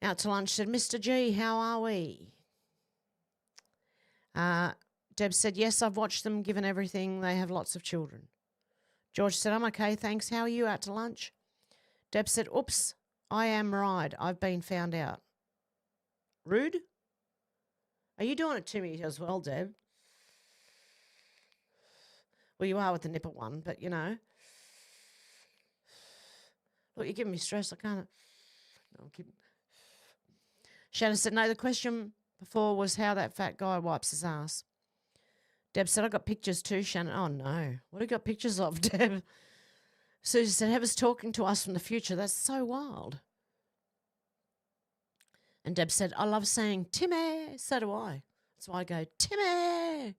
Speaker 2: Out to lunch said, Mr. G, how are we? Deb said, yes, I've watched them, given everything. They have lots of children. George said, I'm okay, thanks. How are you? Out to lunch? Deb said, oops, I am right. I've been found out. Rude? Are you doing it to me as well, Deb? Well, you are with the nipple one, but, you know. Look, you're giving me stress. I can't. No, I'm kidding. Shannon said, no, the question before was how that fat guy wipes his ass. Deb said, I got pictures too, Shannon. Oh, no. What have you got pictures of, Deb? Susie said, Hev is talking to us from the future. That's so wild. And Deb said, I love saying Timmy. So do I. That's why I go, Timmy.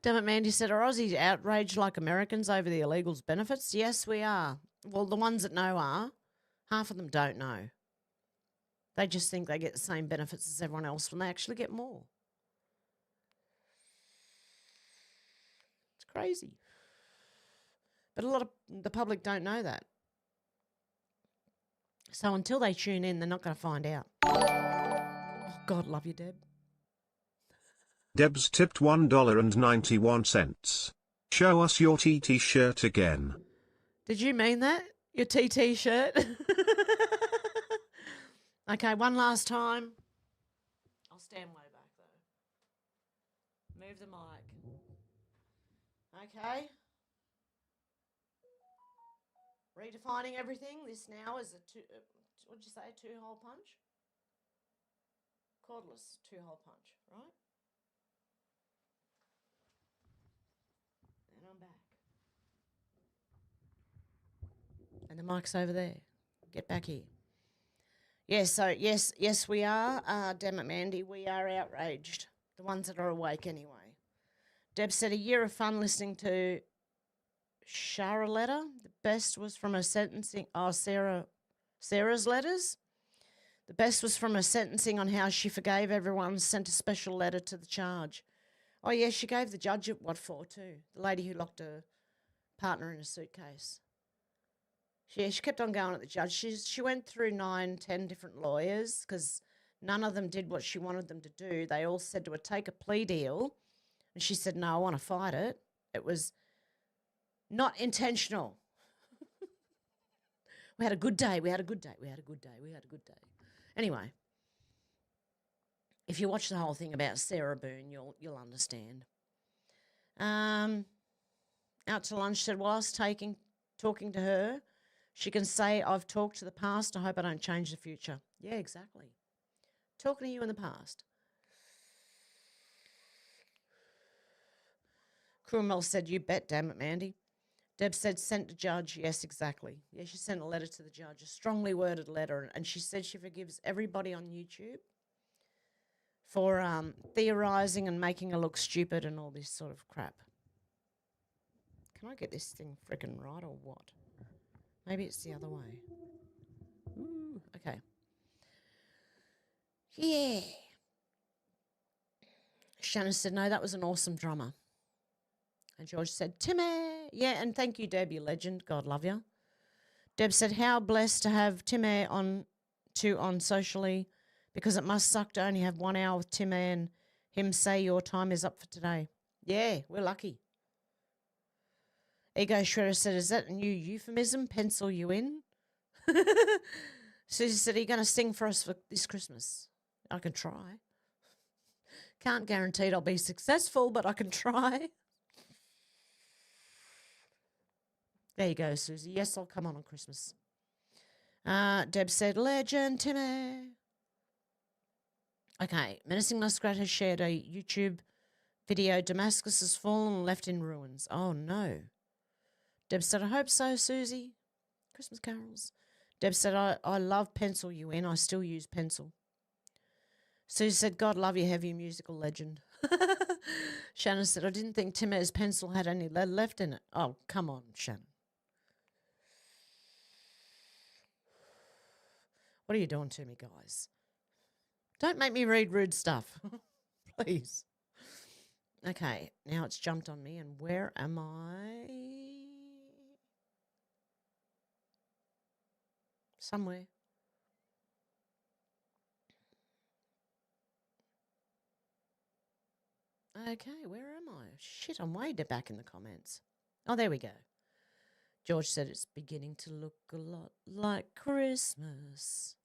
Speaker 2: Damn it, Mandy said, are Aussies outraged like Americans over the illegals' benefits? Yes, we are. Well, the ones that know are. Half of them don't know. They just think they get the same benefits as everyone else when they actually get more. It's crazy. But a lot of the public don't know that. So until they tune in, they're not going to find out. Oh, God, love you, Deb.
Speaker 17: Deb's tipped $1.91. Show us your TT shirt again.
Speaker 2: Did you mean that? Your TT shirt? Okay, one last time. I'll stand way back, though. Move the mic. Okay. Redefining everything. This now is what'd you say, a two-hole punch? Cordless two-hole punch, right? And I'm back. And the mic's over there. Get back here. Yes, so yes, we are. Damn it, Mandy, we are outraged. The ones that are awake anyway. Deb said, a year of fun listening to Charoletta. The best was from her sentencing. Oh, Sarah's letters. The best was from her sentencing on how she forgave everyone and sent a special letter to the charge. Oh, yeah, she gave the judge what for, too. The lady who locked her partner in a suitcase. She kept on going at the judge. She went through 9, 10 different lawyers because none of them did what she wanted them to do. They all said to her, take a plea deal. And she said, no, I want to fight it. It was not intentional. We had a good day. We had a good day. We had a good day. We had a good day. Anyway, if you watch the whole thing about Sarah Boone, you'll understand. Out to lunch said, whilst talking to her, she can say, I've talked to the past. I hope I don't change the future. Yeah, exactly. Talking to you in the past. Cromwell said, you bet, damn it, Mandy. Deb said, sent to judge. Yes, exactly. Yeah, she sent a letter to the judge, a strongly worded letter, and she said she forgives everybody on YouTube for theorising and making her look stupid and all this sort of crap. Can I get this thing frickin' right or what? Maybe it's the other way. Ooh, okay. Yeah. Shannon said, no, that was an awesome drummer. And George said, Timmy. Yeah, and thank you, Deb, you legend. God love you. Deb said, how blessed to have Timmy on socially, because it must suck to only have 1 hour with Timmy and him say your time is up for today. Yeah, we're lucky. Ego Shredder said, is that a new euphemism? Pencil you in? Susie said, are you going to sing for us for this Christmas? I can try. Can't guarantee I'll be successful, but I can try. There you go, Susie. Yes, I'll come on Christmas. Deb said, legend, Timmy. Okay, Menacing Muskrat has shared a YouTube video. Damascus has fallen and left in ruins. Oh, no. Deb said, I hope so, Susie. Christmas carols. Deb said, I love pencil you in. I still use pencil. Susie said, God love you, heavy musical legend. Shannon said, I didn't think Timmy's pencil had any lead left in it. Oh, come on, Shannon. What are you doing to me, guys? Don't make me read rude stuff. Please. Okay, now it's jumped on me, and where am I? Somewhere. Okay, where am I? Shit, I'm way back in the comments. Oh, there we go. George said it's beginning to look a lot like Christmas.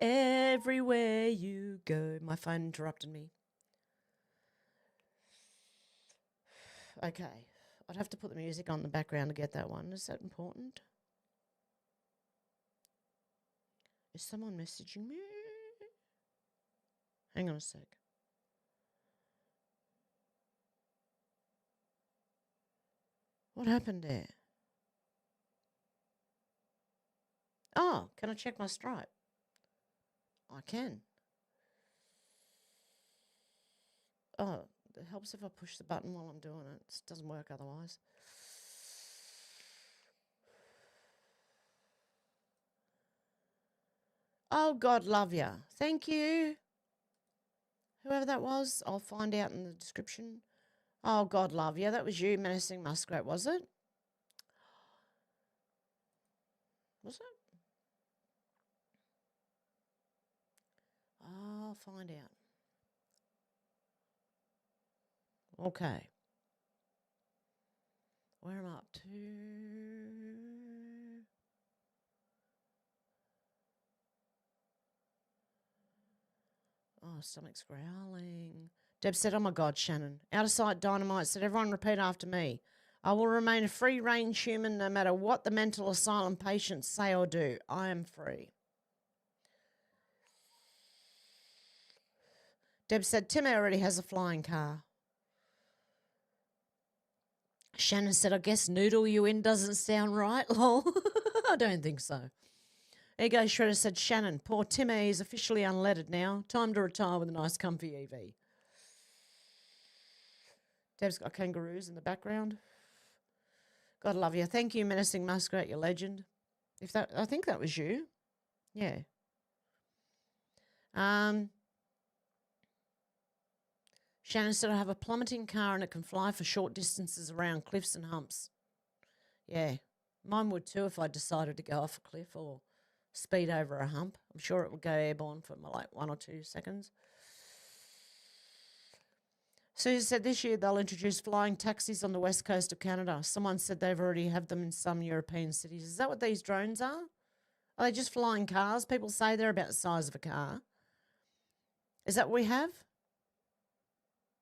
Speaker 2: Everywhere you go. My phone interrupted me. Okay, I'd have to put the music on in the background to get that one. Is that important? Is someone messaging me? Hang on a sec. What happened there? Oh, can I check my Stripe? I can. Oh, it helps if I push the button while I'm doing it. It doesn't work otherwise. Oh, God love ya. Thank you. Whoever that was, I'll find out in the description. Oh, God love ya. That was you, Menacing Muskrat, was it? Was it? I'll find out. Okay. Where am I up to? Oh, stomach's growling. Deb said, oh my God, Shannon. Out of sight, Dynamite said, everyone repeat after me. I will remain a free-range human no matter what the mental asylum patients say or do. I am free. Deb said, Tim already has a flying car. Shannon said, I guess noodle you in doesn't sound right, lol. I don't think so. Ego Shredder said, Shannon, poor Timmy is officially unleaded now. Time to retire with a nice comfy EV. Deb's got kangaroos in the background. God love you. Thank you, Menacing Muskrat, you legend. I think that was you. Yeah. Shannon said, I have a plummeting car and it can fly for short distances around cliffs and humps. Yeah, mine would too if I decided to go off a cliff or speed over a hump. I'm sure it would go airborne for like 1 or 2 seconds. Susan said this year they'll introduce flying taxis on the west coast of Canada. Someone said they've already have them in some European cities. Is that what these drones are? Are they just flying cars? People say they're about the size of a car. Is that what we have?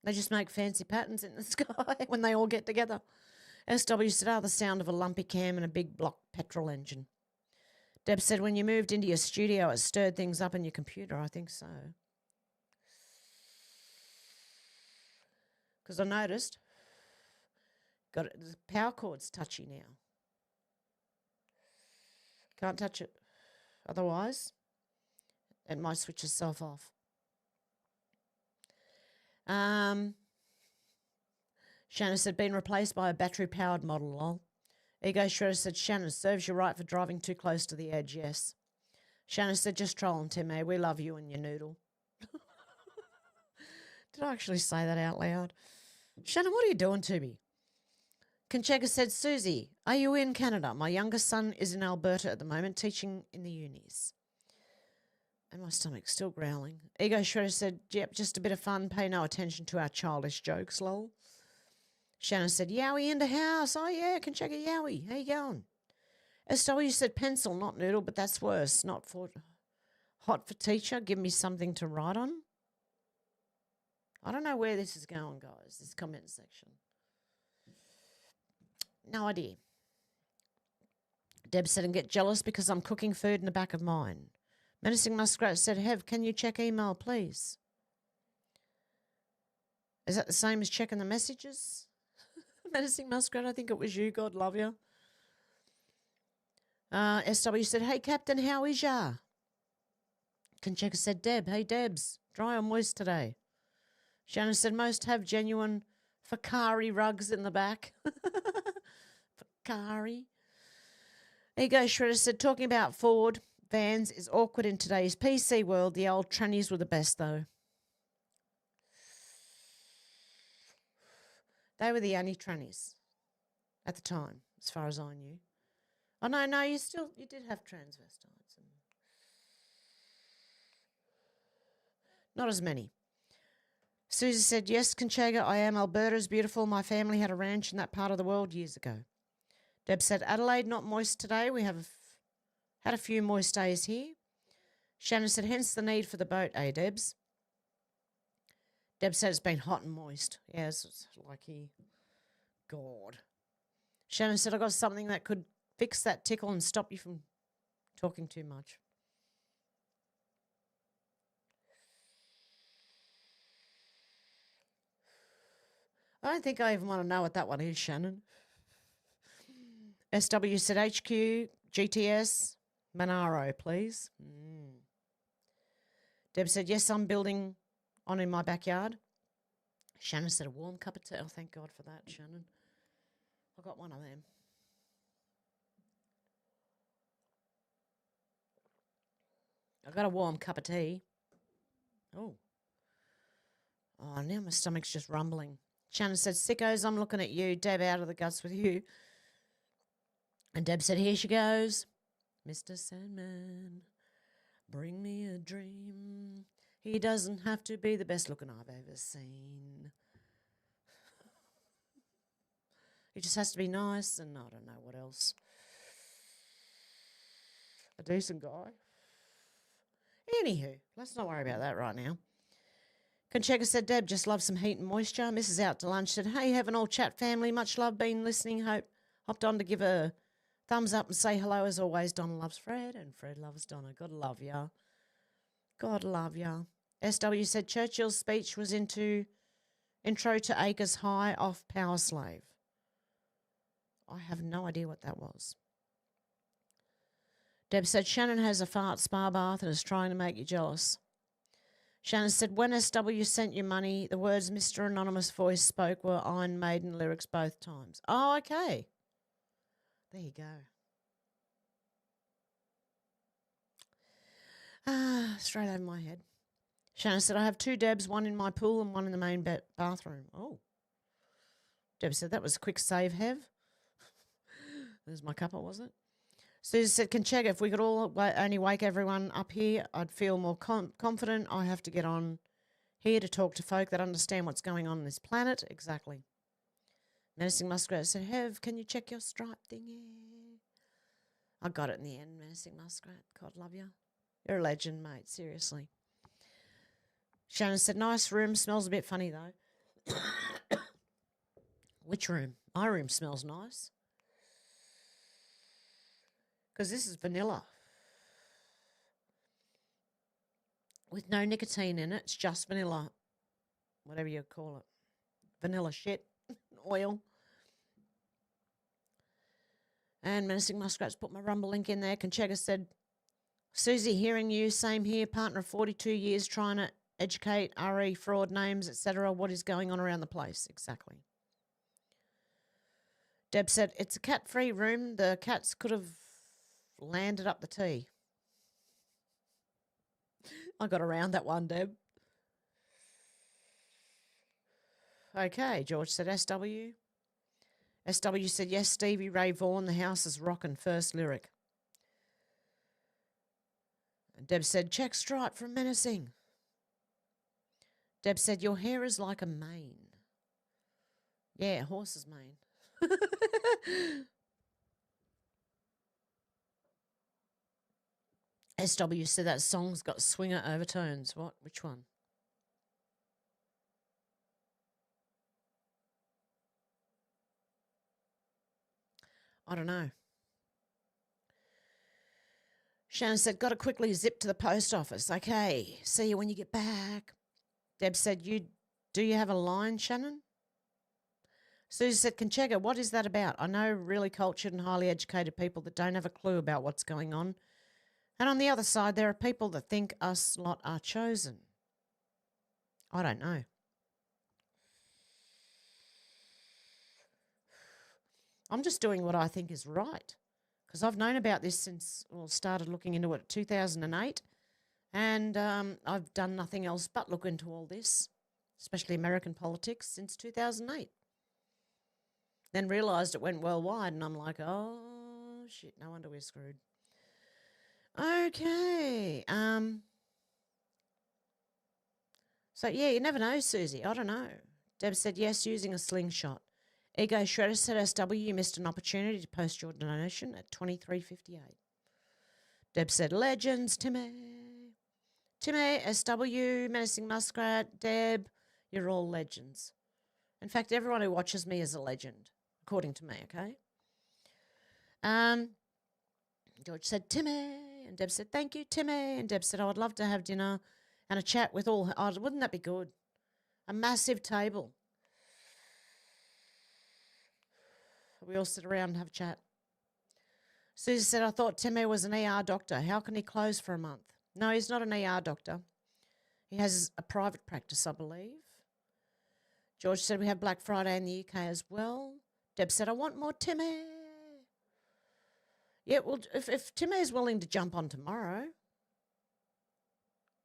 Speaker 2: They just make fancy patterns in the sky when they all get together. SW said, the sound of a lumpy cam and a big block petrol engine. Deb said, when you moved into your studio, it stirred things up in your computer. I think so. Because I noticed, the power cord's touchy now. Can't touch it. Otherwise, it might switch itself off. Shannon said, been replaced by a battery-powered model, lol. Ego Shredder said, Shannon, serves you right for driving too close to the edge, yes. Shannon said, just trolling, Timmy. We love you and your noodle. Did I actually say that out loud? Shannon, what are you doing to me? Conchega said, Susie, are you in Canada? My youngest son is in Alberta at the moment, teaching in the unis. And my stomach's still growling. Ego Shredder said, yep, just a bit of fun. Pay no attention to our childish jokes, lol. Shannon said, Yowie in the house. Oh, yeah, Conchega Yowie. How you going? SW said, pencil, not noodle, but that's worse. Not for hot for teacher. Give me something to write on. I don't know where this is going, guys, this comment section. No idea. Deb said, and get jealous because I'm cooking food in the back of mine. Menacing Muskrat said, Hev, can you check email, please? Is that the same as checking the messages? Menacing Muskrat, I think it was you. God love you. SW said, hey, Captain, how is ya? Concheka said, Deb, hey, Debs, dry or moist today? Shannon said, most have genuine Fakari rugs in the back. Fakari. Ego Shredder said, talking about Ford vans is awkward in today's PC world. The old trannies were the best, though. They were the only trannies at the time, as far as I knew. Oh, no, you did have transvestites. Not as many. Susie said, yes, Conchega, I am. Alberta's beautiful. My family had a ranch in that part of the world years ago. Deb said, Adelaide, not moist today. We have had a few moist days here. Shannon said, hence the need for the boat, eh, Debs? Deb said it's been hot and moist. Yes, it's like he... God. Shannon said, I got something that could fix that tickle and stop you from talking too much. I don't think I even want to know what that one is, Shannon. SW said HQ, GTS, Monaro, please. Deb said, yes, I'm building on in my backyard. Shannon said, a warm cup of tea. Oh, thank God for that, Shannon. I got one of them. I got a warm cup of tea. Oh, now my stomach's just rumbling. Shannon said, sickos, I'm looking at you. Deb out of the guts with you. And Deb said, here she goes. Mr. Sandman, bring me a dream. He doesn't have to be the best looking I've ever seen. He just has to be nice and I don't know what else. A decent guy. Anywho, let's not worry about that right now. Conchega said, Deb, just love some heat and moisture. Mrs. Out to Lunch said, hey, have an all chat family. Much love, been listening. Hopped on to give a thumbs up and say hello as always. Donna loves Fred and Fred loves Donna. God love ya. God love ya. SW said, Churchill's speech was intro to Acres High off Power Slave. I have no idea what that was. Deb said, Shannon has a fart spa bath and is trying to make you jealous. Shannon said, when SW sent you money, the words Mr. Anonymous Voice spoke were Iron Maiden lyrics both times. Oh, okay. There you go. Straight over my head. Shannon said, I have 2 Debs, one in my pool and one in the main bathroom. Oh. Deb said, that was a quick save, Hev. There's my cuppa, was it? Susie said, Conchega, if we could all only wake everyone up here, I'd feel more confident. I have to get on here to talk to folk that understand what's going on this planet. Exactly. Menacing Muskrat said, Hev, can you check your stripe thingy? I got it in the end, Menacing Muskrat. God love you. You're a legend, mate. Seriously. Shannon said, nice room. Smells a bit funny, though. Which room? My room smells nice. Because this is vanilla. With no nicotine in it. It's just vanilla. Whatever you call it. Vanilla shit. Oil. And Menacing Muskrat's put my Rumble link in there. Conchega said, Susie, hearing you, same here, partner of 42 years trying to educate RE fraud names, etc. What is going on around the place? Exactly. Deb said, it's a cat-free room. The cats could have landed up the tea. I got around that one, Deb. Okay, George said SW. SW said, yes, Stevie Ray Vaughan, the house is rockin', first lyric. And Deb said, check stripe from Menacing. Deb said, your hair is like a mane. Yeah, horse's mane. SW said that song's got swinger overtones. What? Which one? I don't know. Shannon said, got to quickly zip to the post office. Okay, see you when you get back. Deb said, do you have a line, Shannon? Susie said, Conchega, what is that about? I know really cultured and highly educated people that don't have a clue about what's going on. And on the other side, there are people that think us lot are chosen. I don't know. I'm just doing what I think is right. Because I've known about this since, started looking into it 2008. And I've done nothing else but look into all this, especially American politics, since 2008. Then realised it went worldwide, and I'm like, oh, shit, no wonder we're screwed. Okay. So, yeah, you never know, Susie. I don't know. Deb said, yes, using a slingshot. Ego Shredder said, SW, you missed an opportunity to post your donation at $23.58. Deb said, legends, Timmy, SW, Menacing Muskrat, Deb, you're all legends. In fact, everyone who watches me is a legend, according to me, okay? George said, Timmy, and Deb said, thank you, Timmy. And Deb said, I would love to have dinner and a chat with all, wouldn't that be good? A massive table. We all sit around and have a chat. Susie said, I thought Timmy was an ER doctor. How can he close for a month? No, he's not an ER doctor. He has a private practice, I believe. George said, we have Black Friday in the UK as well. Deb said, I want more Timmy. Yeah, well, if Timmy is willing to jump on tomorrow,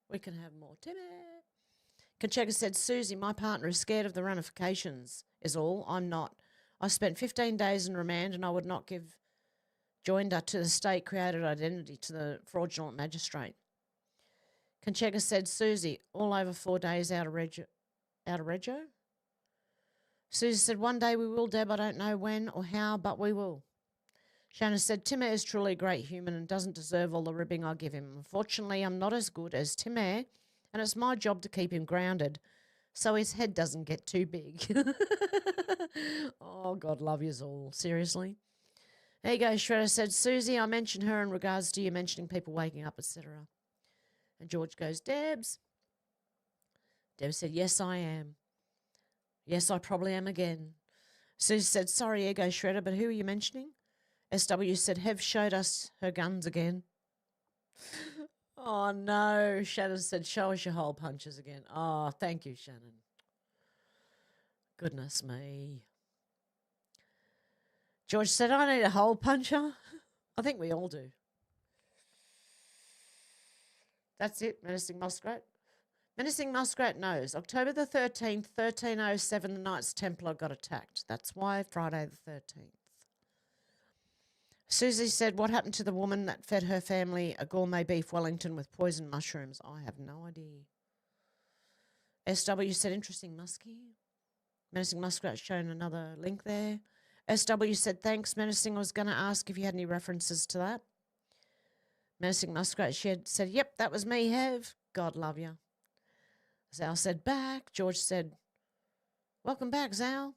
Speaker 2: we can have more Timmy. Conchega said, Susie, my partner is scared of the ramifications, is all. I'm not. I spent 15 days in remand and I would not give joinder to the state-created identity to the fraudulent magistrate. Conchega said, Susie, all over 4 days out of rego? Susie said, one day we will, Deb. I don't know when or how, but we will. Shannon said, Timmy is truly a great human and doesn't deserve all the ribbing I give him. Unfortunately, I'm not as good as Timmy, and it's my job to keep him grounded so his head doesn't get too big. Oh, God love yous all. Seriously. There you go, Shredder said, Susie, I mentioned her in regards to you mentioning people waking up, etc. And George goes, Debs. Deb said, yes, I am. Yes, I probably am again. Susie said, sorry, Ego Shredder, but who are you mentioning? SW said, Hev showed us her guns again. Oh, no. Shannon said, show us your hole punches again. Oh, thank you, Shannon. Goodness me. George said, I need a hole puncher. I think we all do. That's it, Menacing Muskrat. Menacing Muskrat knows. October the 13th, 1307, the Knights Templar got attacked. That's why Friday the 13th. Susie said, what happened to the woman that fed her family a gourmet beef Wellington with poisoned mushrooms? I have no idea. SW said, interesting muskie. Menacing Muskrat shown another link there. SW said, thanks, Menacing. I was going to ask if you had any references to that. Menacing Muskrat said, yep, that was me, Hev. God love you. Zal said, back. George said, welcome back, Zal.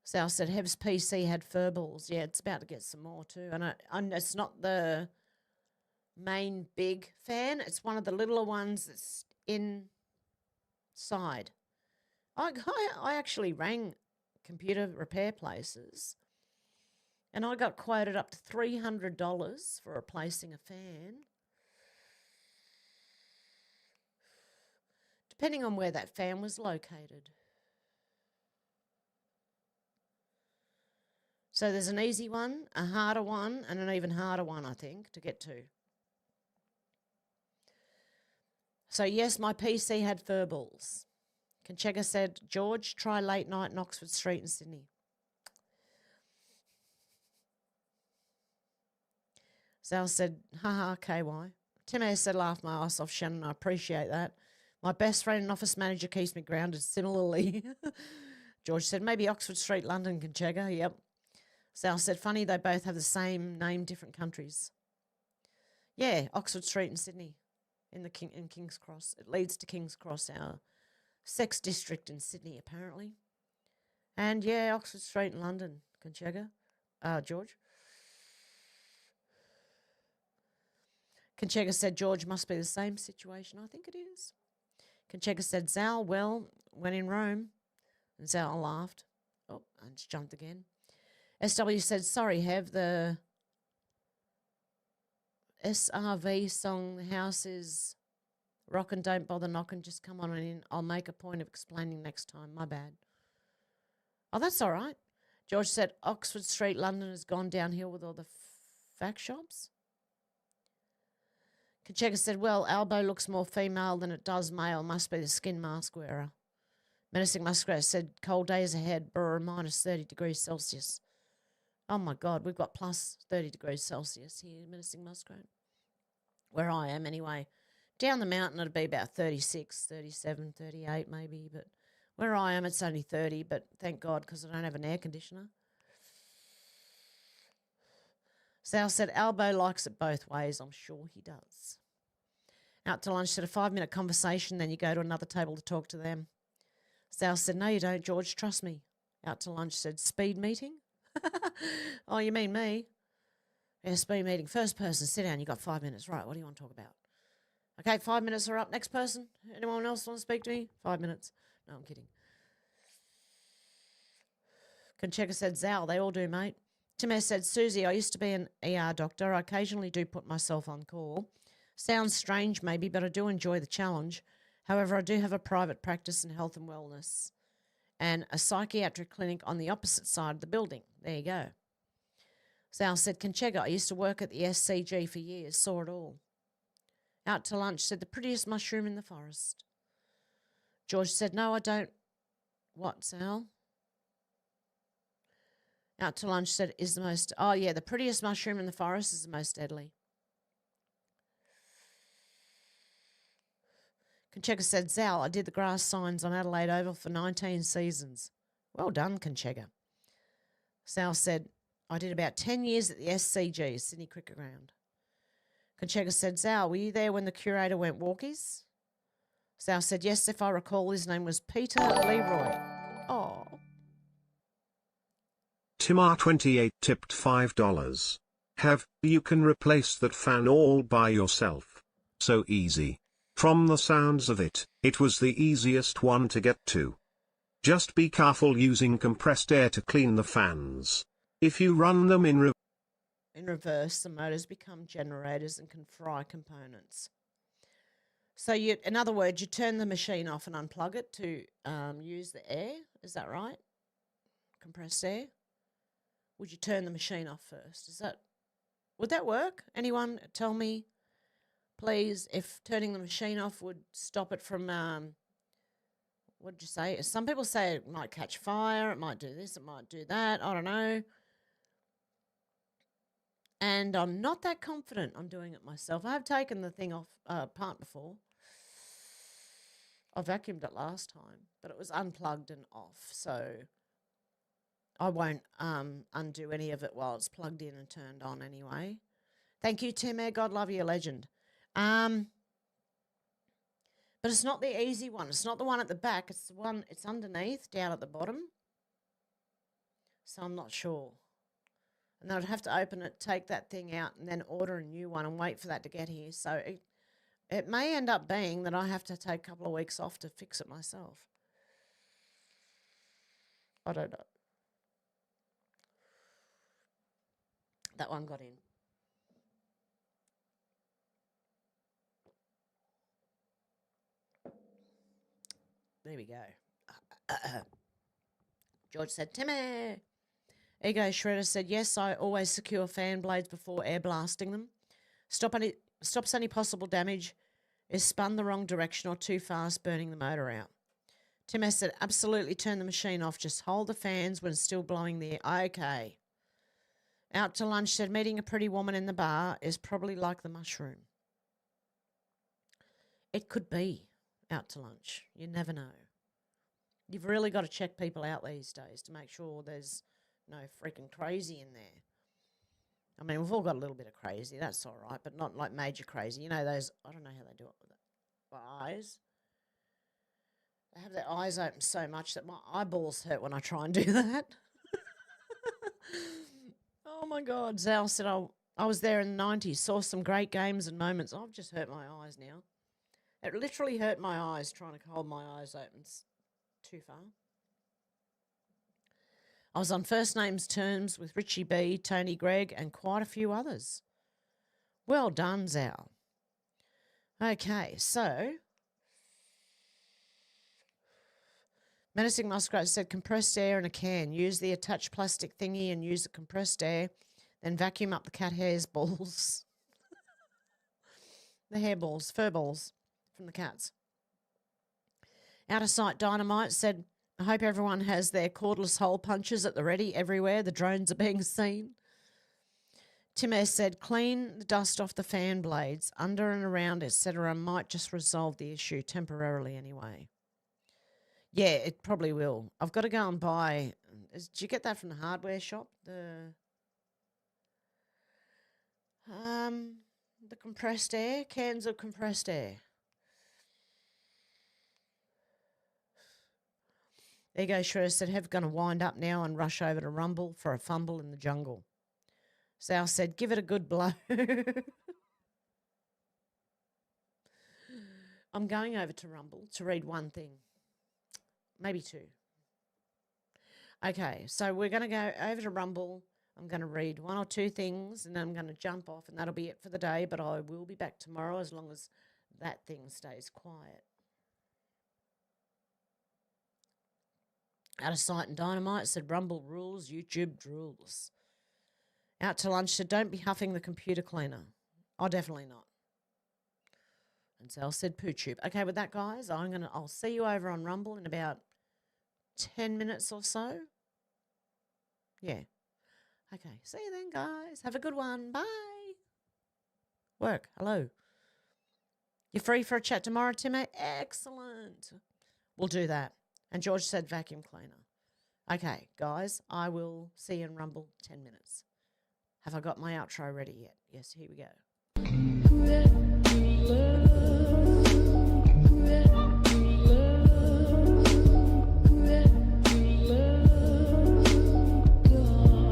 Speaker 2: Zal said, Hev's PC had furballs. Yeah, it's about to get some more too. And it's not the main big fan. It's one of the littler ones that's inside. I actually rang computer repair places and I got quoted up to $300 for replacing a fan. Depending on where that fan was located. So there's an easy one, a harder one, and an even harder one, I think, to get to. So yes, my PC had furballs. Conchega said, George, try late night in Oxford Street in Sydney. Zal said, haha, KY. Tim A said, laugh my ass off, Shannon, I appreciate that. My best friend and office manager keeps me grounded similarly. George said, maybe Oxford Street, London, Conchega. Yep. Sal said, funny, they both have the same name, different countries. Yeah, Oxford Street in Sydney, in King's Cross. It leads to King's Cross, our sex district in Sydney, apparently. And yeah, Oxford Street in London, Conchega. George. Conchega said, George, must be the same situation. I think it is. Conchega said, Zal, well, when in Rome. And Zal laughed. Oh, I just jumped again. SW said, sorry, Hev, the SRV song, the house is rockin', don't bother knocking, just come on in. I'll make a point of explaining next time. My bad. Oh, that's all right. George said, Oxford Street, London has gone downhill with all the fact shops. Conchega said, well, Albo looks more female than it does male. Must be the skin mask wearer. Menacing Muskrat said, cold days ahead, brr, minus 30 degrees Celsius. Oh, my God, we've got plus 30 degrees Celsius here, Menacing Muskrat. Where I am, anyway. Down the mountain, it'd be about 36, 37, 38 maybe. But where I am, it's only 30. But thank God, because I don't have an air conditioner. Sal said, Albo likes it both ways. I'm sure he does. Out to lunch said, a 5-minute conversation, then you go to another table to talk to them. Sal said, no, you don't, George. Trust me. Out to lunch said, speed meeting? Oh, you mean me? Yeah, speed meeting. First person, sit down. You got 5 minutes. Right, what do you want to talk about? Okay, 5 minutes are up. Next person. Anyone else want to speak to me? 5 minutes. No, I'm kidding. Conchega said, Zal, they all do, mate. Tim S. said, Susie, I used to be an ER doctor. I occasionally do put myself on call. Sounds strange maybe, but I do enjoy the challenge. However, I do have a private practice in health and wellness and a psychiatric clinic on the opposite side of the building. There you go. Sal said, Conchega, I used to work at the SCG for years, saw it all. Out to lunch said, the prettiest mushroom in the forest. George said, no, I don't. What, Sal? Out to lunch said, is the most, oh yeah, the prettiest mushroom in the forest is the most deadly. Conchega said, Zal, I did the grass signs on Adelaide Oval for 19 seasons. Well done, Conchega. Sal said, I did about 10 years at the SCG, Sydney Cricket Ground. Conchega said, Zal, were you there when the curator went walkies? Sal said, yes, if I recall, his name was Peter Leroy. Oh.
Speaker 17: Timar28 tipped $5. Hev, you can replace that fan all by yourself. So easy. From the sounds of it, it was the easiest one to get to. Just be careful using compressed air to clean the fans. If you run them in
Speaker 2: reverse, the motors become generators and can fry components. So in other words, you turn the machine off and unplug it to use the air. Is that right? Compressed air? Would you turn the machine off first? Would that work? Anyone tell me? please, if turning the machine off would stop it from, what did you say? Some people say it might catch fire, it might do this, it might do that, I don't know. And I'm not that confident on doing it myself. I have taken the thing off apart before. I vacuumed it last time, but it was unplugged and off, so I won't undo any of it while it's plugged in and turned on anyway. Thank you, Tim Air. God love you, legend. But it's not the easy one. It's not the one at the back. It's the one, it's underneath, down at the bottom. So I'm not sure. And I'd have to open it, take that thing out, and then order a new one and wait for that to get here. So it may end up being that I have to take a couple of weeks off to fix it myself. I don't know. That one got in. There we go. George said, Timmy. Ego Shredder said, yes, I always secure fan blades before air blasting them. Stops any possible damage is spun the wrong direction or too fast, burning the motor out. Tim S said, absolutely turn the machine off. Just hold the fans when still blowing the air. Okay. Out to lunch said, meeting a pretty woman in the bar is probably like the mushroom. It could be out to lunch. You never know. You've really got to check people out these days to make sure there's no freaking crazy in there. I mean, we've all got a little bit of crazy. That's all right, but not like major crazy. You know those, I don't know how they do it with the eyes. They have their eyes open so much that my eyeballs hurt when I try and do that. Oh, my God. Zal said, I was there in the 90s, saw some great games and moments. I've just hurt my eyes now. It literally hurt my eyes trying to hold my eyes open. It's too far. I was on first names terms with Richie B, Tony Gregg, and quite a few others. Well done, Zal. Okay, so Menacing Muskrat said compressed air in a can. Use the attached plastic thingy and use the compressed air, then vacuum up the cat hair's balls. The hair balls, fur balls from the cats. Out of Sight Dynamite said, I hope everyone has their cordless hole punches at the ready everywhere. The drones are being seen. Tim S said, clean the dust off the fan blades, under and around, etc. Might just resolve the issue temporarily anyway. Yeah, it probably will. I've got to go and buy. Did you get that from the hardware shop? The compressed air, cans of compressed air. There you go, Shredder said, Hev going to wind up now and rush over to Rumble for a fumble in the jungle. Sal said, give it a good blow. I'm going over to Rumble to read one thing. Maybe two. Okay, so we're going to go over to Rumble. I'm going to read one or two things, and then I'm going to jump off, and that'll be it for the day, but I will be back tomorrow as long as that thing stays quiet. Out of Sight and Dynamite said, Rumble rules, YouTube drools. Out to Lunch said, don't be huffing the computer cleaner. Oh, definitely not. And Sal said, poo tube. Okay, with that, guys, I'll see you over on Rumble in about 10 minutes or so. Yeah. Okay, see you then, guys. Have a good one. Bye. Work. Hello. You free for a chat tomorrow, Timmy? Excellent. We'll do that. And George said vacuum cleaner. Okay, guys, I will see you in Rumble 10 minutes. Have I got my outro ready yet? Yes, here we go.